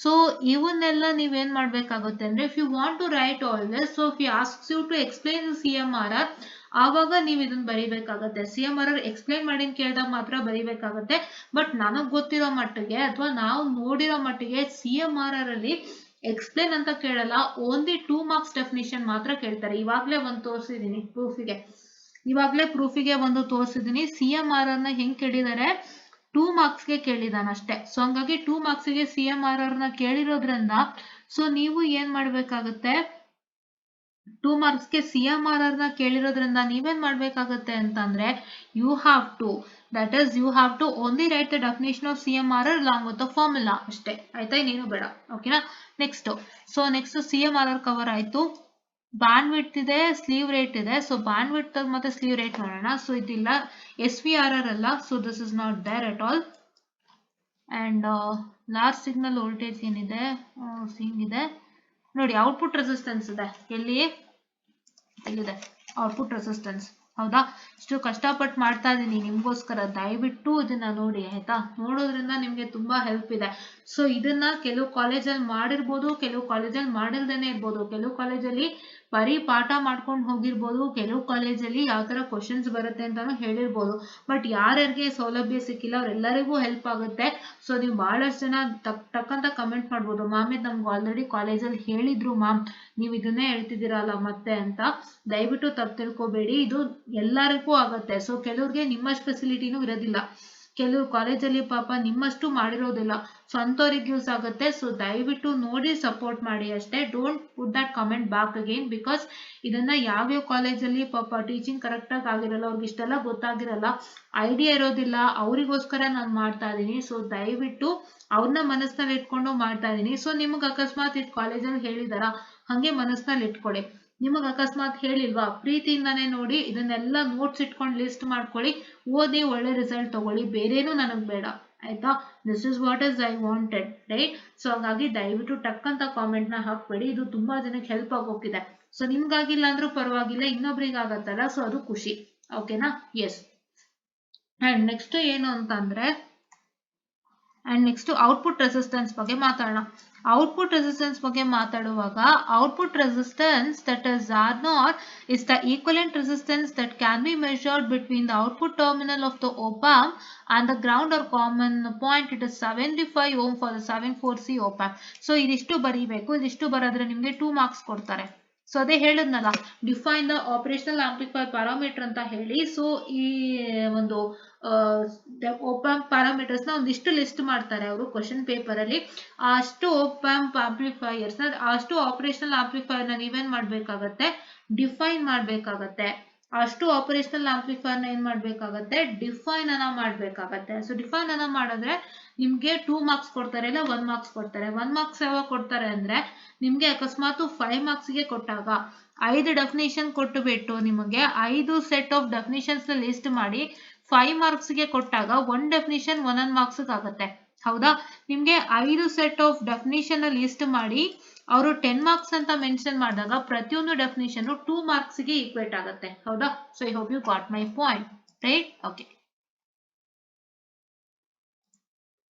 ಸೊ ಇವನ್ನೆಲ್ಲ ನೀವೇನ್ ಮಾಡ್ಬೇಕಾಗುತ್ತೆ ಅಂದ್ರೆ if you want to write all this, so if you asks you to explain CMRR, ಆವಾಗ ನೀವು ಇದನ್ನ ಬರೀಬೇಕಾಗತ್ತೆ. CMRR ಎಕ್ಸ್ಪ್ಲೈನ್ ಮಾಡಿ ಕೇಳಿದಾಗ ಮಾತ್ರ ಬರೀಬೇಕಾಗತ್ತೆ. ಬಟ್ ನನಗ್ ಗೊತ್ತಿರೋ ಮಟ್ಟಿಗೆ ಅಥವಾ ನಾವು ನೋಡಿರೋ ಮಟ್ಟಿಗೆ CMRR ಅಲ್ಲಿ ಎಕ್ಸ್ಪ್ಲೇನ್ ಅಂತ ಕೇಳಲ್ಲ, ಓನ್ಲಿ 2 ಮಾರ್ಕ್ಸ್ ಡೆಫಿನಿಷನ್ ಮಾತ್ರ ಕೇಳ್ತಾರೆ. ಇವಾಗ್ಲೇ ಒಂದು ತೋರಿಸಿದೀನಿ ಪ್ರೂಫಿಗೆ ಒಂದು ತೋರಿಸಿದೀನಿ. CMRR ನ ಹೆಂಗ್ ಕೇಳಿದ್ದಾರೆ, 2 ಮಾರ್ಕ್ಸ್ಗೆ ಕೇಳಿದಾನ ಅಷ್ಟೇ. ಸೊ ಹಂಗಾಗಿ 2 ಮಾರ್ಕ್ಸ್ಗೆ CMRR ನ ಕೇಳಿರೋದ್ರಿಂದ ಸೊ ನೀವು ಏನ್ ಮಾಡ್ಬೇಕಾಗತ್ತೆ, 2 ಮಾರ್ಕ್ಸ್ಗೆ CMRR ನ ಕೇಳಿರೋದ್ರಿಂದ ನೀವೇನ್ ಮಾಡ್ಬೇಕಾಗತ್ತೆ ಅಂತಂದ್ರೆ you have to only write the definition of CMRR along with the formula ಅಷ್ಟೇ, ಆಯ್ತಾ, ಇನ್ನೇನು ಬೇಡ. ಓಕೆನಾ. ನೆಕ್ಸ್ಟ್ CMRR ಕವರ್ ಆಯ್ತು. ಬ್ಯಾಂಡ್ ವಿಡ್ತ್ ಇದೆ, ಸ್ಲೀವ್ ರೇಟ್ ಇದೆ. ಸೊ ಬ್ಯಾಂಡ್ ವಿಡ್ತ್ ಮತ್ತೆ ಸ್ಲೀವ್ ರೇಟ್ ನೋಡೋಣ. ಸೊ ಇದಿಲ್ಲ, SVRR ಅಲ್ಲ, so this is not there at all. And large signal voltage ಏನಿದೆ, ಹಿಂಗಿದೆ ನೋಡಿ, ಔಟ್ಪುಟ್ ರೆಸಿಸ್ಟೆನ್ಸ್ ಇದೆ. ಎಲ್ಲಿದೆ ಔಟ್ಪುಟ್ ರೆಸಿಸ್ಟೆನ್ಸ್? ಹೌದಾ, ಇಷ್ಟು ಕಷ್ಟಪಟ್ಟು ಮಾಡ್ತಾ ಇದೀನಿ ನಿಮ್ಗೋಸ್ಕರ, ದಯವಿಟ್ಟು ಇದನ್ನ ನೋಡಿ ಆಯ್ತಾ. ನೋಡೋದ್ರಿಂದ ನಿಮ್ಗೆ ತುಂಬಾ ಹೆಲ್ಪ್ ಇದೆ. ಸೊ ಇದನ್ನ ಕೆಲವು ಕಾಲೇಜಲ್ಲಿ ಮಾಡಿರ್ಬೋದು, ಕೆಲವು ಕಾಲೇಜಲ್ಲಿ ಮಾಡಿಲ್ದೇನೆ ಇರ್ಬೋದು. ಕೆಲವು ಕಾಲೇಜಲ್ಲಿ ಬರೀ ಪಾಠ ಮಾಡ್ಕೊಂಡು ಹೋಗಿರ್ಬೋದು, ಕೆಲವು ಕಾಲೇಜಲ್ಲಿ ಯಾವ ತರ ಕ್ವಶನ್ಸ್ ಬರುತ್ತೆ ಅಂತಾನು ಹೇಳಿರ್ಬೋದು. ಬಟ್ ಯಾರ್ಯಾರಿಗೆ ಸೌಲಭ್ಯ ಸಿಕ್ಕಿಲ್ಲ ಅವ್ರೆಲ್ಲರಿಗೂ ಹೆಲ್ಪ್ ಆಗುತ್ತೆ. ಸೊ ನೀವು ಬಹಳಷ್ಟು ಜನ ಟಕ್ಕಂತ ಕಮೆಂಟ್ ಮಾಡ್ಬೋದು, ಮ್ಯಾಮ್ ಇದು ನಮ್ಗೆ ಆಲ್ರೆಡಿ ಕಾಲೇಜಲ್ಲಿ ಹೇಳಿದ್ರು ಮ್ಯಾಮ್, ನೀವು ಇದನ್ನೇ ಹೇಳ್ತಿದ್ದೀರಲ್ಲ ಮತ್ತೆ ಅಂತ. ದಯವಿಟ್ಟು ತಪ್ಪು ತಿಳ್ಕೊಬೇಡಿ, ಇದು ಎಲ್ಲರಿಗೂ ಆಗುತ್ತೆ. ಸೊ ಕೆಲವ್ರಿಗೆ ನಿಮ್ಮಷ್ಟು ಫೆಸಿಲಿಟಿನೂ ಇರೋದಿಲ್ಲ, ಕೆಲವು ಕಾಲೇಜಲ್ಲಿ ಪಾಪ ನಿಮ್ಮಷ್ಟು ಮಾಡಿರೋದಿಲ್ಲ. ಸೊ ಅಂಥವ್ರಿಗೆ ಯೂಸ್ ಆಗುತ್ತೆ. ಸೊ ದಯವಿಟ್ಟು ನೋಡಿ ಸಪೋರ್ಟ್ ಮಾಡಿ ಅಷ್ಟೇ. Don't put that comment back again, because ಇದನ್ನ ಯಾವ್ಯಾವ ಕಾಲೇಜಲ್ಲಿ ಪಾಪ ಟೀಚಿಂಗ್ ಕರೆಕ್ಟಾಗಿ ಆಗಿರಲ್ಲ, ಅವ್ರಿಗೆ ಇಷ್ಟೆಲ್ಲ ಗೊತ್ತಾಗಿರಲ್ಲ, ಐಡಿಯಾ ಇರೋದಿಲ್ಲ, ಅವರಿಗೋಸ್ಕರ ನಾನು ಮಾಡ್ತಾ ಇದ್ದೀನಿ. ಸೊ ದಯವಿಟ್ಟು ಅವ್ರನ್ನ ಮನಸ್ಸಿನಲ್ಲಿ ಇಟ್ಕೊಂಡು ಮಾಡ್ತಾ ಇದ್ದೀನಿ. ಸೊ ನಿಮ್ಗೆ ಅಕಸ್ಮಾತ್ ಇದು ಕಾಲೇಜಲ್ಲಿ ಹೇಳಿದಾರ, ಹಂಗೆ ಮನಸ್ಸಿನಲ್ಲಿ ಇಟ್ಕೊಳ್ಳಿ. ನಿಮಗ್ ಅಕಸ್ಮಾತ್ ಹೇಳಿಲ್ವಾ, ಪ್ರೀತಿಯಿಂದಾನೇ ನೋಡಿ, ಇದನ್ನೆಲ್ಲ ನೋಟ್ಸ್ ಇಟ್ಕೊಂಡು ಲಿಸ್ಟ್ ಮಾಡ್ಕೊಳ್ಳಿ, ಓದಿ ಒಳ್ಳೆ ರಿಸಲ್ಟ್ ತಗೊಳ್ಳಿ, ಬೇರೇನು ನನಗ್ ಬೇಡ ಆಯ್ತಾ. This is what is I wanted, right. So ಹಾಗಾಗಿ ದಯವಿಟ್ಟು ಟಕ್ಕಂತ ಕಾಮೆಂಟ್ ನ ಹಾಕ್ಬೇಡಿ, ಇದು ತುಂಬಾ ಜನಕ್ಕೆ ಹೆಲ್ಪ್ ಆಗೋಗಿದೆ. ಸೊ ನಿಮ್ಗಾಗಿಲ್ಲ ಅಂದ್ರೂ ಪರವಾಗಿಲ್ಲ, ಇನ್ನೊಬ್ರಿಗೆ ಆಗತ್ತಲ್ಲ, ಸೊ ಅದು ಖುಷಿ. ಓಕೆನಾ. ಎಸ್. ಅಂಡ್ ನೆಕ್ಸ್ಟ್ ಏನು ಅಂತಂದ್ರೆ, ಔಟ್ಪುಟ್ ರೆಸಿಸ್ಟೆನ್ಸ್ ಬಗ್ಗೆ ಮಾತಾಡೋಣ. ಔಟ್ಪುಟ್ ರೆಸಿಸ್ಟೆನ್ಸ್ ಬಗ್ಗೆ ಮಾತಾಡುವಾಗ, output resistance that is R0 is the equivalent resistance that can be measured between the output terminal of the op-amp and the ground or common point. It is 75 ohm for the 74C op-amp. So ಇದಿಷ್ಟು ಬರೀಬೇಕು, ಇದಿಷ್ಟು ಬರೋದ್ರೆ ನಿಮ್ಗೆ 2 ಮಾರ್ಕ್ಸ್ ಕೊಡ್ತಾರೆ. ಸೊ ಅದೇ ಹೇಳಿದ್ನಲ್ಲ, define the operational amplifier parameter ಅಂತ ಹೇಳಿ. ಸೊ ಈ ಒಂದು ಓಪ್ಯಾಂಪ್ ಪ್ಯಾರಾಮೀಟರ್ಸ್ ನ ಒಂದಿಷ್ಟು ಲಿಸ್ಟ್ ಮಾಡ್ತಾರೆ ಅವರು ಕ್ವಶನ್ ಪೇಪರ್ ಅಲ್ಲಿ. ಅಷ್ಟು ಓಪ್ಯಾಂಪ್ ಆಂಪ್ಲಿಫೈಯರ್ಸ್ ನ, ಅಷ್ಟು ಆಪರೇಷನಲ್ ಆಂಪ್ಲಿಫೈರ್ ನ ನೀವೇನ್ ಮಾಡ್ಬೇಕಾಗತ್ತೆ, ಡಿಫೈನ್ ಮಾಡ್ಬೇಕಾಗತ್ತೆ. ಅಷ್ಟು ಆಪರೇಷನಲ್ ಆಂಪ್ಲಿಫೈರ್ ನ ಏನ್ ಮಾಡ್ಬೇಕಾಗತ್ತೆ, ಡಿಫೈನ್ ಅನ್ನ ಮಾಡ್ಬೇಕಾಗತ್ತೆ. ಸೊ ಡಿಫೈನ್ ಅನ್ನ ಮಾಡಿದ್ರೆ ನಿಮ್ಗೆ 2 ಮಾರ್ಕ್ಸ್ ಕೊಡ್ತಾರೆ, ಇಲ್ಲ 1 ಮಾರ್ಕ್ಸ್ ಕೊಡ್ತಾರೆ. 1 ಮಾರ್ಕ್ಸ್ ಯಾವಾಗ ಕೊಡ್ತಾರೆ ಅಂದ್ರೆ, ನಿಮ್ಗೆ ಅಕಸ್ಮಾತ್ 5 ಮಾರ್ಕ್ಸ್ ಗೆ ಕೊಟ್ಟಾಗ 5 ಡೆಫಿನೇಷನ್ ಕೊಟ್ಟುಬಿಟ್ಟು ನಿಮಗೆ 5 ಸೆಟ್ ಆಫ್ ಡೆಫಿನೇಷನ್ಸ್ ನ ಲಿಸ್ಟ್ ಮಾಡಿ 5 ಮಾರ್ಕ್ಸ್ ಗೆ ಕೊಟ್ಟಾಗ 1 ಡೆಫಿನೇಷನ್ 1 ಮಾರ್ಕ್ಸ್ ಆಗುತ್ತೆ. ಹೌದಾ. ನಿಮ್ಗೆ 5 ಸೆಟ್ ಆಫ್ ಡೆಫಿನೇಷನ್ ನ ಲಿಸ್ಟ್ ಮಾಡಿ ಅವರು 10 ಮಾರ್ಕ್ಸ್ ಅಂತ ಮೆನ್ಷನ್ ಮಾಡಿದಾಗ ಪ್ರತಿಯೊಂದು ಡೆಫಿನೇಷನ್ 2 ಮಾರ್ಕ್ಸ್ ಗೆ ಈಕ್ವೇಟ್ ಆಗುತ್ತೆ. ಹೌದಾ. So I hope you got my point, right. Okay.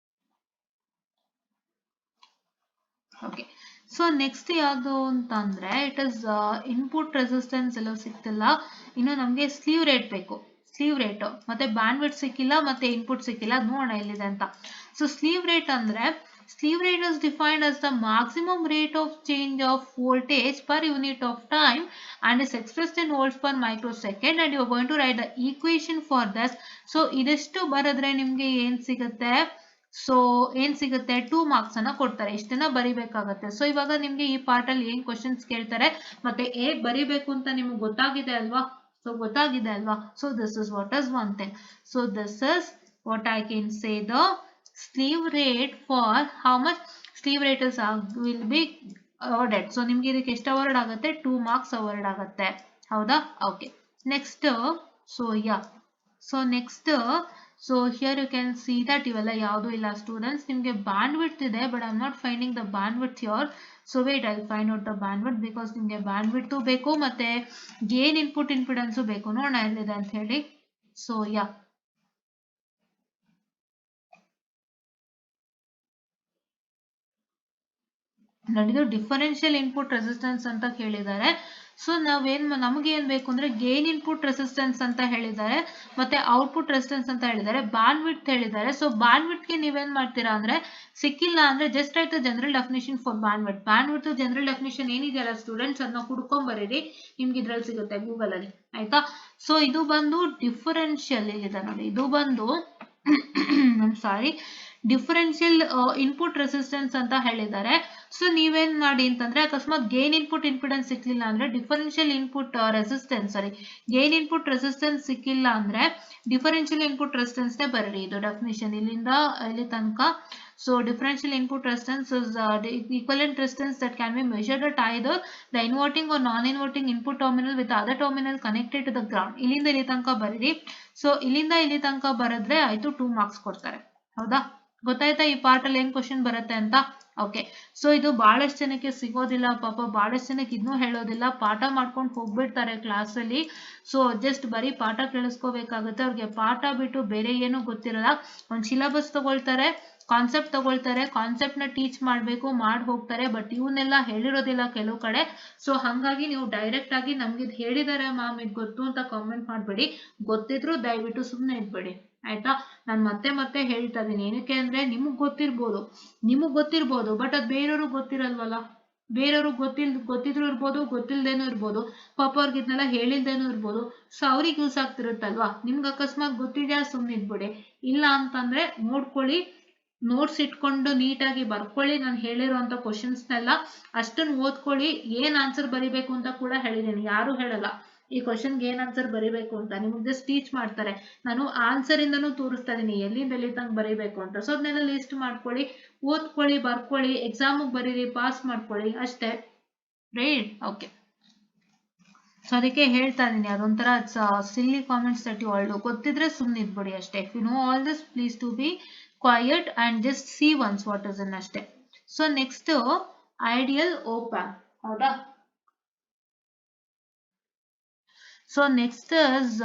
Okay. So next ಯಾವುದು ಅಂತಂದ್ರೆ, ಇಟ್ ಇಸ್ ಇನ್ಪುಟ್ ರೆಸಿಸ್ಟೆನ್ಸ್ ಎಲ್ಲ ಸಿಕ್ತಿಲ್ಲ, ಇನ್ನು ನಮ್ಗೆ ಸ್ಲೀವ್ ರೇಟ್ ಬೇಕು. ಸ್ಲೀವ್ ರೇಟ್ ಮತ್ತೆ ಬ್ಯಾಂಡ್ ವಿಡ್ತ್ ಸಿಕ್ಕಿಲ್ಲ, ಮತ್ತೆ ಇನ್ಪುಟ್ ಸಿಕ್ಕಿಲ್ಲ, ನೋಡೋಣ ಎಲ್ಲಿದೆ ಅಂತ. ಸೊ ಸ್ಲೀವ್ ರೇಟ್ ಅಂದ್ರೆ, slew rate is defined as the maximum rate of change of voltage per unit of time and is expressed in volts per microsecond, and you are going to write the equation for this. So ಇದೆಷ್ಟು ಬರೆದ್ರೆ ನಿಮಗೆ ಏನು ಸಿಗುತ್ತೆ, ಸೊ ಏನ್ ಸಿಗುತ್ತೆ, 2 ಮಾರ್ಕ್ಸ್ ಅನ್ನ ಕೊಡ್ತಾರೆ. ಇಷ್ಟನ್ನ ಬರಿಬೇಕಾಗತ್ತೆ. ಸೊ ಇವಾಗ ನಿಮ್ಗೆ ಈ ಪಾರ್ಟ್ ಅಲ್ಲಿ ಏನ್ ಕ್ವಶನ್ಸ್ ಕೇಳ್ತಾರೆ ಮತ್ತೆ ಹೇಗ್ ಬರಿಬೇಕು ಅಂತ ನಿಮ್ಗೆ ಗೊತ್ತಾಗಿದೆ ಅಲ್ವಾ. ಸೊ ಗೊತ್ತಾಗಿದೆ ಅಲ್ವಾ. So this is what is one thing. So this is what I can say the slew rate for how much slew rate is will be awarded. So ನಿಮ್ಗೆ ಇದಕ್ಕೆ ಎಷ್ಟು award ಆಗುತ್ತೆ, 2 marks award ಆಗುತ್ತೆ. ಹೌದಾ. Okay. Next, so yeah, so next so here you can see that ಇವೆಲ್ಲ ಯಾವುದು ಇಲ್ಲ ಸ್ಟೂಡೆಂಟ್ಸ್. ನಿಮಗೆ ಬ್ಯಾಂಡ್ ವಿಡ್ತ್ ಇದೆ, but I am not finding the bandwidth here. So wait, I find out the bandwidth, because ನಿಮಗೆ ಬ್ಯಾಂಡ್ ವಿಡ್ತು ಬೇಕು ಮತ್ತೆ ಗೇನ್ ಇನ್ಪುಟ್ ಇಂಪಿಡೆನ್ಸು ಬೇಕು. ನೋಡೋಣ ಎಲ್ಲಿದೆ ಅಂತ ಹೇಳಿ. ಸೊ ಯಾ, ನಡೆದು ಡಿಫರೆನ್ಷಿಯಲ್ ಇನ್ಪುಟ್ ರೆಸಿಸ್ಟೆನ್ಸ್ ಅಂತ ಹೇಳಿದ್ದಾರೆ. ಸೊ ನಮಗೆ ಏನ್ ಬೇಕು ಅಂದ್ರೆ ಗೇನ್ ಇನ್ಪುಟ್ ರೆಸಿಸ್ಟೆನ್ಸ್ ಅಂತ ಹೇಳಿದ್ದಾರೆ, ಮತ್ತೆ ಔಟ್ಪುಟ್ ರೆಸಿಸ್ಟೆನ್ಸ್ ಅಂತ ಹೇಳಿದ್ದಾರೆ, ಬ್ಯಾಂಡ್ ವಿಡ್ತ್ ಹೇಳಿದ್ದಾರೆ. ಸೊ ಬ್ಯಾಂಡ್ ವಿಡ್ತ್ ಗೆ ನೀವೇನ್ ಮಾಡ್ತೀರಾ ಅಂದ್ರೆ, ಸಿಕ್ಕಿಲ್ಲ ಅಂದ್ರೆ ಜಸ್ಟ್ ಆಯ್ತು general definition for band width. Band width general definition ಏನಿದೆಯಲ್ಲ ಸ್ಟೂಡೆಂಟ್ಸ್, ಅದನ್ನ ಹುಡ್ಕೊಂಡ್ ಬರೀರಿ, ನಿಮ್ಗೆ ಇದ್ರಲ್ಲಿ ಸಿಗುತ್ತೆ ಗೂಗಲ್ ಅಲ್ಲಿ, ಆಯ್ತಾ. ಸೊ ಇದು ಬಂದು ಡಿಫರೆನ್ಷಿಯಲ್ ಇದೆ ನೋಡಿ, ಇದು ಬಂದು ಸಾರಿ ಡಿಫರೆನ್ಷಿಯಲ್ ಇನ್ಪುಟ್ ರೆಸಿಸ್ಟೆನ್ಸ್ ಅಂತ ಹೇಳಿದ್ದಾರೆ. ಸೊ ನೀವೇನ್ ಮಾಡಿ ಅಂತಂದ್ರೆ, ಅಕಸ್ಮಾತ್ ಗೇನ್ ಇನ್ಪುಟ್ ಇಂಪಿಡೆನ್ಸ್ ಸಿಕ್ಲಿಲ್ಲ ಅಂದ್ರೆ differential input resistance, sorry gain input resistance ಸಿಕ್ಕಿಲ್ಲ ಅಂದ್ರೆ ಡಿಫರೆನ್ಷಿಯಲ್ ಇನ್ಪುಟ್ ರೆಸಿಸ್ಟೆನ್ಸ್ ನೇ ಬರೀರಿ. ಇದು ಡೆಫಿನಿಷನ್ ಇಲ್ಲಿಂದ ಇಲ್ಲಿ ತನಕ. So differential input resistance is the equivalent resistance that can be measured at either the inverting or non-inverting input terminal with the other terminal connected to the ground. ಇಲ್ಲಿಂದ ಇಲ್ಲಿ ತನಕ ಬರೀರಿ. ಸೊ ಇಲ್ಲಿಂದ ಇಲ್ಲಿ ತನಕ ಬರೆದ್ರೆ ಆಯ್ತು 2 ಮಾರ್ಕ್ಸ್ ಕೊಡ್ತಾರೆ. ಹೌದಾ, ಗೊತ್ತಾಯ್ತಾ ಈ ಪಾರ್ಟ್ ಅಲ್ಲಿ ಏನ್ ಕ್ವಶನ್ ಬರುತ್ತೆ ಅಂತ? ಓಕೆ. ಸೊ ಇದು ಬಹಳಷ್ಟು ಜನಕ್ಕೆ ಸಿಗೋದಿಲ್ಲ ಪಾಪ, ಬಹಳಷ್ಟು ಜನಕ್ಕೆ ಇನ್ನೂ ಹೇಳೋದಿಲ್ಲ, ಪಾಠ ಮಾಡ್ಕೊಂಡು ಹೋಗ್ಬಿಡ್ತಾರೆ ಕ್ಲಾಸ್ ಅಲ್ಲಿ. ಸೊ ಜಸ್ಟ್ ಬರೀ ಪಾಠ ಕೇಳಿಸ್ಕೋಬೇಕಾಗುತ್ತೆ, ಅವ್ರಿಗೆ ಪಾಠ ಬಿಟ್ಟು ಬೇರೆ ಏನು ಗೊತ್ತಿರಲ್ಲ. ಒಂದು ಸಿಲೆಬಸ್ ತಗೊಳ್ತಾರೆ, ಕಾನ್ಸೆಪ್ಟ್ ತಗೊಳ್ತಾರೆ, ಕಾನ್ಸೆಪ್ಟ್ ನ ಟೀಚ್ ಮಾಡ್ಬೇಕು, ಮಾಡಿ ಹೋಗ್ತಾರೆ, ಬಟ್ ಇವನ್ನೆಲ್ಲ ಹೇಳಿರೋದಿಲ್ಲ ಕೆಲವು ಕಡೆ. ಸೊ ಹಂಗಾಗಿ ನೀವು ಡೈರೆಕ್ಟ್ ಆಗಿ ನಮ್ಗೆ ಇದು ಹೇಳಿದ್ದಾರೆ ಮ್ಯಾಮ್ ಇದು ಗೊತ್ತು ಅಂತ ಕಾಮೆಂಟ್ ಮಾಡ್ಬೇಡಿ, ಗೊತ್ತಿದ್ರು ದಯವಿಟ್ಟು ಸುಮ್ಮನೆ ಇದ್ಬೇಡಿ, ಆಯ್ತಾ. ನಾನು ಮತ್ತೆ ಮತ್ತೆ ಹೇಳ್ತಾ ಇದೀನಿ, ಏನಕ್ಕೆ ಅಂದ್ರೆ ನಿಮಗ್ ಗೊತ್ತಿರ್ಬೋದು ಬಟ್ ಅದು ಬೇರೆಯವ್ರಿಗೆ ಗೊತ್ತಿರಲ್ವಲ್ಲ. ಬೇರೆಯವ್ರಿಗೆ ಗೊತ್ತಿದ್ರು ಇರ್ಬೋದು, ಗೊತ್ತಿಲ್ದೇನೂ ಇರ್ಬೋದು, ಪಾಪ ಅವ್ರಿಗೆ ಇದನ್ನೆಲ್ಲ ಹೇಳಿಲ್ದೇನೂ ಇರ್ಬೋದು. ಸೊ ಅವ್ರಿಗೆ ಯೂಸ್ ಆಗ್ತಿರುತ್ತಲ್ವಾ. ನಿಮ್ಗೆ ಅಕಸ್ಮಾತ್ ಗೊತ್ತಿದ್ಯಾ ಸುಮ್ಮನೆ ಇದ್ಬಿಡಿ, ಇಲ್ಲ ಅಂತಂದ್ರೆ ನೋಡ್ಕೊಳ್ಳಿ, ನೋಟ್ಸ್ ಇಟ್ಕೊಂಡು ನೀಟಾಗಿ ಬರ್ಕೊಳ್ಳಿ. ನಾನು ಹೇಳಿರುವಂತ ಕ್ವಶನ್ಸ್ನೆಲ್ಲ ಅಷ್ಟನ್ನು ಓದ್ಕೊಳ್ಳಿ. ಏನ್ ಆನ್ಸರ್ ಬರಿಬೇಕು ಅಂತ ಕೂಡ ಹೇಳಿದ್ದೀನಿ, ಯಾರು ಹೇಳಲ್ಲ ಈ ಕ್ವಶನ್ಗೆ ಏನ್ ಆನ್ಸರ್ ಬರಿಬೇಕು ಅಂತ, ನಿಮಗೆ ಜಸ್ಟ್ ಟೀಚ್ ಮಾಡ್ತಾರೆ. ನಾನು ಆನ್ಸರ್ ಇಂದನೂ ತೋರಿಸ್ತಾ ಇದೀನಿ ಎಲ್ಲಿಂದ ಎಲ್ಲಿ ತನಕ ಬರಿಬೇಕು ಅಂತ. ಸೊ ಅದನ್ನೆಲ್ಲ ಲಿಸ್ಟ್ ಮಾಡ್ಕೊಳ್ಳಿ, ಓದ್ಕೊಳ್ಳಿ, ಬರ್ಕೊಳ್ಳಿ, ಎಕ್ಸಾಮಿಗೆ ಬರೀರಿ, ಪಾಸ್ ಮಾಡ್ಕೊಳ್ಳಿ ಅಷ್ಟೇ, ರೈಟ್. ಓಕೆ. ಸೊ ಅದಕ್ಕೆ ಹೇಳ್ತಾ ಇದೀನಿ, ಅದೊಂಥರ silly comments that you all do. ಗೊತ್ತಿದ್ರೆ ಸುಮ್ಮನೆ ಇದ್ಬಿಡಿ ಅಷ್ಟೇ. If you know all this please to be quiet and just see once what is in ಅಷ್ಟೇ. So next ideal op amp. ಹೌದಾ. ಸೊ ನೆಕ್ಸ್ಟ್ ಇಸ್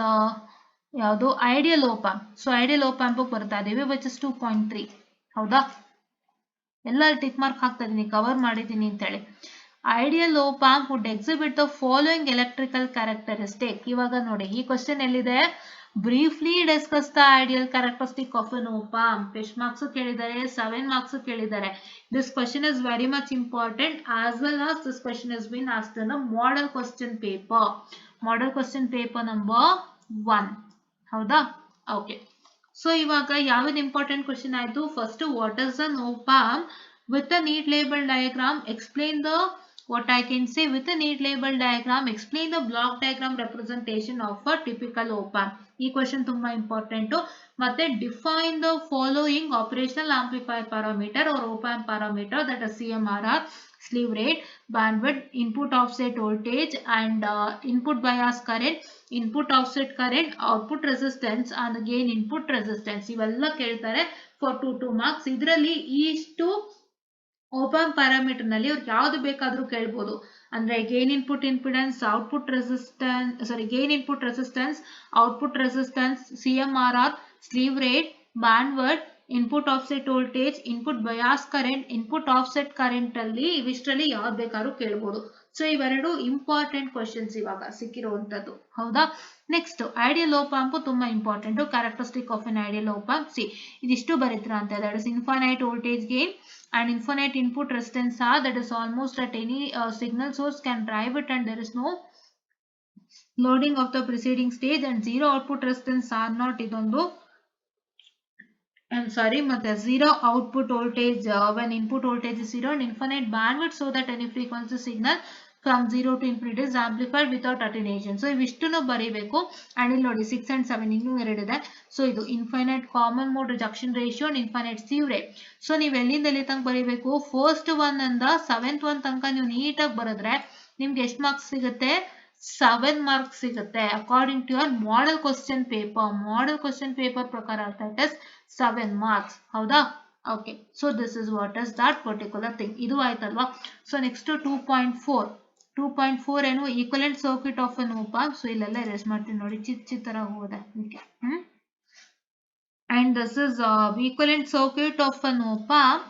ಯಾವುದು ideal op amp. So ideal op amp ಬರ್ತಾ ಇದೀವಿ, ವಿಚ್ ಇಸ್ 2.3. ಹೌದಾ, ಎಲ್ಲ ಟಿಕ್ ಮಾರ್ಕ್ ಹಾಕ್ತಾ ಇದೀನಿ, ಕವರ್ ಮಾಡಿದೀನಿ ಅಂತ ಹೇಳಿ. Ideal op amp would exhibit the following electrical characteristic. ಇವಾಗ ನೋಡಿ ಈ ಕ್ವಶನ್ ಎಲ್ಲಿದೆ, briefly discuss the ideal characteristic of an op amp. ಎಷ್ಟು ಮಾರ್ಕ್ಸ್ ಕೇಳಿದ್ದಾರೆ? 7 ಮಾರ್ಕ್ಸ್ ಕೇಳಿದ್ದಾರೆ. This question is very much important, as well as this question is been asked in the model question paper. Model question paper number 1. ಹೌದಾ. ಓಕೆ. ಸೊ ಇವಾಗ ಯಾವ್ದು ಇಂಪಾರ್ಟೆಂಟ್ ಕ್ವಶನ್ ಆಯ್ತು? First, what is an op amp with a neat label diagram? Explain the, what I can say, with a neat label diagram explain the block diagram representation of a typical op amp. ಈ ಕ್ವಶನ್ ತುಂಬಾ ಇಂಪಾರ್ಟೆಂಟ್. ಮತ್ತೆ define the following operational amplifier parameter or op amp parameter, that is CMRR, sleeve rate, bandwidth, input offset voltage and input bias current, input offset current, output resistance and gain input resistance. ಇವೆಲ್ಲ ಕೇಳ್ತಾರೆ for 2 marks. ಇದರಲ್ಲಿ ಇಷ್ಟು ಓಪ್ ಆಂಪ್ ಪ್ಯಾರಾಮೀಟರ್ ನಲ್ಲಿ ಅವ್ರಿಗೆ ಯಾವ್ದು ಬೇಕಾದ್ರೂ ಕೇಳ್ಬೋದು. ಅಂದ್ರೆ gain input impedance, output resistance, sorry gain input resistance, output resistance, CMRR, slew rate, bandwidth, input offset voltage, input bias current, input offset current ಅಲ್ಲಿ ಇವಿಷ್ಟರಲ್ಲಿ ಯಾವ್ದು ಬೇಕಾದ್ರೂ ಕೇಳ್ಬೋದು. ಸೊ ಇವೆರಡು ಇಂಪಾರ್ಟೆಂಟ್ ಕ್ವಶನ್ಸ್ ಇವಾಗ ಸಿಕ್ಕಿರುವಂತದ್ದು. ಹೌದಾ. ನೆಕ್ಸ್ಟ್, ಐಡಿಯಲ್ ಓಪ್ ಆಂಪ್ ತುಂಬಾ important. Characteristic of N ideal op amp, C ಇದಿಷ್ಟು ಬರೀತೀರಾ ಅಂತ, that is infinite voltage gain and infinite input resistance R, that is almost at any signal source can drive it and there is no loading of the preceding stage, and zero output resistance R naught idondu, I'm sorry, ಮತ್ತೆ zero output voltage when input voltage is zero, and infinite bandwidth so that any frequency signal from 0 to infinity is amplified without attenuation. So ಇವಿಷ್ಟನ್ನು ಬರೀಬೇಕು. ಅಂಡ್ ಇಲ್ಲಿ ನೋಡಿ 6 and 7 ಇನ್ನೂ ಎರಡಿದೆ. ಸೊ ಇದು infinite common mode rejection ratio and infinite slew rate. So ನೀವು ಎಲ್ಲಿಂದ ಎಲ್ಲಿ ತನಕ ಬರೀಬೇಕು? ಫಸ್ಟ್ 1 ಇಂದ 7th 1 ತನಕ ನೀವು ನೀಟಾಗಿ ಬರೆದ್ರೆ ನಿಮ್ಗೆ ಎಷ್ಟು ಮಾರ್ಕ್ಸ್ ಸಿಗುತ್ತೆ? 7 ಮಾರ್ಕ್ಸ್ ಸಿಗುತ್ತೆ according to your model question paper. Model question paper ಪ್ರಕಾರ ದಟ್ ಇಸ್ 7 ಮಾರ್ಕ್ಸ್. ಹೌದಾ? Okay, so this is what is that particular thing. ಇದು ಆಯ್ತಲ್ವಾ? ಸೊ ನೆಕ್ಸ್ಟ್ 2.4 ಏನು equivalent circuit of an op amp. So ಇಲ್ಲೆಲ್ಲ ರೆಸ್ಟ್ ಮಾಡ್ತೀನಿ ನೋಡಿ, ಚಿಕ್ಕ ತರ ಹೋದೆ. Okay, and this is equivalent circuit of an op amp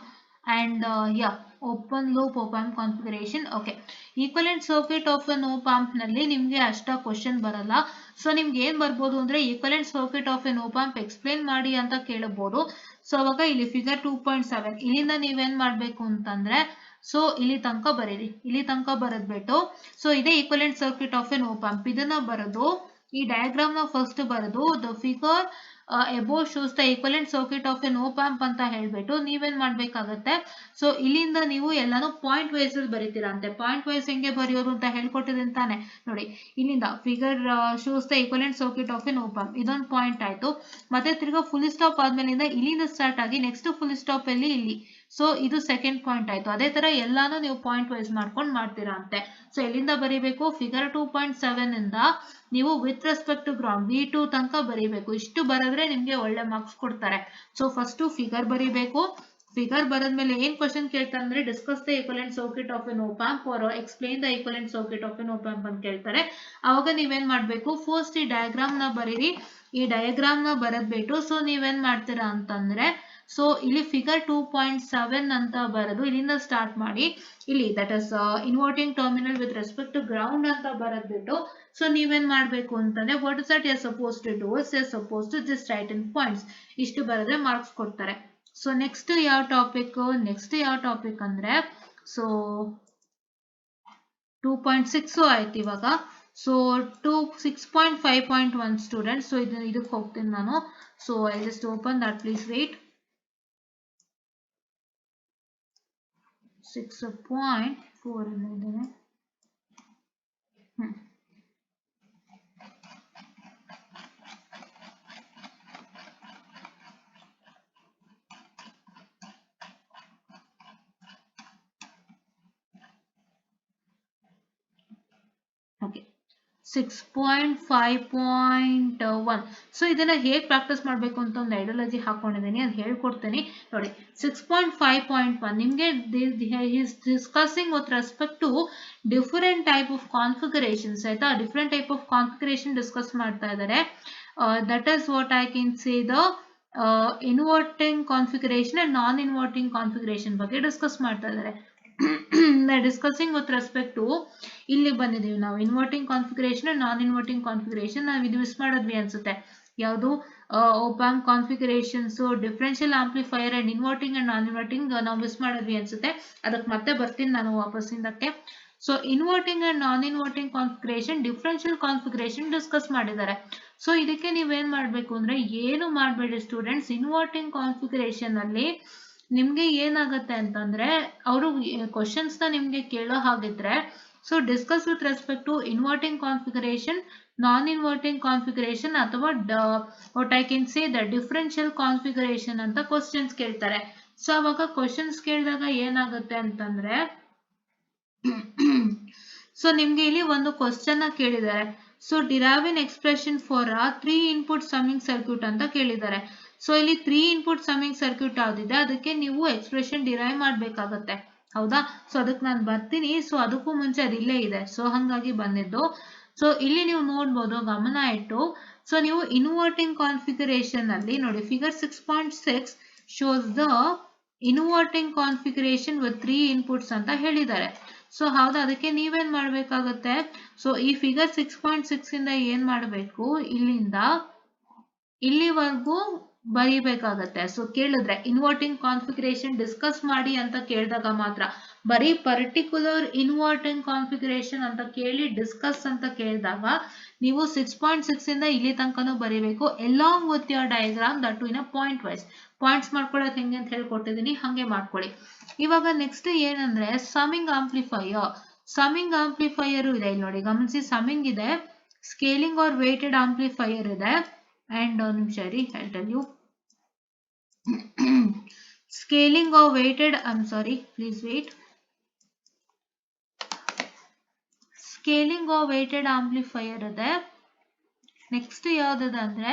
and yeah, open loop op amp configuration. Okay, equivalent circuit of an op amp ನಲ್ಲಿ ನಿಮಗೆ ಅಷ್ಟ ಕ್ವಶನ್ ಬರಲ್ಲ. ಸೊ ನಿಮ್ಗೆ ಏನ್ ಬರ್ಬೋದು ಅಂದ್ರೆ equivalent circuit of an op amp explain ಮಾಡಿ ಅಂತ ಕೇಳಬಹುದು. ಸೊ ಅವಾಗ ಇಲ್ಲಿ ಫಿಗರ್ 2.7 ಇಲ್ಲಿಂದ ನೀವೇನ್ ಮಾಡ್ಬೇಕು ಅಂತಂದ್ರೆ, ಸೊ ಇಲ್ಲಿ ತನಕ ಬರೀರಿ, ಇಲ್ಲಿ ತನಕ ಬರೆದ್ಬಿಟ್ಟು, ಸೊ ಇದೇ equivalent circuit of an op amp ಇದನ್ನ ಬರೆದು ಈ ಡಯಾಗ್ರಾಮ್ ನ ಫಸ್ಟ್ ಬರೆದು the figure above shows the equivalent circuit of an op amp ಅಂತ ಹೇಳ್ಬಿಟ್ಟು ನೀವೇನ್ ಮಾಡ್ಬೇಕಾಗತ್ತೆ, ಸೊ ಇಲ್ಲಿಂದ ನೀವು ಎಲ್ಲಾನು ಪಾಯಿಂಟ್ ವೈಸ್ ಅಲ್ಲಿ ಬರೀತೀರಾ ಅಂತೆ. ಪಾಯಿಂಟ್ ವೈಸ್ ಹೆಂಗೆ ಬರೆಯೋದು ಅಂತ ಹೇಳ್ಕೊಟ್ಟಿದ್ದೀನಿ ತಾನೆ ನೋಡಿ. ಇಲ್ಲಿಂದ figure shows the equivalent circuit of an op amp ಇದೊಂದು ಪಾಯಿಂಟ್ ಆಯ್ತು. ಮತ್ತೆ ತಿರ್ಗಾ ಫುಲ್ ಸ್ಟಾಪ್ ಆದ್ಮೇಲಿಂದ ಇಲ್ಲಿಂದ ಸ್ಟಾರ್ಟ್ ಆಗಿ ನೆಕ್ಸ್ಟ್ ಫುಲ್ ಸ್ಟಾಪ್ ಅಲ್ಲಿ ಇಲ್ಲಿ, ಸೊ ಇದು ಸೆಕೆಂಡ್ ಪಾಯಿಂಟ್ ಆಯ್ತು. ಅದೇ ತರ ಎಲ್ಲಾನು ನೀವು ಪಾಯಿಂಟ್ ವೈಸ್ ಮಾಡ್ಕೊಂಡು ಮಾಡ್ತೀರಾ ಅಂತೆ. ಸೊ ಎಲ್ಲಿಂದ ಬರೀಬೇಕು, ಫಿಗರ್ 2.7 ಇಂದ ನೀವು with respect to ground V2 ತನಕ ಬರೀಬೇಕು. ಇಷ್ಟು ಬರೆದ್ರೆ ನಿಮ್ಗೆ ಒಳ್ಳೆ ಮಾರ್ಕ್ಸ್ ಕೊಡ್ತಾರೆ. ಸೊ ಫಸ್ಟ್ ಫಿಗರ್ ಬರೀಬೇಕು. ಫಿಗರ್ ಬರದ್ಮೇಲೆ ಏನ್ ಕ್ವಶನ್ ಕೇಳ್ತಾರೆ ಅಂದ್ರೆ, discuss the equivalent circuit of an op amp or explain the equivalent circuit of an op amp ಅಂತ ಕೇಳ್ತಾರೆ. ಅವಾಗ ನೀವೇನ್ ಮಾಡ್ಬೇಕು, ಫಸ್ಟ್ ಈ ಡಯಾಗ್ರಾಮ್ ನ ಬರೀರಿ. ಈ ಡಯಾಗ್ರಾಮ್ ನ ಬರದ್ಬಿಟ್ಟು ಸೊ ನೀವೇನ್ ಮಾಡ್ತೀರಾ ಅಂತಂದ್ರೆ, ಸೊ ಇಲ್ಲಿ ಫಿಗರ್ 2.7 ಅಂತ ಬರೆದು ಇಲ್ಲಿಂದ ಸ್ಟಾರ್ಟ್ ಮಾಡಿ ಇಲ್ಲಿ that is inverting terminal with respect to ground ಅಂತ ಬರೆದ್ಬಿಟ್ಟು, ಸೊ ನೀವೇನ್ ಮಾಡ್ಬೇಕು ಅಂತಂದ್ರೆ, what is that you are suppose to do is you are suppose to just write in points. ಇಷ್ಟು ಬರೆದ್ರೆ ಮಾರ್ಕ್ಸ್ ಕೊಡ್ತಾರೆ. ಸೊ ನೆಕ್ಸ್ಟ್ ಯಾವ ಟಾಪಿಕ್ ಅಂದ್ರೆ, ಸೊ 2.6 ಆಯ್ತು ಇವಾಗ. So 6.5.1 student. ಸೊ ಇದಕ್ಕೆ ಹೋಗ್ತೀನಿ ನಾನು. So I just open that, please wait. 6.4 ಇದ್ದೇನೆ. ಓಕೆ, 6.5.1. ಸೊ ಇದನ್ನ ಹೇಗೆ ಪ್ರಾಕ್ಟೀಸ್ ಮಾಡಬೇಕು ಅಂತ ಒಂದು ಐಡಿಯಾಲಜಿ ಹಾಕೊಂಡಿದ್ದೀನಿ, ಅದು ಹೇಳ್ಕೊಡ್ತೀನಿ ನೋಡಿ. 6.5.1 ನಿಮಗೆ discussing with respect to different type of configurations ಆಯ್ತಾ. Different type of configuration discuss ಮಾಡ್ತಾ ಇದ್ದಾರೆ. That is what I can say the inverting configuration and non inverting configuration ಬಗ್ಗೆ ಡಿಸ್ಕಸ್ ಮಾಡ್ತಾ ಇದ್ದಾರೆ. ಡಿಸ್ಕಸಿಂಗ್ ವಿತ್ ರೆಸ್ಪೆಕ್ಟ್ ಟು ಇಲ್ಲಿ ಬಂದಿದೀವಿ ನಾವು, inverting configuration and non inverting configuration. ನಾವು ಇದು ಮಿಸ್ ಮಾಡಿದ್ವಿ ಅನ್ಸುತ್ತೆ. ಯಾವುದು op amp configurations, differential amplifier and inverting and non inverting ನಾವು ಮಿಸ್ ಮಾಡಿದ್ವಿ ಅನ್ಸುತ್ತೆ. ಅದಕ್ಕೆ ಮತ್ತೆ ಬರ್ತೀನಿ ನಾನು ವಾಪಸ್ಸಿಂದಕ್ಕೆ. So inverting and non inverting configuration, differential configuration discuss ಮಾಡಿದ್ದಾರೆ. ಸೊ ಇದಕ್ಕೆ ನೀವೇನ್ ಮಾಡ್ಬೇಕು ಅಂದ್ರೆ, ಏನು ಮಾಡಬೇಡಿ ಸ್ಟೂಡೆಂಟ್ಸ್, ಇನ್ವರ್ಟಿಂಗ್ ಕಾನ್ಫಿಗರೇಷನ್ ಅಲ್ಲಿ ನಿಮ್ಗೆ ಏನಾಗುತ್ತೆ ಅಂತಂದ್ರೆ, ಅವರು ಕ್ವಶನ್ಸ್ ನ ನಿಮ್ಗೆ ಕೇಳೋ ಹಾಗಿದ್ರೆ, so discuss with respect to inverting configuration, non inverting configuration ಅಥವಾ what I can say the differential configuration ಅಂತ ಕ್ವಶನ್ಸ್ ಕೇಳ್ತಾರೆ. ಸೊ ಅವಾಗ ಕ್ವಶನ್ಸ್ ಕೇಳಿದಾಗ ಏನಾಗುತ್ತೆ ಅಂತಂದ್ರೆ, ಸೊ ನಿಮ್ಗೆ ಇಲ್ಲಿ ಒಂದು ಕ್ವಶನ್ ಕೇಳಿದ್ದಾರೆ. So derive an expression for 3 input summing circuit ಅಂತ ಕೇಳಿದ್ದಾರೆ. ಸೊ ಇಲ್ಲಿ 3 ಇನ್ಪುಟ್ ಸಮ್ಮಿಂಗ್ ಸರ್ಕ್ಯೂಟ್ ಯಾವ್ದಿದೆ ಅದಕ್ಕೆ ನೀವು ಎಕ್ಸ್ಪ್ರೆಷನ್ ಡಿರೈವ್ ಮಾಡ್ಬೇಕಾಗತ್ತೆ. ಹೌದಾ? ಸೊ ಅದಕ್ಕೆ ನಾನು ಬರ್ತೀನಿ. ಸೊ ಅದಕ್ಕೂ ಮುಂಚೆ ಅದು ಇಲ್ಲೇ ಇದೆ, ಸೊ ಹಂಗಾಗಿ ಬಂದಿದ್ದು. ಸೊ ಇಲ್ಲಿ ನೀವು ನೋಡ್ಬೋದು, ಗಮನ ಇಟ್ಟು. ಸೊ ನೀವು ಇನ್ವರ್ಟಿಂಗ್ ಕಾನ್ಫಿಗರೇಷನ್ ಅಲ್ಲಿ ನೋಡಿ, figure 6.6 shows the inverting configuration with 3 inputs ಅಂತ ಹೇಳಿದ್ದಾರೆ. ಸೊ ಹೌದಾ, ಅದಕ್ಕೆ ನೀವೇನ್ ಮಾಡ್ಬೇಕಾಗತ್ತೆ, ಸೊ ಈ ಫಿಗರ್ 6.6 ಇಂದ ಏನ್ ಮಾಡಬೇಕು, ಇಲ್ಲಿಂದ ಇಲ್ಲಿವರೆಗೂ ಬರೀಬೇಕಾಗತ್ತೆ. ಸೊ ಕೇಳಿದ್ರೆ ಇನ್ವರ್ಟಿಂಗ್ ಕಾನ್ಫಿಗರೇಷನ್ ಡಿಸ್ಕಸ್ ಮಾಡಿ ಅಂತ ಕೇಳಿದಾಗ ಮಾತ್ರ, ಬರೀ ಪರ್ಟಿಕ್ಯುಲರ್ ಇನ್ವರ್ಟಿಂಗ್ ಕಾನ್ಫಿಗರೇಷನ್ ಅಂತ ಕೇಳಿ ಡಿಸ್ಕಸ್ ಅಂತ ಕೇಳಿದಾಗ ನೀವು 6.6 ಇಂದ ಇಲ್ಲಿ ತನಕನೂ ಬರೀಬೇಕು, along with your diagram, that in a pointwise. Points ಮಾಡ್ಕೊಳ್ಳೋದು ಹೆಂಗೆ ಅಂತ ಹೇಳ್ಕೊಟ್ಟಿದ್ದೀನಿ, ಹಂಗೆ ಮಾಡ್ಕೊಳ್ಳಿ. ಇವಾಗ ನೆಕ್ಸ್ಟ್ ಏನಂದ್ರೆ, ಸಮ್ಮಿಂಗ್ ಆಂಪ್ಲಿಫೈಯರ್ ಇದೆ. ಇಲ್ಲಿ ನೋಡಿ, ಗಮನಿಸಿ, ಸಮ್ಮಿಂಗ್ ಇದೆ, ಸ್ಕೇಲಿಂಗ್ ಆರ್ ವೇಟೆಡ್ ಆಂಪ್ಲಿಫೈಯರ್ ಇದೆ, and ನಿಮಿಷ ರೀ, I'll tell you. Scaling or weighted, I'm sorry, please wait. Scaling of weighted amplifier ಇದೆ. ನೆಕ್ಸ್ಟ್ ಯಾವ್ದಿದೆ ಅಂದ್ರೆ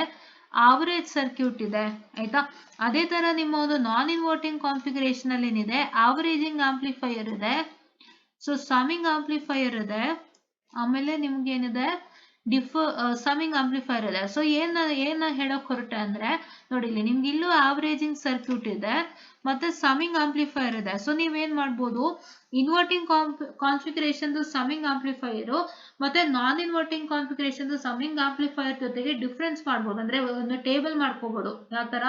ಆವರೇಜ್ ಸರ್ಕ್ಯೂಟ್ ಇದೆ ಆಯ್ತಾ. ಅದೇ ತರ ನಿಮ್ಮ ಒಂದು ನಾನ್ ಇನ್ವರ್ಟಿಂಗ್ ಕಾನ್ಫಿಗರೇಷನ್ ಅಲ್ಲಿ ಏನಿದೆ ಆವರೇಜಿಂಗ್ ಆಂಪ್ಲಿಫೈಯರ್ ಇದೆ, ಸೊ ಸಮಿಂಗ್ ಆಂಪ್ಲಿಫೈಯರ್ ಇದೆ, ಆಮೇಲೆ ನಿಮ್ಗೆ ಏನಿದೆ ಸಮಿಂಗ್ ಆಂಪ್ಲಿಫೈಯರ್ ಇದೆ. ಸೊ ಏನ ಹೇಳಕ್ ಹೊರಟೆ ಅಂದ್ರೆ ನೋಡಿ ಇಲ್ಲಿ ನಿಮ್ಗೆ ಇಲ್ಲೂ ಆವರೇಜಿಂಗ್ ಸರ್ಕ್ಯೂಟ್ ಇದೆ ಮತ್ತೆ ಸಮಿಂಗ್ ಆಂಪ್ಲಿಫೈಯರ್ ಇದೆ. ಸೊ ನೀವೇನ್ ಮಾಡ್ಬೋದು ಇನ್ವರ್ಟಿಂಗ್ ಕಾನ್ಫಿಗರೇಷನ್ ಸಮಿಂಗ್ ಆಂಪ್ಲಿಫೈಯರ್ ಮತ್ತೆ non inverting configuration summing amplifier ಜೊತೆಗೆ ಡಿಫ್ರೆನ್ಸ್ ಮಾಡ್ಬೋದು, ಅಂದ್ರೆ ಒಂದು ಟೇಬಲ್ ಮಾಡ್ಕೋಬಹುದು. ಯಾವ ತರ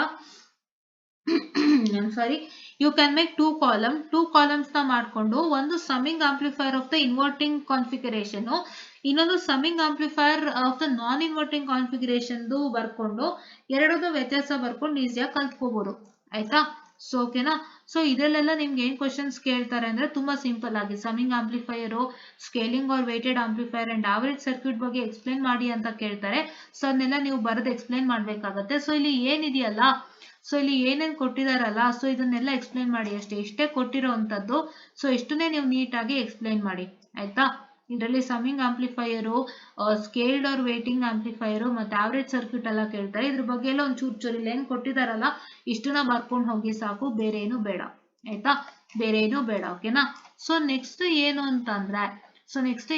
sorry, you can make two columns ನ ಮಾಡ್ಕೊಂಡು ಒಂದು summing amplifier of the inverting configuration, ಇನ್ನೊಂದು summing amplifier of the non inverting configuration ಬರ್ಕೊಂಡು ಎರಡದು ವ್ಯತ್ಯಾಸ ಬರ್ಕೊಂಡು ಈಸಿಯಾಗಿ ಕಲ್ತ್ಕೋಬಹುದು ಆಯ್ತಾ. ಸೊ ಓಕೆನಾ. ಸೊ ಇದರಲ್ಲೆಲ್ಲ ನಿಮ್ಗೆ ಏನ್ ಕ್ವಶನ್ಸ್ ಕೇಳ್ತಾರೆ ಅಂದ್ರೆ ತುಂಬಾ ಸಿಂಪಲ್ ಆಗಿ summing amplifier, scaling or weighted amplifier and average circuit ಬಗ್ಗೆ ಎಕ್ಸ್ಪ್ಲೇನ್ ಮಾಡಿ ಅಂತ ಕೇಳ್ತಾರೆ. ಸೊ ಅದನ್ನೆಲ್ಲ ನೀವು ಬರೆದು ಎಕ್ಸ್ಪ್ಲೇನ್ ಮಾಡ್ಬೇಕಾಗತ್ತೆ. ಸೊ ಇಲ್ಲಿ ಏನಿದೆಯಲ್ಲ, ಸೊ ಇಲ್ಲಿ ಏನೇನ್ ಕೊಟ್ಟಿದಾರಲ್ಲ, ಸೊ ಇದನ್ನೆಲ್ಲ ಎಕ್ಸ್ಪ್ಲೇನ್ ಮಾಡಿ ಅಷ್ಟೇ, ಇಷ್ಟೇ ಕೊಟ್ಟಿರೋಂಥದ್ದು. ಸೊ ಇಷ್ಟನ್ನೇ ನೀವು ನೀಟಾಗಿ ಎಕ್ಸ್ಪ್ಲೇನ್ ಮಾಡಿ ಆಯ್ತಾ. ಇದರಲ್ಲಿ ಸಮಿಂಗ್ ಆಂಪ್ಲಿಫೈಯರು, ಸ್ಕೇಲ್ಡ್ ಆರ್ ವೇಟಿಂಗ್ ಆಂಪ್ಲಿಫೈಯರು ಮತ್ತೆ ಆವರೇಜ್ ಸರ್ಕ್ಯೂಟ್ ಎಲ್ಲ ಕೇಳ್ತಾರೆ. ಇದ್ರ ಬಗ್ಗೆ ಎಲ್ಲ ಒಂದ್ ಚೂರು ಇಲ್ಲಿ ಏನ್ ಕೊಟ್ಟಿದಾರಲ್ಲ ಇಷ್ಟನ್ನ ಬರ್ಕೊಂಡು ಹೋಗಿ ಸಾಕು, ಬೇರೆ ಏನು ಬೇಡ ಆಯ್ತಾ, ಬೇರೆ ಏನು ಬೇಡ ಓಕೆನಾ. ಸೊ ನೆಕ್ಸ್ಟ್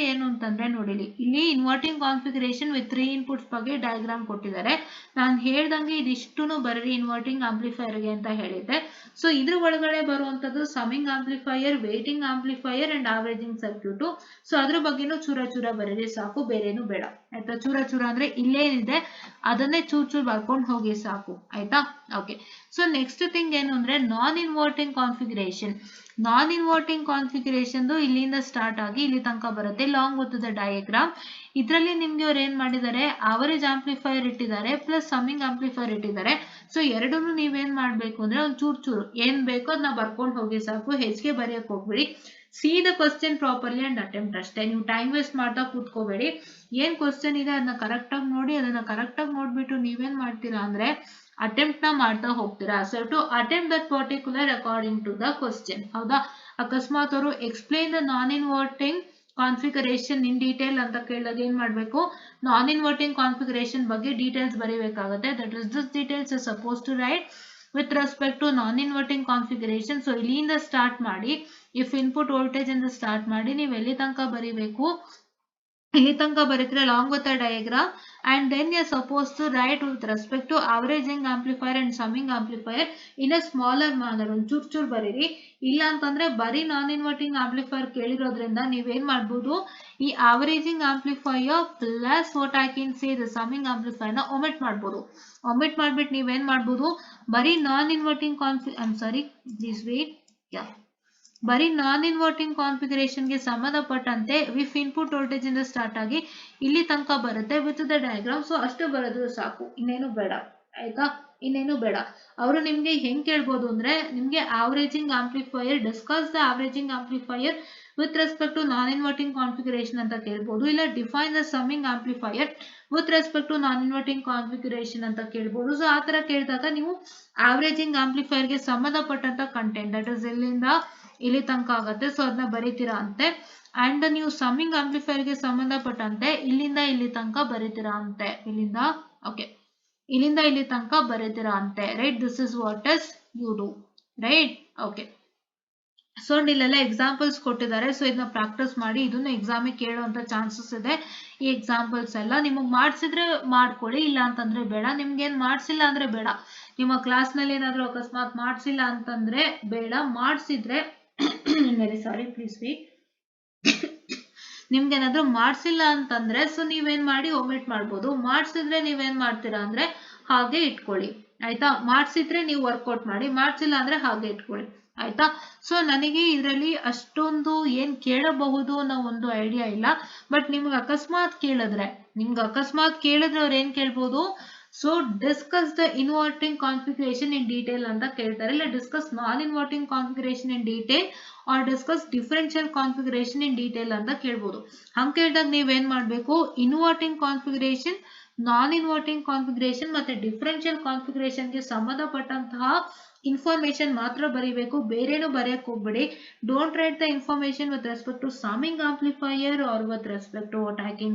ಏನು ಅಂತಂದ್ರೆ ನೋಡಿ ಇಲ್ಲಿ ಇನ್ವರ್ಟಿಂಗ್ ಕಾನ್ಫಿಗರೇಷನ್ ವಿತ್ 3 ಇನ್ಪುಟ್ಸ್ ಬಗ್ಗೆ ಡಯಾಗ್ರಾಮ್ ಕೊಟ್ಟಿದ್ದಾರೆ. ನಾನು ಹೇಳ್ದಂಗೆ ಇದಿಷ್ಟುನು ಬರೀ ಇನ್ವರ್ಟಿಂಗ್ ಆಂಪ್ಲಿಫೈಯರ್ ಗೆ ಅಂತ ಹೇಳಿದ್ದೆ. ಸೊ ಇದ್ರ ಒಳಗಡೆ ಬರುವಂತದ್ದು summing amplifier, weighting amplifier and averaging circuit. So ಅದ್ರ ಬಗ್ಗೆನೂ ಚೂರ ಬರೀರಿ ಸಾಕು, ಬೇರೇನು ಬೇಡ ಆಯ್ತಾ. ಚೂರ ಅಂದ್ರೆ ಇಲ್ಲೇನಿದೆ ಅದನ್ನೇ ಚೂರ್ ಬರ್ಕೊಂಡು ಹೋಗಿ ಸಾಕು ಆಯ್ತಾ. ಓಕೆ. ಸೊ ನೆಕ್ಸ್ಟ್ ಥಿಂಗ್ ಏನು ಅಂದ್ರೆ ನಾನ್ inverting configuration. Non inverting configuration ಇಲ್ಲಿಂದ ಸ್ಟಾರ್ಟ್ ಆಗಿ ಇಲ್ಲಿ ತನಕ ಬರುತ್ತೆ. ಲಾಂಗ್ ಗೊತ್ತದ ಡಯಾಗ್ರಾಮ್. ಇದರಲ್ಲಿ ನಿಮ್ಗೆ ಅವ್ರು ಏನ್ ಮಾಡಿದ್ದಾರೆ, ಆವರೇಜ್ ಆಂಪ್ಲಿಫೈಯರ್ ಇಟ್ಟಿದ್ದಾರೆ ಪ್ಲಸ್ ಸಮಿಂಗ್ ಆಂಪ್ಲಿಫೈಯರ್ ಇಟ್ಟಿದ್ದಾರೆ. ಸೊ ಎರಡನ್ನು ನೀವೇನ್ ಮಾಡ್ಬೇಕು ಅಂದ್ರೆ ಒಂದ್ ಚೂರು ಏನ್ ಬೇಕೋ ಅದನ್ನ ಬರ್ಕೊಂಡು ಹೋಗಿ ಸಾಕು, ಹೆಚ್ಚಿಗೆ ಬರೆಯಕ್ ಹೋಗ್ಬೇಡಿ. C the question properly and attempt ಅಷ್ಟೇ. ನೀವು ಟೈಮ್ ವೇಸ್ಟ್ ಮಾಡ್ತಾ ಕೂತ್ಕೋಬೇಡಿ. ಏನ್ ಕ್ವಶನ್ ಇದೆ ಅದನ್ನ ಕರೆಕ್ಟ್ ಆಗಿ ನೋಡಿ, ಅದನ್ನ ಕರೆಕ್ಟ್ ಆಗಿ ನೋಡ್ಬಿಟ್ಟು ನೀವೇನ್ ಮಾಡ್ತೀರಾ ಅಂದ್ರೆ ಅಟೆಂಪ್ಟ್ ನ ಮಾಡ್ತಾ ಹೋಗ್ತೀರಾ. So to attempt that particular according to the question. ಹೌದಾ. ಅಕಸ್ಮಾತ್ ಅವರು explain the non inverting configuration in detail ಅಂತ ಕೇಳಿದಾಗ ಏನ್ ಮಾಡ್ಬೇಕು, ನಾನ್ ಇನ್ವರ್ಟಿಂಗ್ ಕಾನ್ಫಿಗರೇಷನ್ ಬಗ್ಗೆ ಡೀಟೇಲ್ಸ್ ಬರೀಬೇಕಾಗುತ್ತೆ. That is this details is suppose to write with respect to non-inverting configuration. So ಇಲ್ಲಿಂದ ಸ್ಟಾರ್ಟ್ ಮಾಡಿ ಇಫ್ ಇನ್ಪುಟ್ ವೋಲ್ಟೇಜ್ ಇಂದ ಸ್ಟಾರ್ಟ್ ಮಾಡಿ ನೀವು ಎಲ್ಲಿ ತನಕ ಬರೀಬೇಕು, ಇಲ್ಲಿ ತನಕ ಬರೀತಾರೆ long with diagram. and then you are supposed to write with respect to averaging amplifier and summing amplifier in a smaller manner. ಒಂದು ಚೂರ್ ಬರೀರಿ. ಇಲ್ಲ ಅಂತಂದ್ರೆ ಬರೀ ನಾನ್ ಇನ್ವರ್ಟಿಂಗ್ ಆಂಪ್ಲಿಫೈಯರ್ ಕೇಳಿರೋದ್ರಿಂದ ನೀವೇನ್ ಮಾಡ್ಬೋದು, ಈ averaging amplifier plus what I can say the summing amplifier ನ ಒಮಿಟ್ ಮಾಡ್ಬೋದು. ಒಮಿಟ್ ಮಾಡ್ಬಿಟ್ಟು ನೀವೇನ್ ಮಾಡ್ಬೋದು, ಬರೀ ನಾನ್ ಇನ್ವರ್ಟಿಂಗ್ ಬರೀ ನಾನ್ ಇನ್ವರ್ಟಿಂಗ್ ಕಾನ್ಫಿಗರೇಷನ್ ಗೆ ಸಂಬಂಧಪಟ್ಟಂತೆ ವಿಫ್ ಇನ್ಪುಟ್ ವೋಲ್ಟೇಜ್ ಇಂದ ಸ್ಟಾರ್ಟ್ ಆಗಿ ಇಲ್ಲಿ ತನಕ ಬರುತ್ತೆ ವಿತ್ ದ ಡಯಾಗ್ರಾಮ್. ಸೊ ಅಷ್ಟು ಬರೋದು ಸಾಕು, ಇನ್ನೇನು ಬೇಡ ಆಯ್ತಾ, ಇನ್ನೇನು ಬೇಡ. ಅವರು ನಿಮ್ಗೆ ಹೆಂಗ್ ಕೇಳ್ಬೋದು ಅಂದ್ರೆ ನಿಮ್ಗೆ averaging amplifier, discuss the averaging amplifier with respect to non inverting configuration ಅಂತ ಕೇಳ್ಬೋದು. ಇಲ್ಲ define the summing amplifier with respect to non inverting configuration ಅಂತ ಕೇಳ್ಬೋದು. ಸೊ ಆ ತರ ಕೇಳಿದಾಗ ನೀವು ಆವರೇಜಿಂಗ್ ಆಂಪ್ಲಿಫೈಯರ್ ಗೆ ಸಂಬಂಧಪಟ್ಟಂತ ಕಂಟೆಂಟ್ ದಟ್ ಇಸ್ ಇಲ್ಲಿಂದ ಇಲ್ಲಿ ತನಕ ಆಗತ್ತೆ. ಸೊ ಅದನ್ನ ಬರೀತೀರಾ ಅಂತೆ. ಅಂಡ್ ನೀವು ಸಮ್ಮಿಂಗ್ ಆಂಪ್ಲಿಫೈಯರ್ ಗೆ ಸಂಬಂಧಪಟ್ಟಂತೆ ಇಲ್ಲಿಂದ ಇಲ್ಲಿ ತನಕ ಬರೀತೀರಾ ಅಂತೆ. ಇಲ್ಲಿಂದ ಇಲ್ಲಿ ತನಕ ಬರೀತೀರಾ ಅಂತೆ. Right, this is what is you do. Right, okay. So ಇಲ್ಲೆಲ್ಲ ಎಕ್ಸಾಂಪಲ್ಸ್ ಕೊಟ್ಟಿದ್ದಾರೆ. ಸೊ ಇದನ್ನ ಪ್ರಾಕ್ಟೀಸ್ ಮಾಡಿ, ಇದನ್ನ ಎಕ್ಸಾಮ್ ಕೇಳುವಂತ ಚಾನ್ಸಸ್ ಇದೆ. ಈ ಎಕ್ಸಾಂಪಲ್ಸ್ ಎಲ್ಲ ನಿಮಗ್ ಮಾಡ್ಸಿದ್ರೆ ಮಾಡ್ಕೊಳ್ಳಿ, ಇಲ್ಲ ಅಂತಂದ್ರೆ ಬೇಡ. ನಿಮ್ಗೆ ಏನ್ ಮಾಡ್ಸಿಲ್ಲ ಅಂದ್ರೆ ಬೇಡ. ನಿಮ್ಮ ಕ್ಲಾಸ್ ನಲ್ಲಿ ಏನಾದ್ರು ಅಕಸ್ಮಾತ್ ಮಾಡ್ಸಿಲ್ಲ ಅಂತಂದ್ರೆ ಬೇಡ. ಮಾಡ್ಸಿದ್ರೆ ವೆರಿ ಸಾರಿ, ಪ್ಲೀಸ್ ವೇಟ್. ನಿಮ್ಗೆ ಏನಾದ್ರು ಮಾಡ್ಸಿಲ್ಲ ಅಂತಂದ್ರೆ ಸೊ ನೀವೇನ್ ಮಾಡಿ ಒಮಿಟ್ ಮಾಡ್ಬೋದು. ಮಾಡ್ಸಿದ್ರೆ ನೀವೇನ್ ಮಾಡ್ತೀರಾ ಅಂದ್ರೆ ಹಾಗೆ ಇಟ್ಕೊಳ್ಳಿ ಆಯ್ತಾ. ಮಾಡ್ಸಿದ್ರೆ ನೀವು ವರ್ಕೌಟ್ ಮಾಡಿ, ಮಾಡ್ಸಿಲ್ಲ ಅಂದ್ರೆ ಹಾಗೆ ಇಟ್ಕೊಳ್ಳಿ ಆಯ್ತಾ. ಸೊ ನನಗೆ ಇದರಲ್ಲಿ ಅಷ್ಟೊಂದು ಏನ್ ಕೇಳಬಹುದು ಅನ್ನೋ ಒಂದು ಐಡಿಯಾ ಇಲ್ಲ. ಬಟ್ ನಿಮ್ಗೆ ಅಕಸ್ಮಾತ್ ಕೇಳಿದ್ರೆ ಅವ್ರು ಏನ್ ಕೇಳ್ಬೋದು, so discuss the inverting configuration in detail ಅಂತ ಕೇಳ್ತಾರೆ. ಇಲ್ಲ discuss non inverting configuration in detail or discuss differential configuration in detail ಅಂತ ಕೇಳ್ಬೋದು. ಹಂಗೆ ಕೇಳಿದಾಗ ನೀವೇನ್ ಮಾಡ್ಬೇಕು, inverting configuration, non inverting configuration ಮತ್ತೆ ಡಿಫರೆನ್ಷಿಯಲ್ ಕಾನ್ಫಿಗರೇಷನ್ ಗೆ ಸಂಬಂಧಪಟ್ಟಂತಹ ಇನ್ಫಾರ್ಮೇಶನ್ ಮಾತ್ರ ಬರೀಬೇಕು, ಬೇರೇನು ಬರೆಯಕ್ಕೆ ಹೋಗ್ಬೇಡಿ. Don't write the information with respect to summing amplifier or with respect to what I can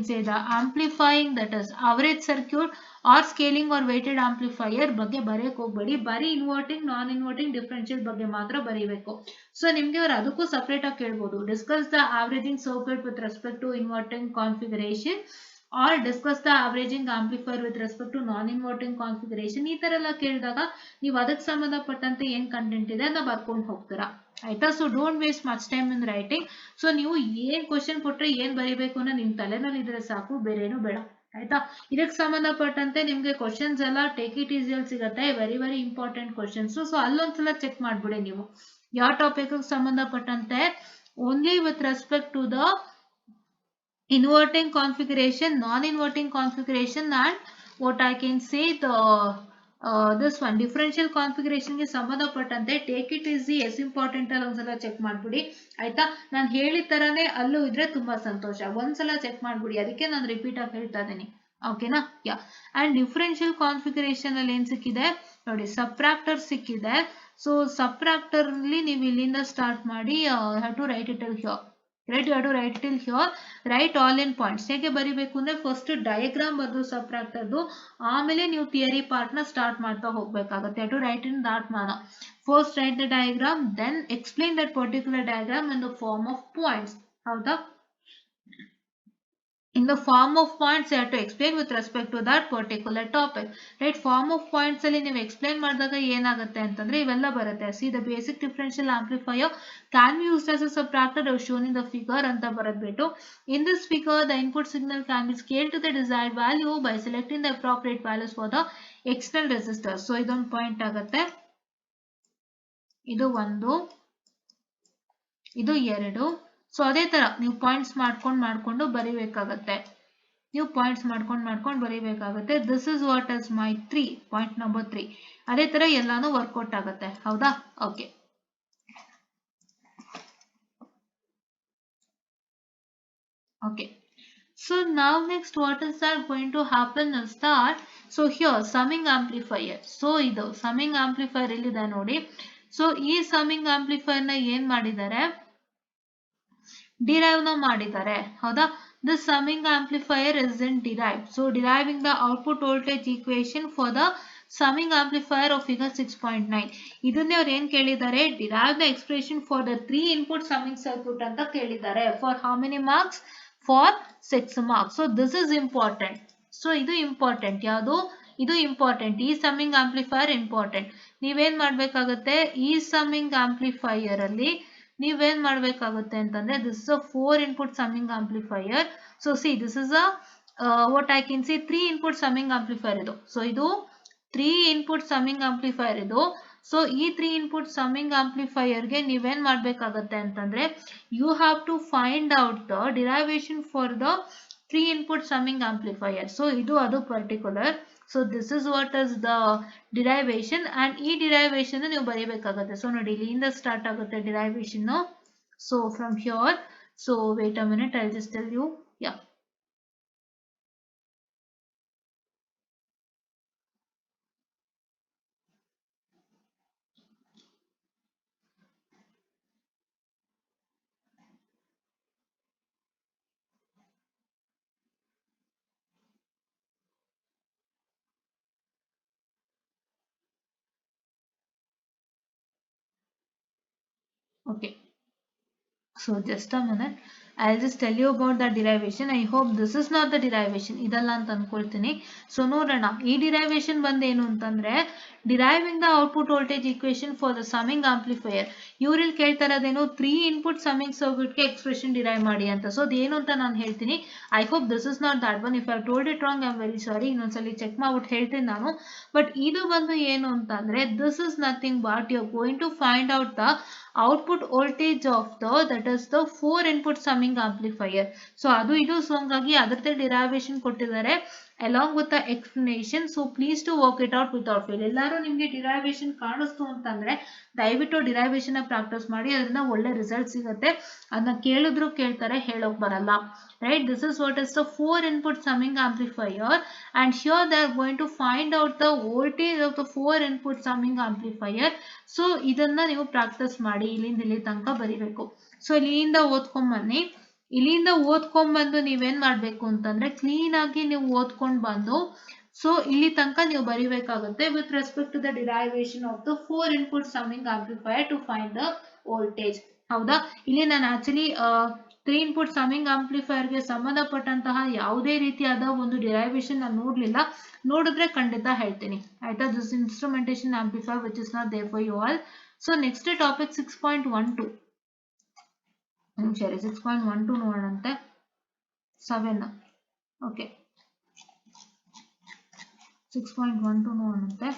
say the amplifying, that is average circuit or scaling or weighted amplifier ಬಗ್ಗೆ ಬರೆಯಕ್ಕೆ ಹೋಗ್ಬೇಡಿ. ಬರೀ ಇನ್ವರ್ಟಿಂಗ್ ನಾನ್ ಇನ್ವರ್ಟಿಂಗ್ ಡಿಫರೆನ್ಷಿಯಲ್ ಬಗ್ಗೆ ಮಾತ್ರ ಬರೀಬೇಕು. ಸೊ ನಿಮ್ಗೆ ಅವ್ರು ಅದಕ್ಕೂ ಸಪರೇಟ್ ಆಗಿ ಕೇಳ್ಬೋದು, discuss the averaging circuit with respect to inverting configuration or discuss the averaging amplifier with respect to non-inverting configuration. ಈ ತರ ಎಲ್ಲ ಕೇಳಿದಾಗ ನೀವು ಅದಕ್ಕೆ ಸಂಬಂಧಪಟ್ಟಂತೆ ಏನ್ ಕಂಟೆಂಟ್ ಇದೆ ಅದನ್ನ ಬರ್ಕೊಂಡು ಹೋಗ್ತೀರಾ, ಆಯ್ತಾ. So don't waste much time in writing. So ನೀವು ಏನ್ ಕ್ವಶನ್ ಕೊಟ್ರೆ ಏನ್ ಬರೀಬೇಕು ಅನ್ನೋ ನಿಮ್ ತಲೆನಲ್ಲಿ ಇದ್ರೆ ಸಾಕು, ಬೇರೆ ಏನು ಬೇಡ, ಆಯ್ತಾ. ಇದಕ್ಕೆ ಸಂಬಂಧಪಟ್ಟಂತೆ ನಿಮ್ಗೆ ಕ್ವಶನ್ಸ್ ಎಲ್ಲ ಟೇಕ್ ಇಟ್ ಈಸಿಯಲ್ಲಿ ಸಿಗುತ್ತೆ, very very important questions. So ಅಲ್ಲೊಂದ್ಸಲ ಚೆಕ್ ಮಾಡ್ಬಿಡಿ ನೀವು ಯಾವ ಟಾಪಿಕ್ ಸಂಬಂಧಪಟ್ಟಂತೆ, only with respect to the inverting configuration, non-inverting configuration, and what I can say the this one differential configuration ಗೆ ಸಂಬಂಧಪಟ್ಟಂತೆ take it easy as important ಅಲ್ಲಿ ಒಂದ್ಸಲ ಚೆಕ್ ಮಾಡ್ಬಿಡಿ, ಆಯ್ತಾ. ನಾನು ಹೇಳಿದ ತರಾನೇ ಅಲ್ಲೂ ಇದ್ರೆ ತುಂಬಾ ಸಂತೋಷ, ಒಂದ್ಸಲ ಚೆಕ್ ಮಾಡ್ಬಿಡಿ, ಅದಕ್ಕೆ ನಾನು ರಿಪೀಟ್ ಆಗಿ ಹೇಳ್ತಾ ಇದ್ದೀನಿ, ಓಕೆನಾ. ಯಾ, ಅಂಡ್ ಡಿಫರೆನ್ಷಿಯಲ್ ಕಾನ್ಫಿಗರೇಷನ್ ಅಲ್ಲಿ ಏನ್ ಸಿಕ್ಕಿದೆ ನೋಡಿ, ಸಬ್ಟ್ರಾಕ್ಟರ್ ಸಿಕ್ಕಿದೆ. ಸೊ ಸಬ್ಟ್ರಾಕ್ಟರ್ ಅಲ್ಲಿ ನೀವು ಇಲ್ಲಿಂದ ಸ್ಟಾರ್ಟ್ ಮಾಡಿ ಹ್ಯಾವ್ ಟು ರೈಟ್ ಇಟ್ ಅಲ್ here. Right, you have to write till here. Write all in points. ಹೇಗೆ ಬರಿಬೇಕು ಅಂದ್ರೆ ಫಸ್ಟ್ ಡಯಾಗ್ರಾಮ್ ಬರೆದು ಸಬ್ಟ್ರಾಕ್ಟರ್ದು, ಆಮೇಲೆ ನೀವು ಥಿಯರಿ ಪಾರ್ಟ್ ನ ಸ್ಟಾರ್ಟ್ ಮಾಡ್ತಾ ಹೋಗ್ಬೇಕಾಗುತ್ತೆ. You have to write in that manner. First write the diagram, then explain that particular diagram in the form of points. ಹೌದಾ? In the form of points, you have to explain with respect to that particular topic. Right? Form of points ಅಲ್ಲಿ ನೀವು explain ಮಾಡಿದಾಗ ಏನಾಗುತ್ತೆ ಅಂತಂದ್ರೆ ಇವೆಲ್ಲ ಬರುತ್ತೆ. See, the basic differential amplifier can be used as a subtractor as shown in the figure ಅಂತ ಬರೆದ್ಬಿಟ್ಟು, in this figure the input signal can be scaled to the desired value by selecting the appropriate values for the external resistors. So ಇದೊಂದು ಪಾಯಿಂಟ್ ಆಗುತ್ತೆ, ಇದು ಒಂದು, ಇದು ಎರಡು. ಸೊ ಅದೇ ತರ ನೀವು ಪಾಯಿಂಟ್ಸ್ ಮಾಡ್ಕೊಂಡು ಬರಿಬೇಕಾಗತ್ತೆ, ನೀವು ಪಾಯಿಂಟ್ಸ್ ಮಾಡ್ಕೊಂಡು ಬರಿಬೇಕಾಗತ್ತೆ. This is what is my 3 point number 3. ಅದೇ ತರ ಎಲ್ಲಾನು ವರ್ಕೌಟ್ ಆಗುತ್ತೆ, ಹೌದಾ. Okay, okay. So now next what is that going to happen is that, so here summing amplifier. So ಇದು summing amplifier ಇಲ್ಲಿದೆ ನೋಡಿ. ಸೊ ಈ ಸಮ್ಮಿಂಗ್ ಆಂಪ್ಲಿಫೈರ್ ನ ಏನ್ ಮಾಡಿದ್ದಾರೆ, ಡಿರೈವ್ ನ ಮಾಡಿದ್ದಾರೆ, ಹೌದಾ. This summing amplifier is in derived. So deriving the output voltage equation for the summing amplifier of figure 6.9. ಇದನ್ನೇ ಅವ್ರು ಏನ್ ಕೇಳಿದ್ದಾರೆ, derive the expression for the 3 input summing circuit ಅಂತ ಕೇಳಿದ್ದಾರೆ. For how many marks? For 6 marks. So this is important. So ಇದು ಇಂಪಾರ್ಟೆಂಟ್, ಯಾವುದು ಇದು ಇಂಪಾರ್ಟೆಂಟ್, ಈ ಸಮ್ಮಿಂಗ್ ಆಂಪ್ಲಿಫೈಯರ್ ಇಂಪಾರ್ಟೆಂಟ್. ನೀವೇನ್ ಮಾಡ್ಬೇಕಾಗುತ್ತೆ, ಈ ಸಮ್ಮಿಂಗ್ ಆಂಪ್ಲಿಫೈಯರ್ ಅಲ್ಲಿ ನೀವೇನ್ ಮಾಡ್ಬೇಕಾಗುತ್ತೆ ಅಂತಂದ್ರೆ, this is a 4 input summing amplifier. So see, this is a what I can say 3 input summing amplifier ಇದು. So ಇದು 3 input summing amplifier ಇದು. ಸೊ ಈ 3 input summing amplifier ಗೆ ನೀವೇನ್ ಮಾಡ್ಬೇಕಾಗತ್ತೆ ಅಂತಂದ್ರೆ, you have to find out the derivation for the 3 input summing amplifier. So ಇದು ಅದು particular. So this is what is the derivation, and ಈ derivation ನೀವು ಬರೀಬೇಕಾಗುತ್ತೆ. ಸೊ ನೋಡಿ ಇಲ್ಲಿಂದ ಸ್ಟಾರ್ಟ್ ಆಗುತ್ತೆ derivation. So from here, so wait a minute, I'll just tell you. Yeah. Okay. So just a minute, I'll just tell you about the derivation. I hope this is not the derivation. ಇದಲ್ಲ ಅಂತ ಅನ್ಕೊಳ್ತೀನಿ. ಸೊ ನೋಡೋಣ, ಈ ಡಿರೈವೇಶನ್ ಬಂದು ಏನು ಅಂತಂದ್ರೆ, deriving the output voltage equation for the summing amplifier. ಇವ್ರಲ್ಲಿ ಕೇಳ್ತಾ ಇರೋದೇನು, 3 input ಸಮ್ಮಿಂಗ್ ಸರ್ಕ್ಯೂಟ್ ಗೆ ಎಕ್ಸ್ಪ್ರೆಷನ್ ಡಿರೈವ್ ಮಾಡಿ ಅಂತ. ಸೊ ಅದೇನು ಅಂತ ನಾನು ಹೇಳ್ತೀನಿ. I hope this is not that one. If I told it wrong, I am very sorry. ಇನ್ನೊಂದ್ಸಲಿ ಚೆಕ್ ಮಾಡ್ಬಿಟ್ಟು ಹೇಳ್ತೀನಿ ನಾನು. ಬಟ್ ಇದು ಬಂದು ಏನು ಅಂತಂದ್ರೆ, this is nothing but you are going to find out the output voltage of the, that is the 4 input summing amplifier. So ಅದು ಇದು, ಸೊ ಹಂಗಾಗಿ ಅದರದ್ದೇ ಡಿರೈವೇಶನ್ ಕೊಟ್ಟಿದ್ದಾರೆ. along with the explanation. So please to work it out without fail. ಎಲ್ಲರೂ ನಿಮಗೆ ಡಿರೈವೇಶನ್ ಕಾಣಿಸ್ತು ಅಂತಂದ್ರೆ ದಯವಿಟ್ಟು ಡಿರೈವೇಶನ್ ಪ್ರಾಕ್ಟೀಸ್ ಮಾಡಿ, ಅದರಿಂದ ಒಳ್ಳೆ ರಿಸಲ್ಟ್ ಸಿಗುತ್ತೆ. ಅದನ್ನ ಕೇಳಿದ್ರು ಕೇಳ್ತಾರೆ, ಹೇಳೋಕ್ ಬರಲ್ಲ. Right, this is what is the 4 input summing amplifier, and here they are going to find out the voltage of the 4 input summing amplifier. So ಇದನ್ನ ನೀವು ಪ್ರಾಕ್ಟೀಸ್ ಮಾಡಿ, ಇಲ್ಲಿಂದ ಇಲ್ಲಿ ತನಕ ಬರಿಬೇಕು. ಸೊ ಇಲ್ಲಿಂದ ಓದ್ಕೊಂಡ್ ಬನ್ನಿ. ಇಲ್ಲಿಂದ ಓದ್ಕೊಂಡ್ ಬಂದು ನೀವೇನ್ ಮಾಡ್ಬೇಕು ಅಂತಂದ್ರೆ ಕ್ಲೀನ್ ಆಗಿ ನೀವು ಓದ್ಕೊಂಡ್ ಬಂದು ಸೊ ಇಲ್ಲಿ ತನಕ ನೀವು ಬರಿಬೇಕಾಗುತ್ತೆ with respect to the derivation of the 4 input summing amplifier to find the voltage. ಹೌದಾ, ಇಲ್ಲಿ ನಾನು ಆಕ್ಚುಲಿ 3 input summing amplifier ಗೆ ಸಂಬಂಧಪಟ್ಟಂತಹ ಯಾವುದೇ ರೀತಿಯಾದ ಒಂದು ಡಿರೈವೇಶನ್ ನಾನು ನೋಡ್ಲಿಲ್ಲ, ನೋಡಿದ್ರೆ ಖಂಡಿತ ಹೇಳ್ತೀನಿ ಆಯ್ತಾ. This instrumentation amplifier which is not there for you all. So next topic 6.12 ಸರಿ 6.12 ನೋಡೋಣಂತೆ. 7 ಓಕೆ 6.12 ನೋಡೋಣಂತೆ.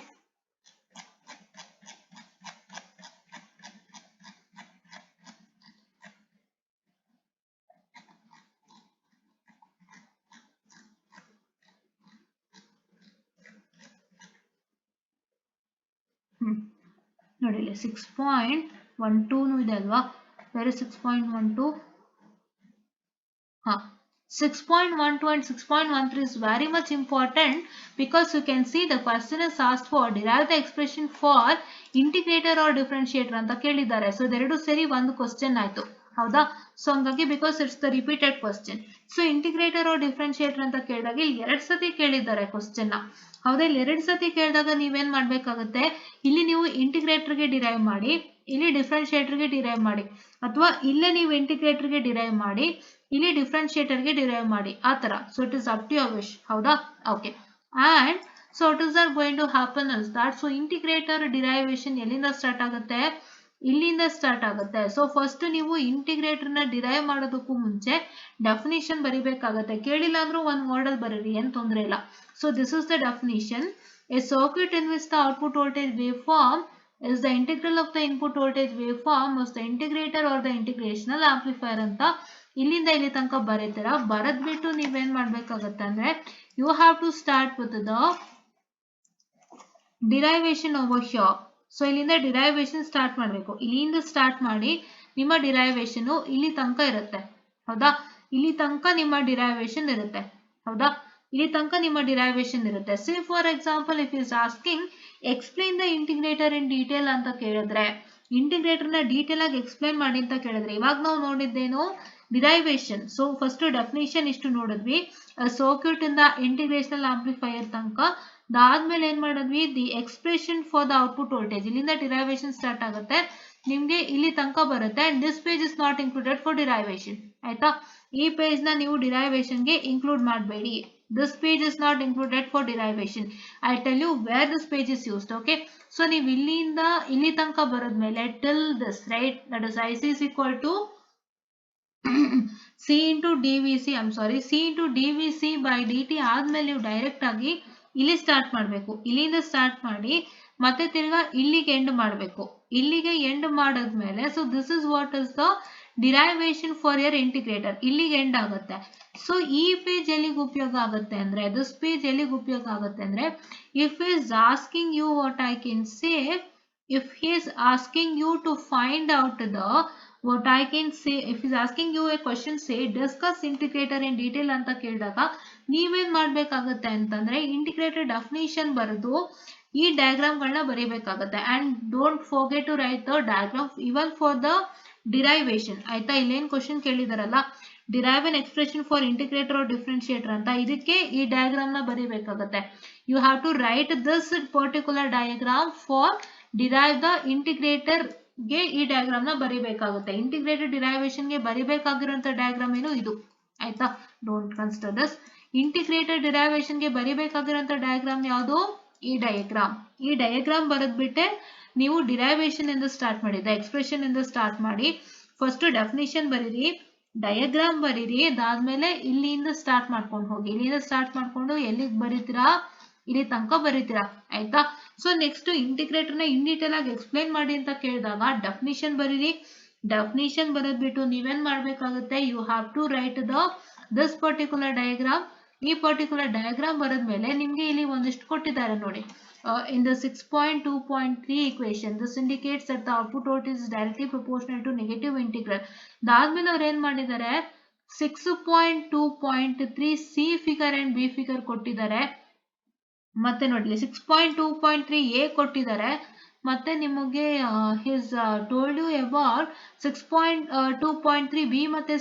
ನೋಡಿ ಇಲ್ಲಿ 6.12 ಇದೆ ಅಲ್ವಾ, ಬೇರೆ 6.12 6.12 and 6.13 is very much important because you can see the question is asked for derive the expression for integrator or differentiator ಅಂತ ಕೇಳಿದ್ದಾರೆ. ಸೊ ಇದೆರಡು ಸೇರಿ ಒಂದು ಕ್ವಶನ್ ಆಯ್ತು, ಹೌದಾ. ಸೊ ಹಂಗಾಗಿ because it's the repeated question. So integrator or differentiator ಅಂತ ಕೇಳಿದಾಗ ಇಲ್ಲಿ 2 ಸತಿ ಕೇಳಿದ್ದಾರೆ ಕ್ವಶನ್ ನ, ಹೌದಾ. ಇಲ್ಲಿ 2 ಸತಿ ಕೇಳಿದಾಗ ನೀವೇನ್ ಮಾಡ್ಬೇಕಾಗುತ್ತೆ, ಇಲ್ಲಿ ನೀವು ಇಂಟಿಗ್ರೇಟರ್ಗೆ ಡಿರೈವ್ ಮಾಡಿ, ಇಲ್ಲಿ ಡಿಫ್ರೆನ್ಶಿಯೇಟರ್ಗೆ ಡಿರೈವ್ ಮಾಡಿ, ಅಥವಾ ಇಲ್ಲೇ ನೀವು ಇಂಟಿಗ್ರೇಟರ್ಗೆ ಡಿರೈವ್ ಮಾಡಿ, ಇಲ್ಲಿ ಡಿಫ್ರೆನ್ಶಿಯೇಟರ್ಗೆ ಡಿರೈವ್ ಮಾಡಿ, ಆ ತರ. So it is up to your wish, ಹೌದಾ. Okay, and so it is are going to happen is that so integrator derivation ಎಲ್ಲಿಂದ ಸ್ಟಾರ್ಟ್ ಆಗುತ್ತೆ, ಇಲ್ಲಿಂದ ಸ್ಟಾರ್ಟ್ ಆಗುತ್ತೆ. ಸೊ ಫಸ್ಟ್ ನೀವು ಇಂಟಿಗ್ರೇಟರ್ ನ ಡಿರೈವ್ ಮಾಡೋದಕ್ಕೂ ಮುಂಚೆ ಡೆಫಿನಿಷನ್ ಬರಿಬೇಕಾಗತ್ತೆ. ಕೇಳಿಲ್ಲ ಅಂದ್ರೂ ಒಂದು ವರ್ಡ್ ಬರೀರಿ, ಏನ್ ತೊಂದರೆ ಇಲ್ಲ. So this is the definition: a circuit in which the output voltage waveform is the integral of the input voltage waveform is the integrator or the integrational amplifier ಅಂತ ಇಲ್ಲಿಂದ ಇಲ್ಲಿ ತನಕ ಬರೀತೀರಾ. ಬರೆದ್ಬಿಟ್ಟು ನೀವೇನ್ ಮಾಡ್ಬೇಕಾಗತ್ತೆ ಅಂದ್ರೆ you have to start with the derivation over here. So ಇಲ್ಲಿಂದ ಡಿರೈವೇಶನ್ ಸ್ಟಾರ್ಟ್ ಮಾಡಬೇಕು. ಇಲ್ಲಿಂದ ಸ್ಟಾರ್ಟ್ ಮಾಡಿ ನಿಮ್ಮ ಡಿರೈವೇಶನ್ ಇಲ್ಲಿ ತನಕ ಇರುತ್ತೆ, ಹೌದಾ. ಇಲ್ಲಿ ತನಕ ನಿಮ್ಮ ಡಿರೈವೇಶನ್ ಇರುತ್ತೆ, ಹೌದಾ. ಇಲ್ಲಿ ತನಕ ನಿಮ್ಮ ಡಿರೈವೇಶನ್ ಇರುತ್ತೆ. Say for example if is asking explain the integrator in detail ಅಂತ ಕೇಳಿದ್ರೆ, ಇಂಟಿಗ್ರೇಟರ್ ನ ಡೀಟೇಲ್ ಆಗಿ ಎಕ್ಸ್ಪ್ಲೈನ್ ಮಾಡಿ ಅಂತ ಕೇಳಿದ್ರೆ, ಇವಾಗ ನಾವು ನೋಡಿದ್ದೇನು ಡಿರೈವೇಶನ್. ಸೊ ಫಸ್ಟ್ ಡೆಫಿನಿಷನ್ ಇಷ್ಟು ನೋಡಿದ್ವಿ, ಸರ್ಕ್ಯೂಟ್ ಇಂದ ಇಂಟಿಗ್ರೇಷನಲ್ ಆಂಪ್ಲಿಫೈಯರ್ ತನಕ. ಅದಾದ್ಮೇಲೆ ಏನ್ ಮಾಡಿದ್ವಿ, the expression for the output voltage, ಇಲ್ಲಿಂದ ಡಿರೈವೇಶನ್ ಸ್ಟಾರ್ಟ್ ಆಗುತ್ತೆ, ನಿಮ್ಗೆ ಇಲ್ಲಿ ತನಕ ಬರುತ್ತೆ. And this page is not included for derivation, ಆಯ್ತಾ. ಈ ಪೇಜ್ ನ ನೀವು ಡಿರೈವೇಶನ್ ಗೆ ಇನ್ಕ್ಲೂಡ್ ಮಾಡಬೇಡಿ. This page is not included for derivation. I'll tell you where this page is used. Okay. So ನೀವು ಇಲ್ಲಿಂದ ಇಲ್ಲಿ ತನಕ ಬರೋದ್ಮೇಲೆ till this, right? That is IC is equal to C into DVC. I'm sorry, C into DVC by DT ಆದ್ಮೇಲೆ ನೀವು ಡೈರೆಕ್ಟ್ ಆಗಿ ಇಲ್ಲಿ ಸ್ಟಾರ್ಟ್ ಮಾಡಬೇಕು. ಇಲ್ಲಿಂದ ಸ್ಟಾರ್ಟ್ ಮಾಡಿ ಮತ್ತೆ ತಿರ್ಗಾ ಇಲ್ಲಿಗೆ ಎಂಡ್ ಮಾಡಬೇಕು. ಇಲ್ಲಿಗೆ ಎಂಡ್ ಮಾಡಿದ್ಮೇಲೆ so this is what is the derivation for your integrator. ಇಲ್ಲಿಗೆ ಎಂಡ್ ಆಗುತ್ತೆ. ಸೊ ಈ ಪೇಜ್ ಎಲ್ಲಿಗೆ ಉಪಯೋಗ ಆಗುತ್ತೆ ಅಂದ್ರೆ, ದಿಸ್ ಪೇಜ್ ಎಲ್ಲಿಗೆ ಉಪಯೋಗ ಆಗುತ್ತೆ ಅಂದ್ರೆ, if is asking you what I can say, if he is asking you to find out the what I can say, if he is asking you a question say discuss integrator in detail ಅಂತ ಕೇಳಿದಾಗ ನೀವೇನ್ ಮಾಡ್ಬೇಕಾಗತ್ತೆ ಅಂತಂದ್ರೆ ಇಂಟಿಗ್ರೇಟರ್ ಡೆಫಿನಿಷನ್ ಬರೆದು ಈ ಡಯಾಗ್ರಾಮ್ ಗಳನ್ನ ಬರೀಬೇಕಾಗತ್ತೆ. And don't forget to write the diagram even for the derivation, ಆಯ್ತಾ. ಇಲ್ಲೇನ್ ಕ್ವಶನ್ ಕೇಳಿದಾರಲ್ಲ, derive an expression for integrator or differentiator ಅಂತ, ಇದಕ್ಕೆ ಈ ಡಯಾಗ್ರಾಮ್ ನ ಬರೀಬೇಕಾಗತ್ತೆ. You have to write this particular diagram for derive the integrator ಗೆ ಈ ಡಯಾಗ್ರಾಮ್ ನ ಬರೀಬೇಕಾಗುತ್ತೆ. ಇಂಟಿಗ್ರೇಟೆಡ್ ಡಿರೈವೇಶನ್ ಗೆ ಬರೀಬೇಕಾಗಿರುವಂತ ಡಯಾಗ್ರಾಮ್ ಏನು ಇದು, ಆಯ್ತಾ. Don't consider this. Integrated derivation ಗೆ ಬರೀಬೇಕಾಗಿರುವಂತ ಡಯಾಗ್ರಾಮ್ ಯಾವುದು, ಈ ಡಯಾಗ್ರಾಮ್. ಈ ಡಯಾಗ್ರಾಮ್ ಬರೆದ್ಬಿಟ್ಟೆ ನೀವು ಡಿರೈವೇಶನ್ ಇಂದ ಸ್ಟಾರ್ಟ್ ಮಾಡಿ, ಎಕ್ಸ್ಪ್ರೆಷನ್ ಇಂದ ಸ್ಟಾರ್ಟ್ ಮಾಡಿ. ಫಸ್ಟ್ ಡೆಫಿನಿಷನ್ ಬರೀರಿ, ಡಯಾಗ್ರಾಮ್ ಬರೀರಿ, ಅದಾದ್ಮೇಲೆ ಇಲ್ಲಿಂದ ಸ್ಟಾರ್ಟ್ ಮಾಡ್ಕೊಂಡು ಹೋಗಿ. ಇಲ್ಲಿಂದ ಸ್ಟಾರ್ಟ್ ಮಾಡ್ಕೊಂಡು ಎಲ್ಲಿಗೆ ಬರೀತೀರಾ, ಇಲ್ಲಿ ತನಕ ಬರೀತೀರಾ, ಆಯ್ತಾ. ಸೊ ನೆಕ್ಸ್ಟ್ ಇಂಟಿಗ್ರೇಟರ್ ನ ಇನ್ ಡೀಟೇಲ್ ಆಗಿ ಎಕ್ಸ್ಪ್ಲೈನ್ ಮಾಡಿ ಅಂತ ಕೇಳಿದಾಗ ಡೆಫಿನಿಷನ್ ಬರೀರಿ. ಡೆಫಿನಿಷನ್ ಬರೆದ್ಬಿಟ್ಟು ನೀವೇನ್ ಮಾಡ್ಬೇಕಾಗುತ್ತೆ, you have to write the this particular diagram. ಈ ಪರ್ಟಿಕ್ಯುಲರ್ ಡಯಾಗ್ರಾಮ್ ಬರೆದ್ಮೇಲೆ ನಿಮ್ಗೆ ಇಲ್ಲಿ ಒಂದಿಷ್ಟು ಕೊಟ್ಟಿದ್ದಾರೆ ನೋಡಿ. In the 6.2.3 equation, this indicates that the output voltage is directly proportional to negative integral. ಅದಾದ್ಮೇಲೆ ಅವ್ರು ಏನ್ ಮಾಡಿದ್ದಾರೆ, 6.2.3 C figure and B figure ಕೊಟ್ಟಿದ್ದಾರೆ. ಮತ್ತೆ ನೋಡಿ 6.2.3 ಎ ಕೊಟ್ಟಿದ್ದಾರೆ. ಮತ್ತೆ ನಿಮಗೆ he's told you about 6.2.3 B ಮತ್ತೆ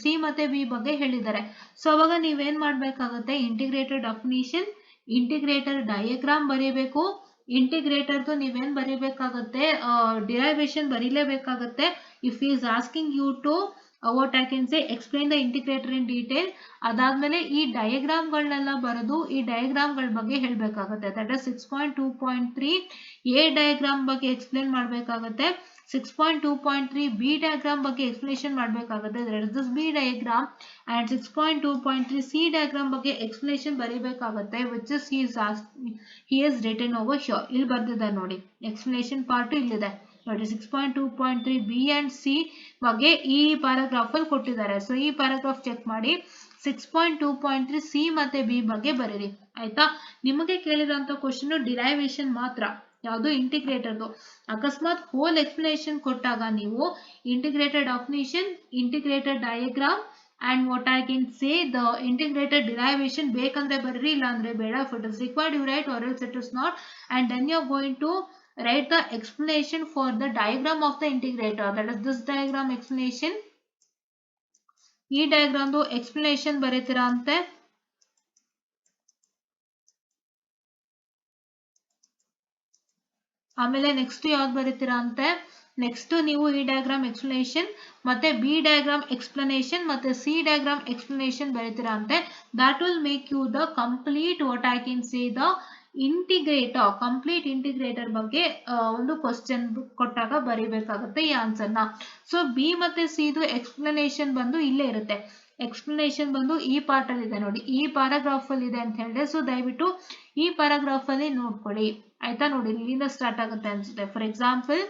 ಸಿ ಮತ್ತೆ ಬಿ ಬಗ್ಗೆ ಹೇಳಿದ್ದಾರೆ. ಸೊ ಅವಾಗ ನೀವೇನ್ ಮಾಡ್ಬೇಕಾಗುತ್ತೆ, ಇಂಟಿಗ್ರೇಟರ್ ಡೆಫಿನಿಷನ್, ಇಂಟಿಗ್ರೇಟರ್ ಡಯಾಗ್ರಾಮ್ ಬರೀಬೇಕು. ಇಂಟಿಗ್ರೇಟರ್ದು ನೀವೇನ್ ಬರೀಬೇಕಾಗತ್ತೆ, ಡಿರೈವೇಶನ್ ಬರೀಲೇಬೇಕಾಗತ್ತೆ. If is asking you to what I can say explain the integrator in detail. ಅದಾದ್ಮೇಲೆ ಈ ಡಯಾಗ್ರಾಮ್ಗಳನ್ನೆಲ್ಲ ಬರೆದು ಈ ಡಯಾಗ್ರಾಮ್ಗಳ ಬಗ್ಗೆ ಹೇಳಬೇಕಾಗುತ್ತೆ. ದಟ್ ಇಸ್ 6.2.3 ಎ ಡಯಾಗ್ರಾಮ್ ಬಗ್ಗೆ ಎಕ್ಸ್ಪ್ಲೇನ್ ಮಾಡಬೇಕಾಗುತ್ತೆ. 6.2.3 ಬಿ ಡಯಾಗ್ರಾಮ್ ಬಗ್ಗೆ ಎಕ್ಸ್ಪ್ಲೇಷನ್ ಮಾಡಬೇಕಾಗುತ್ತೆ. That is this B diagram. And 6.2.3 C diagram ಬಗ್ಗೆ ಎಕ್ಸ್ಪ್ಲೇಷನ್ ಬರೀಬೇಕಾಗುತ್ತೆ. Which is he is written over here. ಇಲ್ಲಿ ಬರ್ದಿದ್ದಾರೆ ನೋಡಿ, ಎಕ್ಸ್ಪ್ಲೇಷನ್ ಪಾರ್ಟ್ ಇಲ್ಲಿದೆ ನೋಡಿ. 6.2.3 ಬಿ ಅಂಡ್ ಸಿ ಬಗ್ಗೆ ಈ ಪ್ಯಾರಾಗ್ರಾಫ್ ಅಲ್ಲಿ ಕೊಟ್ಟಿದ್ದಾರೆ. ಸೊ ಈ ಪ್ಯಾರಾಗ್ರಾಫ್ ಚೆಕ್ ಮಾಡಿ 6.2.3 ಸಿ ಮತ್ತೆ ಬಿ ಬಗ್ಗೆ ಬರೀರಿ ಆಯ್ತಾ. ನಿಮಗೆ ಕೇಳಿರುವಂತ ಕ್ವಶನ್ ಡಿರೈವೇಶನ್ ಮಾತ್ರ, ಯಾವುದು ಇಂಟಿಗ್ರೇಟರ್ದು. ಅಕಸ್ಮಾತ್ ಹೋಲ್ ಎಕ್ಸ್ಪ್ಲನೇಷನ್ ಕೊಟ್ಟಾಗ ನೀವು integrated definition, integrated diagram and what I can say the integrated derivation ಬೇಕಂದ್ರೆ ಬರ್ರಿ, ಇಲ್ಲ ಅಂದ್ರೆ ಬೇಡ. if it is required you write or else it is not. And then you are going to write the explanation for the diagram of the integrator. That is this diagram explanation. ಈ ಡಯಾಗ್ರಾಮ್ದು ಎಕ್ಸ್ಪ್ಲನೇಷನ್ ಬರೀತೀರಾ ಅಂತೆ. ಆಮೇಲೆ ನೆಕ್ಸ್ಟ್ ಯಾವ್ದು ಬರೀತೀರಾ ಅಂತೆ, ನೆಕ್ಸ್ಟ್ ನೀವು ಈ ಡಯಾಗ್ರಾಮ್ ಎಕ್ಸ್ಪ್ಲನೇಷನ್ ಮತ್ತೆ ಬಿ ಡಯಾಗ್ರಾಮ್ ಎಕ್ಸ್ಪ್ಲನೇಷನ್ ಮತ್ತೆ ಸಿ ಡಯಾಗ್ರಾಮ್ ಎಕ್ಸ್ಪ್ಲನೇಷನ್ ಬರೀತೀರಾ ಅಂತೆ. That will make you the complete what I can say the integrator, complete integrator ಬಗ್ಗೆ ಒಂದು ಕ್ವಶನ್ ಕೊಟ್ಟಾಗ ಬರೀಬೇಕಾಗುತ್ತೆ ಈ ಆನ್ಸರ್ನ. ಸೊ ಬಿ ಮತ್ತೆ ಸಿದು ಎಕ್ಸ್ಪ್ಲನೇಷನ್ ಬಂದು ಇಲ್ಲೇ ಇರುತ್ತೆ. ಎಕ್ಸ್ಪ್ಲನೇಷನ್ ಬಂದು ಈ ಪಾರ್ಟ್ ಅಲ್ಲಿ ಇದೆ ನೋಡಿ, ಈ ಪ್ಯಾರಾಗ್ರಾಫ್ ಅಲ್ಲಿ ಇದೆ ಅಂತ ಹೇಳಿದೆ. ಸೊ ದಯವಿಟ್ಟು ಈ ಪ್ಯಾರಾಗ್ರಾಫ್ ಅಲ್ಲಿ ನೋಡ್ಕೊಳ್ಳಿ ಆಯ್ತಾ. ನೋಡಿ ಇಲ್ಲಿಂದ ಸ್ಟಾರ್ಟ್ ಆಗುತ್ತೆ ಅನ್ಸುತ್ತೆ. For example,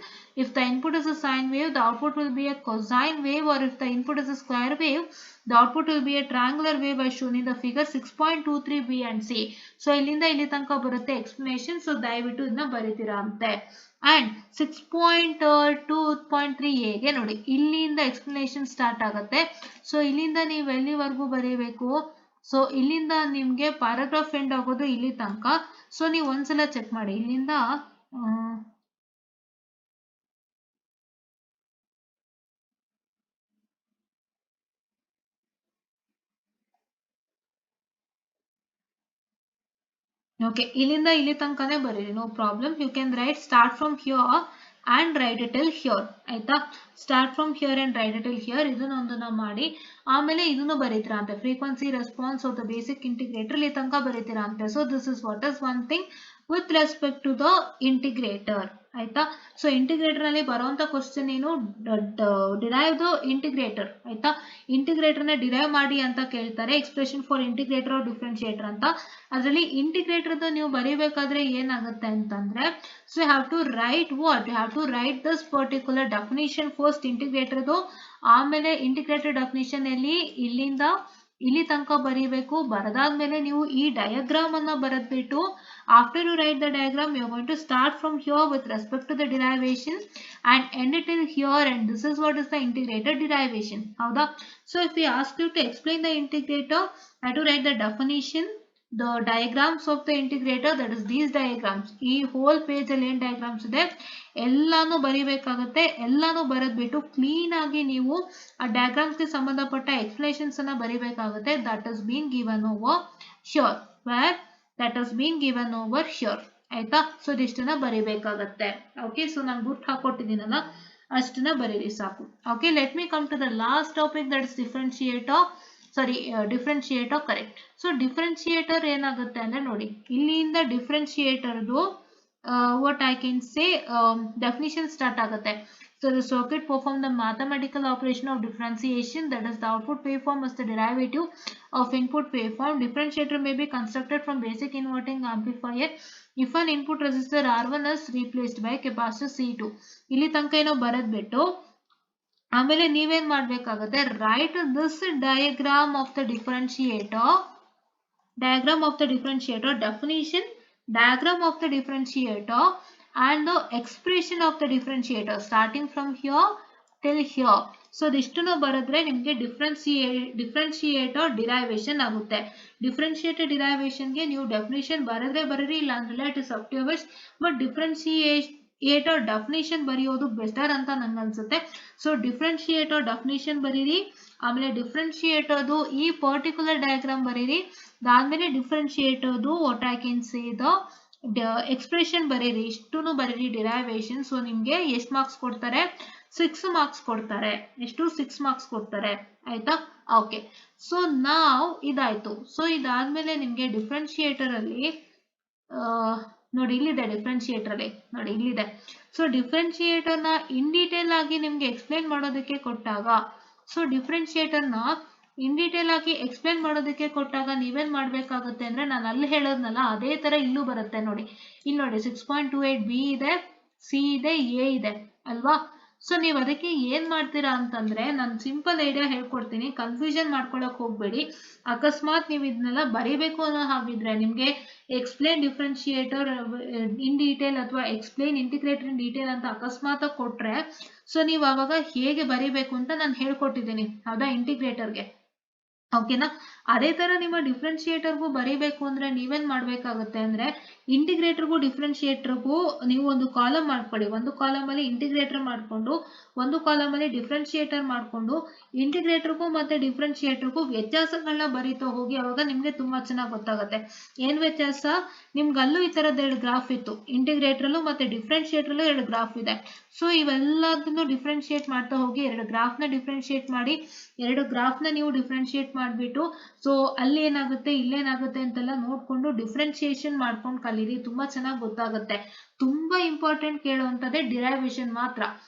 if the input is a sine wave, the output will be a cosine wave, or if the input is a square wave, the output will be a triangular wave as shown in the figure 6.23 b and c. So ಇಲ್ಲಿಂದ ಇಲ್ಲಿ ತನಕ ಬರುತ್ತೆ ಎಕ್ಸ್ಪ್ಲನೇಷನ್. ಸೊ ದಯವಿಟ್ಟು ಇದನ್ನ ಬರೀತೀರಾ ಅಂತೆ. ಅಂಡ್ 6.2.3 ಎಗೆ ನೋಡಿ ಇಲ್ಲಿಂದ ಎಕ್ಸ್ಪ್ಲನೇಷನ್ ಸ್ಟಾರ್ಟ್ ಆಗುತ್ತೆ. ಸೊ ಇಲ್ಲಿಂದ ನೀವು ಎಲ್ಲಿವರೆಗೂ ಬರೀಬೇಕು, ಸೊ ಇಲ್ಲಿಂದ ನಿಮ್ಗೆ ಪ್ಯಾರಾಗ್ರಾಫ್ ಎಂಡ್ ಆಗೋದು ಇಲ್ಲಿ ತನಕ. ಸೊ ನೀವು ಒಂದ್ಸಲ ಚೆಕ್ ಮಾಡಿ ಇಲ್ಲಿಂದ ಓಕೆ, ಇಲ್ಲಿಂದ ಇಲ್ಲಿ ತನಕನೇ ಬರೀರಿ, no problem. You can write start from here and write it till here ಆಯ್ತಾ. Start from here and write it till here ಇದನ್ನೊಂದನ್ನ ಮಾಡಿ ಆಮೇಲೆ ಇದನ್ನು ಬರೀತೀರಾ ಅಂತೆ. Frequency response of the basic integrator ಇಲ್ಲಿ ತನಕ ಬರೀತೀರಾ ಅಂತೆ. So this is what is one thing with respect to the integrator ಆಯ್ತಾ. ಸೊ ಇಂಟಿಗ್ರೇಟರ್ ಅಲ್ಲಿ ಬರುವಂತ ಕ್ವಶನ್ ಏನು, ಡಿರೈವ್ ದ ಇಂಟಿಗ್ರೇಟರ್ ಆಯ್ತಾ. ಇಂಟಿಗ್ರೇಟರ್ ನ ಡಿರೈವ್ ಮಾಡಿ ಅಂತ ಕೇಳ್ತಾರೆ, expression for integrator or differentiator ಅಂತ. ಅದರಲ್ಲಿ ಇಂಟಿಗ್ರೇಟರ್ ನೀವು ಬರೀಬೇಕಾದ್ರೆ ಏನಾಗುತ್ತೆ ಅಂತಂದ್ರೆ, so you have to write what, you have to write this particular definition first ಇಂಟಿಗ್ರೇಟರ್ದು. ಆಮೇಲೆ ಇಂಟಿಗ್ರೇಟರ್ ಡೆಫಿನಿಷನ್ ಅಲ್ಲಿ ಇಲ್ಲಿಂದ ಇಲ್ಲಿ ತನಕ ಬರೀಬೇಕು. ಬರದಾದ್ಮೇಲೆ ನೀವು ಈ ಡಯಾಗ್ರಾಮ್ ಅನ್ನ ಬರೆದ್ಬಿಟ್ಟು after you write the diagram you are going to start from here with respect to the derivation and end it till here, and this is what is the integrated derivation. ಹೌದಾ. so if we ask you to explain the integrator, I have to write the definition, the diagrams of the integrator, that is these diagrams. ಈ whole page ಅಲ್ಲಿ ಏನ್ ಡಯಾಗ್ರಾಮ್ಸ್ ಇದೆ ಎಲ್ಲಾನು ಬರೀಬೇಕಾಗುತ್ತೆ. ಎಲ್ಲಾನು ಬರೆದ್ಬಿಟ್ಟು ಕ್ಲೀನ್ ಆಗಿ ನೀವು ಆ ಡಯಾಗ್ರಾಮ್ಸ್ ಗೆ ಸಂಬಂಧಪಟ್ಟ ಎಕ್ಸ್ಪ್ಲನೇಷನ್ಸ್ ಅನ್ನ ಬರೀಬೇಕಾಗುತ್ತೆ. that is being given over here, where that is being given over here ಆಯ್ತಾ. ಸೊ ಇದಿಷ್ಟನ್ನ ಬರೀಬೇಕಾಗತ್ತೆ. ಓಕೆ, ಸೊ ನಾನು ಗುರ್ತು ಹಾಕೊಟ್ಟಿದ್ದೀನಲ್ಲ ಅಷ್ಟನ್ನ ಬರೀರಿ ಸಾಕು. Okay, let me come to the last topic, that is differentiator. Differentiator correct. So differentiator ಏನಾಗುತ್ತೆ ಅಂದ್ರೆ ನೋಡಿ ಇಲ್ಲಿಂದ ಡಿಫ್ರೆನ್ಶಿಯೇಟರ್ದು what I can say definition start ಆಗುತ್ತೆ. So the circuit perform the mathematical operation of differentiation, that is the output waveform is the derivative of input waveform. Differentiator may be constructed from basic inverting amplifier if an input resistor R1 is replaced by capacitor C2. ಇಲ್ಲಿ ತನಕ ಏನೋ ಬರೆದ್ಬಿಟ್ಟು ಆಮೇಲೆ ನೀವೇನ್ ಮಾಡ್ಬೇಕಾಗುತ್ತೆ, write this diagram of the differentiator diagram of the differentiator, definition, diagram of the differentiator, and the expression of the differentiator starting from here till here. So ಇದಿಷ್ಟನ್ನು ಬರೆದ್ರೆ ನಿಮಗೆ ಡಿಫ್ರೆನ್ಶಿಯೇಟರ್ ಡಿರೈವೇಶನ್ ಆಗುತ್ತೆ. ಡಿಫ್ರೆನ್ಶಿಯೇಟರ್ ಡಿರೈವೇಶನ್ಗೆ ನೀವು ಡೆಫಿನಿಷನ್ ಬರೆದ್ರೆ ಬರೀರಿ, ಇಲ್ಲ ಅಂದ್ರೆ it is up to yours. But differentiator definition ಬರೆಯೋದು ಬೆಟರ್ ಅಂತ ನಂಗೆ ಅನ್ಸುತ್ತೆ. ಸೊ ಡಿಫ್ರೆನ್ಶಿಯೇಟರ್ ಡೆಫಿನಿಷನ್ ಬರೀರಿ, ಆಮೇಲೆ ಡಿಫ್ರೆನ್ಶಿಯೇಟರ್ದು ಈ ಪರ್ಟಿಕ್ಯುಲರ್ ಡಯಾಗ್ರಾಮ್ ಬರೀರಿ, ಅದಾದ್ಮೇಲೆ ಡಿಫ್ರೆನ್ಶಿಯೇಟರ್ದು what I can say the expression ಬರೀರಿ, ಇಷ್ಟನ್ನು ಬರೀರಿ ಡಿರೈವೇಶನ್. ಸೊ ನಿಮ್ಗೆ ಎಷ್ಟು ಮಾರ್ಕ್ಸ್ ಕೊಡ್ತಾರೆ? 6 ಮಾರ್ಕ್ಸ್ ಕೊಡ್ತಾರೆ. ಎಷ್ಟು? 6 ಮಾರ್ಕ್ಸ್ ಕೊಡ್ತಾರೆ. ಆಯ್ತಾ? ಓಕೆ. ಸೊ ನಾವ್ ಇದಾಯ್ತು. ಸೊ ಇದಾದ್ಮೇಲೆ ನಿಮ್ಗೆ ಡಿಫ್ರೆನ್ಶಿಯೇಟರ್ ಅಲ್ಲಿ ನೋಡಿ ಇಲ್ಲಿದೆ, ಡಿಫ್ರೆನ್ಶಿಯೇಟರ್ ಅಲ್ಲಿ ನೋಡಿ ಇಲ್ಲಿದೆ. ಸೊ ಡಿಫ್ರೆನ್ಶಿಯೇಟರ್ ನ ಇನ್ ಡೀಟೇಲ್ ಆಗಿ ನಿಮ್ಗೆ ಎಕ್ಸ್ಪ್ಲೈನ್ ಮಾಡೋದಕ್ಕೆ ಕೊಟ್ಟಾಗ, ಸೊ ಡಿಫ್ರೆನ್ಶಿಯೇಟರ್ ನ ಇನ್ ಡೀಟೇಲ್ ಆಗಿ ಎಕ್ಸ್ಪ್ಲೈನ್ ಮಾಡೋದಕ್ಕೆ ಕೊಟ್ಟಾಗ ನೀವೇನ್ ಮಾಡ್ಬೇಕಾಗುತ್ತೆ ಅಂದ್ರೆ, ನಾನು ಅಲ್ಲಿ ಹೇಳೋದ್ನಲ್ಲ ಅದೇ ತರ ಇಲ್ಲೂ ಬರುತ್ತೆ ನೋಡಿ. ಇಲ್ಲಿ ನೋಡಿ 6.28 ಬಿ ಇದೆ, ಸಿ ಇದೆ, ಎ ಇದೆ ಅಲ್ವಾ. ಸೊ ನೀವು ಅದಕ್ಕೆ ಏನ್ ಮಾಡ್ತೀರಾ ಅಂತಂದ್ರೆ, ನಾನು ಸಿಂಪಲ್ ಐಡಿಯಾ ಹೇಳ್ಕೊಡ್ತೀನಿ, ಕನ್ಫ್ಯೂಷನ್ ಮಾಡ್ಕೊಳಕ್ ಹೋಗ್ಬೇಡಿ. ಅಕಸ್ಮಾತ್ ನೀವು ಇದನ್ನೆಲ್ಲ ಬರೀಬೇಕು ಅನ್ನೋ ಹಾಗಿದ್ರೆ, ನಿಮ್ಗೆ ಎಕ್ಸ್ಪ್ಲೇನ್ ಡಿಫ್ರೆನ್ಶಿಯೇಟರ್ ಇನ್ ಡೀಟೇಲ್ ಅಥವಾ ಎಕ್ಸ್ಪ್ಲೇನ್ ಇಂಟಿಗ್ರೇಟರ್ ಇನ್ ಡೀಟೇಲ್ ಅಂತ ಅಕಸ್ಮಾತ್ ಕೊಟ್ರೆ, ಸೊ ನೀವು ಅವಾಗ ಹೇಗೆ ಬರೀಬೇಕು ಅಂತ ನಾನು ಹೇಳ್ಕೊಟ್ಟಿದ್ದೀನಿ ಹೌದಾ, ಇಂಟಿಗ್ರೇಟರ್ಗೆ. ಓಕೆನಾ? ಅದೇ ತರ ನಿಮ್ಮ ಡಿಫ್ರೆನ್ಶಿಯೇಟರ್ಗೂ ಬರೀಬೇಕು ಅಂದ್ರೆ ನೀವೇನ್ ಮಾಡ್ಬೇಕಾಗುತ್ತೆ ಅಂದ್ರೆ, ಇಂಟಿಗ್ರೇಟರ್ಗೂ ಡಿಫ್ರೆನ್ಶಿಯೇಟರ್ಗೂ ನೀವು ಒಂದು ಕಾಲಮ್ ಮಾಡ್ಕೊಳ್ಳಿ. ಒಂದು ಕಾಲಮ್ ಅಲ್ಲಿ ಇಂಟಿಗ್ರೇಟರ್ ಮಾಡ್ಕೊಂಡು, ಒಂದು ಕಾಲಮ್ ಅಲ್ಲಿ ಡಿಫ್ರೆನ್ಶಿಯೇಟರ್ ಮಾಡ್ಕೊಂಡು, ಇಂಟಿಗ್ರೇಟರ್ಗೂ ಮತ್ತೆ ಡಿಫ್ರೆನ್ಶಿಯೇಟರ್ಗೂ ವ್ಯತ್ಯಾಸಗಳನ್ನ ಬರೀತಾ ಹೋಗಿ. ಅವಾಗ ನಿಮ್ಗೆ ತುಂಬಾ ಚೆನ್ನಾಗಿ ಗೊತ್ತಾಗುತ್ತೆ. ಏನ್ ವ್ಯತ್ಯಾಸ? ನಿಮ್ಗಲ್ಲೂ ಈ ತರದ 2 ಗ್ರಾಫ್ ಇತ್ತು, ಇಂಟಿಗ್ರೇಟರ್ ಅಲ್ಲೂ ಮತ್ತೆ ಡಿಫ್ರೆನ್ಶಿಯೇಟರ್ ಅಲ್ಲೂ 2 ಗ್ರಾಫ್ ಇದೆ. ಸೊ ಇವೆಲ್ಲದನ್ನು ಡಿಫ್ರೆನ್ಶಿಯೇಟ್ ಮಾಡ್ತಾ ಹೋಗಿ, 2 ಗ್ರಾಫ್ ನ ಡಿಫ್ರೆನ್ಶಿಯೇಟ್ ಮಾಡಿ, 2 ಗ್ರಾಫ್ ನ ನೀವು ಡಿಫ್ರೆನ್ಶಿಯೇಟ್ ಮಾಡ್ಬಿಟ್ಟು, ಸೊ ಅಲ್ಲಿ ಏನಾಗುತ್ತೆ ಇಲ್ಲೇನಾಗುತ್ತೆ ಅಂತೆಲ್ಲ ನೋಡ್ಕೊಂಡು ಡಿಫ್ರೆನ್ಶಿಯೇಷನ್ ಮಾಡ್ಕೊಂಡು ಕಲೀರಿ. ತುಂಬಾ ಚೆನ್ನಾಗಿ ಗೊತ್ತಾಗುತ್ತೆ. ತುಂಬಾ ಇಂಪಾರ್ಟೆಂಟ್ ಕೇಳುವಂತದ್ದೇ ಡಿರೈವೇಶನ್ ಮಾತ್ರ.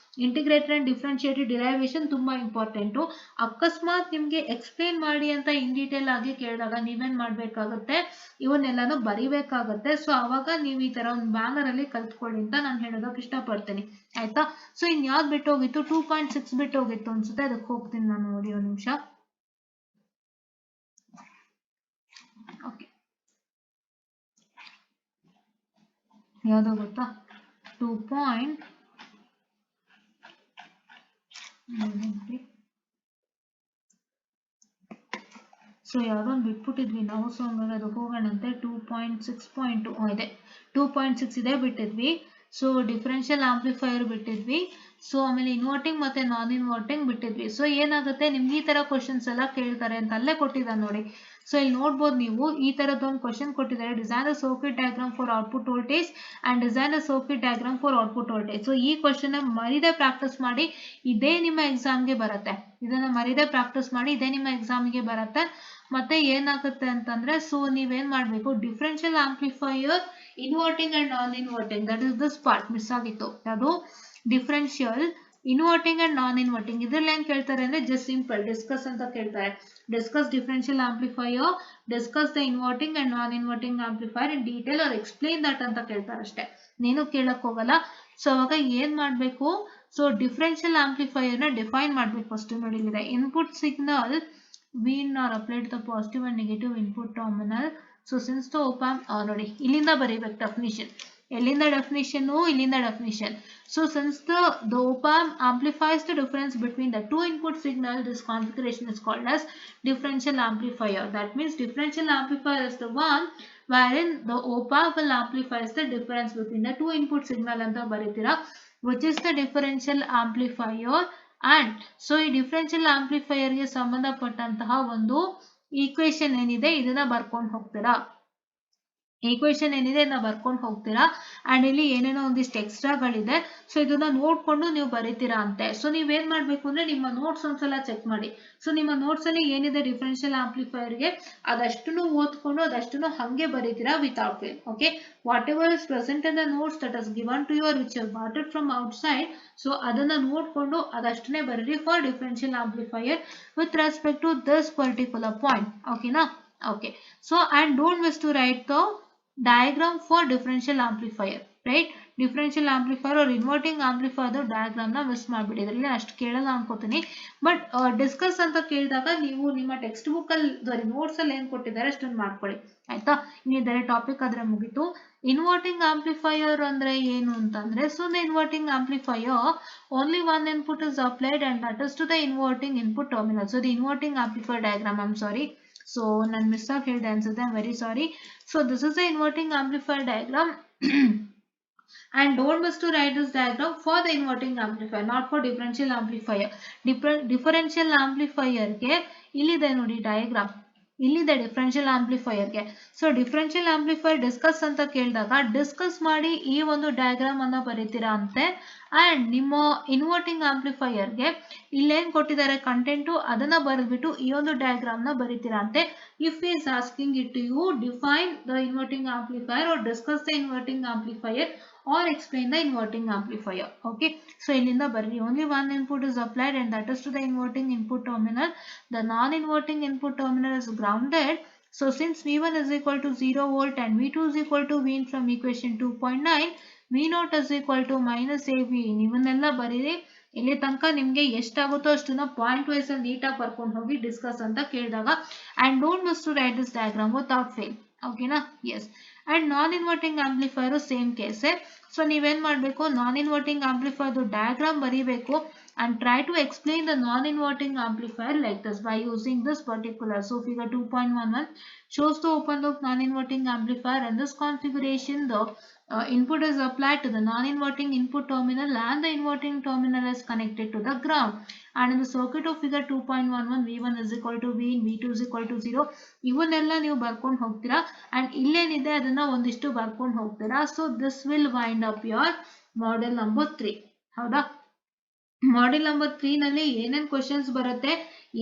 ಇಂಟಿಗ್ರೇಟರ್ ಅಂಡ್ ಡಿಫ್ರೆನ್ಶಿಯೇಟರ್ ಡಿರೈವೇಶನ್ ತುಂಬಾ ಇಂಪಾರ್ಟೆಂಟು. ಅಕಸ್ಮಾತ್ ನಿಮ್ಗೆ ಎಕ್ಸ್ಪ್ಲೇನ್ ಮಾಡಿ ಅಂತ ಇನ್ ಡೀಟೇಲ್ ಆಗಿ ಕೇಳಿದಾಗ ನೀವೇನ್ ಮಾಡ್ಬೇಕಾಗುತ್ತೆ? ಇವನ್ನೆಲ್ಲಾನು ಬರಿಬೇಕಾಗತ್ತೆ. ಸೊ ಅವಾಗ ನೀವು ಈ ತರ ಒಂದು ಬ್ಯಾನರ್ ಅಲ್ಲಿ ಕಲ್ತ್ಕೊಳ್ಳಿ ಅಂತ ನಾನು ಹೇಳೋದಕ್ಕೆ ಇಷ್ಟಪಡ್ತೀನಿ. ಆಯ್ತಾ? ಸೊ ಇನ್ ಯಾವ್ದು ಬಿಟ್ಟೋಗಿತ್ತು? 2.6 ಬಿಟ್ಟೋಗಿತ್ತು ಅನ್ಸುತ್ತೆ, ಅದಕ್ಕೆ ಹೋಗ್ತೀನಿ ನಾನು. ನೋಡಿ ಒಂದು ನಿಮಿಷ. ಓಕೆ, ಯಾವ್ದೋ ಗೊತ್ತಾ? 2. ಸೊ ಯಾವ್ದೊಂದು ಬಿಟ್ಬಿಟ್ಟಿದ್ವಿ ನಾವು, ಸೊ ಹಂಗಾಗಿ ಅದು ಹೋಗೋಣಂತೆ. 2.6.2 ಇದೆ, 2.6 ಇದೆ ಬಿಟ್ಟಿದ್ವಿ. ಸೊ ಡಿಫರೆನ್ಷಿಯಲ್ ಆಂಪ್ಲಿಫೈಯರ್ ಬಿಟ್ಟಿದ್ವಿ. ಸೊ ಆಮೇಲೆ ಇನ್ವರ್ಟಿಂಗ್ ಮತ್ತೆ ನಾನ್ ಇನ್ವರ್ಟಿಂಗ್ ಬಿಟ್ಟಿದ್ವಿ. ಸೊ ಏನಾಗುತ್ತೆ, ನಿಮ್ಗೆ ಈ ತರ ಕ್ವಶನ್ಸ್ ಎಲ್ಲ ಕೇಳ್ತಾರೆ ಅಂತ ಅಲ್ಲೇ ಕೊಟ್ಟಿದ್ದಾರೆ ನೋಡಿ. ಸೊ ಇಲ್ಲಿ ನೋಡ್ಬೋದು ನೀವು, ಈ ತರದೊಂದು ಕ್ವಶನ್ ಕೊಟ್ಟಿದ್ದಾರೆ, design a circuit diagram for output voltage and design a circuit diagram for output voltage. So ಈ ಕ್ವಶನ್ ಮರಿದೇ ಪ್ರಾಕ್ಟೀಸ್ ಮಾಡಿ, ಇದೇ ನಿಮ್ಮ ಎಕ್ಸಾಮ್ಗೆ ಬರುತ್ತೆ. ಇದನ್ನ ಮರಿದೇ ಪ್ರಾಕ್ಟೀಸ್ ಮಾಡಿ, ಇದೇ ನಿಮ್ಮ ಎಕ್ಸಾಮ್ಗೆ ಬರುತ್ತೆ. ಮತ್ತೆ ಏನಾಗುತ್ತೆ ಅಂತಂದ್ರೆ, ಸೊ ನೀವೇನ್ ಮಾಡ್ಬೇಕು, differential amplifier inverting and non inverting, that is this part miss ಆಗಿತ್ತು. ಅದು differential inverting and non inverting. ಇದ್ರಲ್ಲಿ ಏನ್ ಕೇಳ್ತಾರೆ ಅಂದ್ರೆ, ಜಸ್ಟ್ ಸಿಂಪಲ್ ಡಿಸ್ಕಸ್ ಅಂತ ಕೇಳ್ತಾರೆ. Discuss differential amplifier, discuss the inverting and non inverting amplifier in detail or explain that ಅಂತ ಕೇಳ್ತಾರೆ ಅಷ್ಟೇ, ನೀನು ಕೇಳಕ್ ಹೋಗಲ್ಲ. ಸೊ ಅವಾಗ ಏನ್ ಮಾಡ್ಬೇಕು, ಸೊ ಡಿಫರೆನ್ಷಿಯಲ್ ಆಂಪ್ಲಿಫೈಯರ್ ನ ಡಿಫೈನ್ ಮಾಡ್ಬೇಕು ಫಸ್ಟ್. ನೋಡಿ ಇಲ್ಲಿದೆ, input signal Vin are applied to the positive and negative input terminal. So since the op amp ನೋಡಿ ಇಲ್ಲಿಂದ ಬರೀಬೇಕು ಡೆಫಿನಿಷನ್. ಎಲ್ಲಿಂದ ಡೆಫಿನಿಷನ್? ಇಲ್ಲಿಂದ definition. So since the op amp amplifies the difference between the two input signal, this configuration is called as differential amplifier. That means differential amplifier is the one wherein the op amp will amplifies the difference between the two input signal ಅಂತ ಬರೀತೀರಾ, which is the differential amplifier. And so ಈ ಡಿಫರೆನ್ಷಿಯಲ್ ಆಂಪ್ಲಿಫೈಯರ್ ಗೆ ಸಂಬಂಧಪಟ್ಟಂತಹ ಒಂದು ಈಕ್ವೇಶನ್ ಏನಿದೆ ಇದನ್ನ ಬರ್ಕೊಂಡು ಹೋಗ್ತೀರಾ. ಈಕ್ವೇಶನ್ ಏನಿದೆ ಇದನ್ನ ಬರ್ಕೊಂಡು ಹೋಗ್ತೀರಾ. ಅಂಡ್ ಇಲ್ಲಿ ಏನೇನೋ ಒಂದಿಷ್ಟು ಎಕ್ಸ್ಟ್ರಾಗಳಿದೆ, ಸೊ ಇದನ್ನ ನೋಡ್ಕೊಂಡು ನೀವು ಬರೀತೀರಾ ಅಂತೆ. ಸೊ ನೀವೇನ್ ಮಾಡ್ಬೇಕು ಅಂದ್ರೆ, ನಿಮ್ಮ ನೋಟ್ಸ್ ಒಂದ್ಸಲ ಚೆಕ್ ಮಾಡಿ. ಸೊ ನಿಮ್ಮ ನೋಟ್ಸ್ ಅಲ್ಲಿ ಏನಿದೆ ಡಿಫರೆನ್ಷಿಯಲ್ ಆಂಪ್ಲಿಫೈಯರ್ ಗೆ, ಅದಷ್ಟನ್ನು ಓದ್ಕೊಂಡು ಅದಷ್ಟನ್ನು ಹಂಗೆ ಬರೀತೀರಾ without fail. Okay, whatever is present in the notes that is given to your which you got it from outside, so ಅದನ್ನ ನೋಡ್ಕೊಂಡು ಅದಷ್ಟನ್ನೇ ಬರೀರಿ for differential amplifier with respect to this particular point. ಓಕೆನಾ? Okay. So and don't miss to write the diagram for differential amplifier. Right. Differential amplifier ಅವ್ರ ಇನ್ವರ್ಟಿಂಗ್ ಆಂಪ್ಲಿಫೈರ್ ಡಯಾಗ್ರಾಮ್ನ ಮಿಸ್ ಮಾಡಿಬಿಟ್ಟಿದ್ರಲ್ಲಿ ಅಷ್ಟು ಕೇಳಲ್ಲ ಅನ್ಕೋತೀನಿ. ಬಟ್ ಡಿಸ್ಕಸ್ ಅಂತ ಕೇಳಿದಾಗ ನೀವು ನಿಮ್ಮ ಟೆಕ್ಸ್ಟ್ ಬುಕ್ ಅಲ್ಲಿ ಸಾರಿ ನೋಟ್ಸ್ ಅಲ್ಲಿ ಏನ್ ಕೊಟ್ಟಿದ್ದಾರೆ ಅಷ್ಟೊಂದು ಮಾಡ್ಕೊಳ್ಳಿ ಆಯ್ತಾ. ಇನ್ನಿದ್ದಾರೆ ಟಾಪಿಕ್ ಆದ್ರೆ ಮುಗೀತು. ಇನ್ವರ್ಟಿಂಗ್ ಆಂಪ್ಲಿಫೈಯರ್ ಅಂದ್ರೆ ಏನು ಅಂತಂದ್ರೆ, so the inverting amplifier only one input is applied and that is to the inverting input terminal. So the inverting amplifier diagram, I am sorry, so ನಾನು ಮಿಸ್ ಆಗಿ ಹೇಳಿದೆ ಅನ್ಸುತ್ತೆ, I am very sorry. So this is the inverting amplifier diagram. And don't miss to write this diagram for the inverting amplifier, not for differential amplifier. Differential amplifier ಗೆ ಇಲ್ಲಿದೆ ನೋಡಿ ಡಯಾಗ್ರಾಮ್, ಇಲ್ಲಿದೆ ಡಿಫರೆನ್ಷಿಯಲ್ ಆಂಪ್ಲಿಫೈಯರ್ ಗೆ. ಸೊ ಡಿಫರೆನ್ಷಿಯಲ್ ಆಂಪ್ಲಿಫೈಯರ್ ಡಿಸ್ಕಸ್ ಅಂತ ಕೇಳಿದಾಗ ಡಿಸ್ಕಸ್ ಮಾಡಿ ಈ ಒಂದು ಡಯಾಗ್ರಾಮ್ ಅನ್ನ ಬರೀತೀರಾ ಅಂತೆ. ಅಂಡ್ ನಿಮ್ಮ ಇನ್ವರ್ಟಿಂಗ್ ಆಂಪ್ಲಿಫೈಯರ್ ಗೆ ಇಲ್ಲೇನ್ ಕೊಟ್ಟಿದ್ದಾರೆ ಕಂಟೆಂಟು ಅದನ್ನ ಬರೆದ್ಬಿಟ್ಟು ಈ ಒಂದು ಡಯಾಗ್ರಾಮ್ ನ ಬರೀತೀರಾ ಅಂತೆ. If is asking it to you define the inverting amplifier or discuss the inverting amplifier or explain the inverting amplifier. Okay, so ಇಲ್ಲಿಂದ ಬರ್ರಿ. Only one input is applied and that is to the inverting input terminal. The non-inverting input terminal is grounded. So since V1 is equal to 0 volt and V2 is equal to V in from equation 2.9, V0 is equal to minus AV. ಇವನ್ನೆಲ್ಲ ಬರೀರಿ. ಇಲ್ಲಿ ತನಕ ನಿಮ್ಗೆ ಎಷ್ಟಾಗುತ್ತೋ ಅಷ್ಟನ್ನ ಪಾಯಿಂಟ್ ವೈಸ್ ಅಲ್ಲಿ ನೀಟಾಗಿ ಬರ್ಕೊಂಡು ಹೋಗಿ ಡಿಸ್ಕಸ್ ಅಂತ ಕೇಳಿದಾಗ. And don't miss to write this diagram without fail. ಓಕೆನಾ? Yes. And non inverting amplifier same ಕೇಸೆ. ಸೊ ನೀವೇನ್ ಮಾಡಬೇಕು, ನಾನ್ ಇನ್ವರ್ಟಿಂಗ್ ಆಂಪ್ಲಿಫೈರ್ ಡಯಾಗ್ರಾಮ್ ಬರೀಬೇಕು and try to explain the non-inverting amplifier like this by using this particular. So figure 2.11 shows the open loop non-inverting amplifier. In this configuration the input is applied to the non-inverting input terminal and the inverting terminal is connected to the ground. And in the circuit of figure 2.11 V1 is equal to V in, V2 is equal to 0. ಇವನ್ನೆಲ್ಲ ನೀವು ಬರ್ಕೊಂಡು ಹೋಗ್ತೀರಾ and ಇಲ್ಲೇನಿದೆ ಅದನ್ನ ಒಂದಿಷ್ಟು ಬರ್ಕೊಂಡು ಹೋಗ್ತೀರಾ. So this will wind up your model number 3. ಹೌದಾ? ಮಾಡೆಲ್ ನಂಬರ್ 3 ನಲ್ಲಿ ಏನೇನ್ ಕ್ವಶನ್ಸ್ ಬರುತ್ತೆ,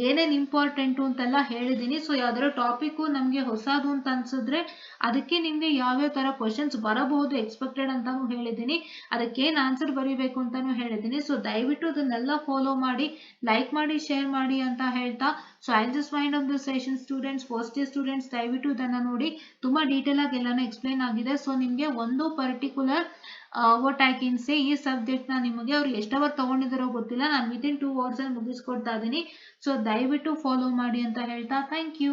ಏನೇನ್ ಇಂಪಾರ್ಟೆಂಟ್ ಅಂತೆಲ್ಲ ಹೇಳಿದೀನಿ. ಸೊ ಯಾವ್ದಾದ್ರು ಟಾಪಿಕ್ ನಮ್ಗೆ ಹೊಸದು ಅಂತ ಅನ್ಸಿದ್ರೆ ಅದಕ್ಕೆ ನಿಮ್ಗೆ ಯಾವ್ಯಾವ ತರ ಕ್ವಶನ್ಸ್ ಬರಬಹುದು ಎಕ್ಸ್ಪೆಕ್ಟೆಡ್ ಅಂತಾನು ಹೇಳಿದೀನಿ, ಅದಕ್ಕೇನ್ ಆನ್ಸರ್ ಬರೀಬೇಕು ಅಂತಾನು ಹೇಳಿದೀನಿ. ಸೊ ದಯವಿಟ್ಟು ಅದನ್ನೆಲ್ಲ ಫಾಲೋ ಮಾಡಿ, ಲೈಕ್ ಮಾಡಿ, ಶೇರ್ ಮಾಡಿ ಅಂತ ಹೇಳ್ತಾ, so I just wind up this session students. First year students ದಯವಿಟ್ಟು ಇದನ್ನ ನೋಡಿ, ತುಂಬಾ ಡೀಟೇಲ್ ಆಗಿ ಎಲ್ಲಾನು ಎಕ್ಸ್ಪ್ಲೈನ್ ಆಗಿದೆ. ಸೊ ನಿಮ್ಗೆ ಒಂದು ಪರ್ಟಿಕ್ಯುಲರ್ ವಾಟ್ ಐ ಕ್ಯಾನ್ ಸೇ ಈ ಸಬ್ಜೆಕ್ಟ್ ನ ನಿಮಗೆ ಅವ್ರು ಎಷ್ಟು ಅವರ್ ತಗೊಂಡಿದಾರೋ ಗೊತ್ತಿಲ್ಲ, ನಾನು ವಿತಿನ್ 2 hours ಅಲ್ಲಿ ಮುಗಿಸ್ಕೊಡ್ತಾ ಇದ್ದೀನಿ. ಸೊ ದಯವಿಟ್ಟು ಫಾಲೋ ಮಾಡಿ ಅಂತ ಹೇಳ್ತಾ ಥ್ಯಾಂಕ್ ಯು.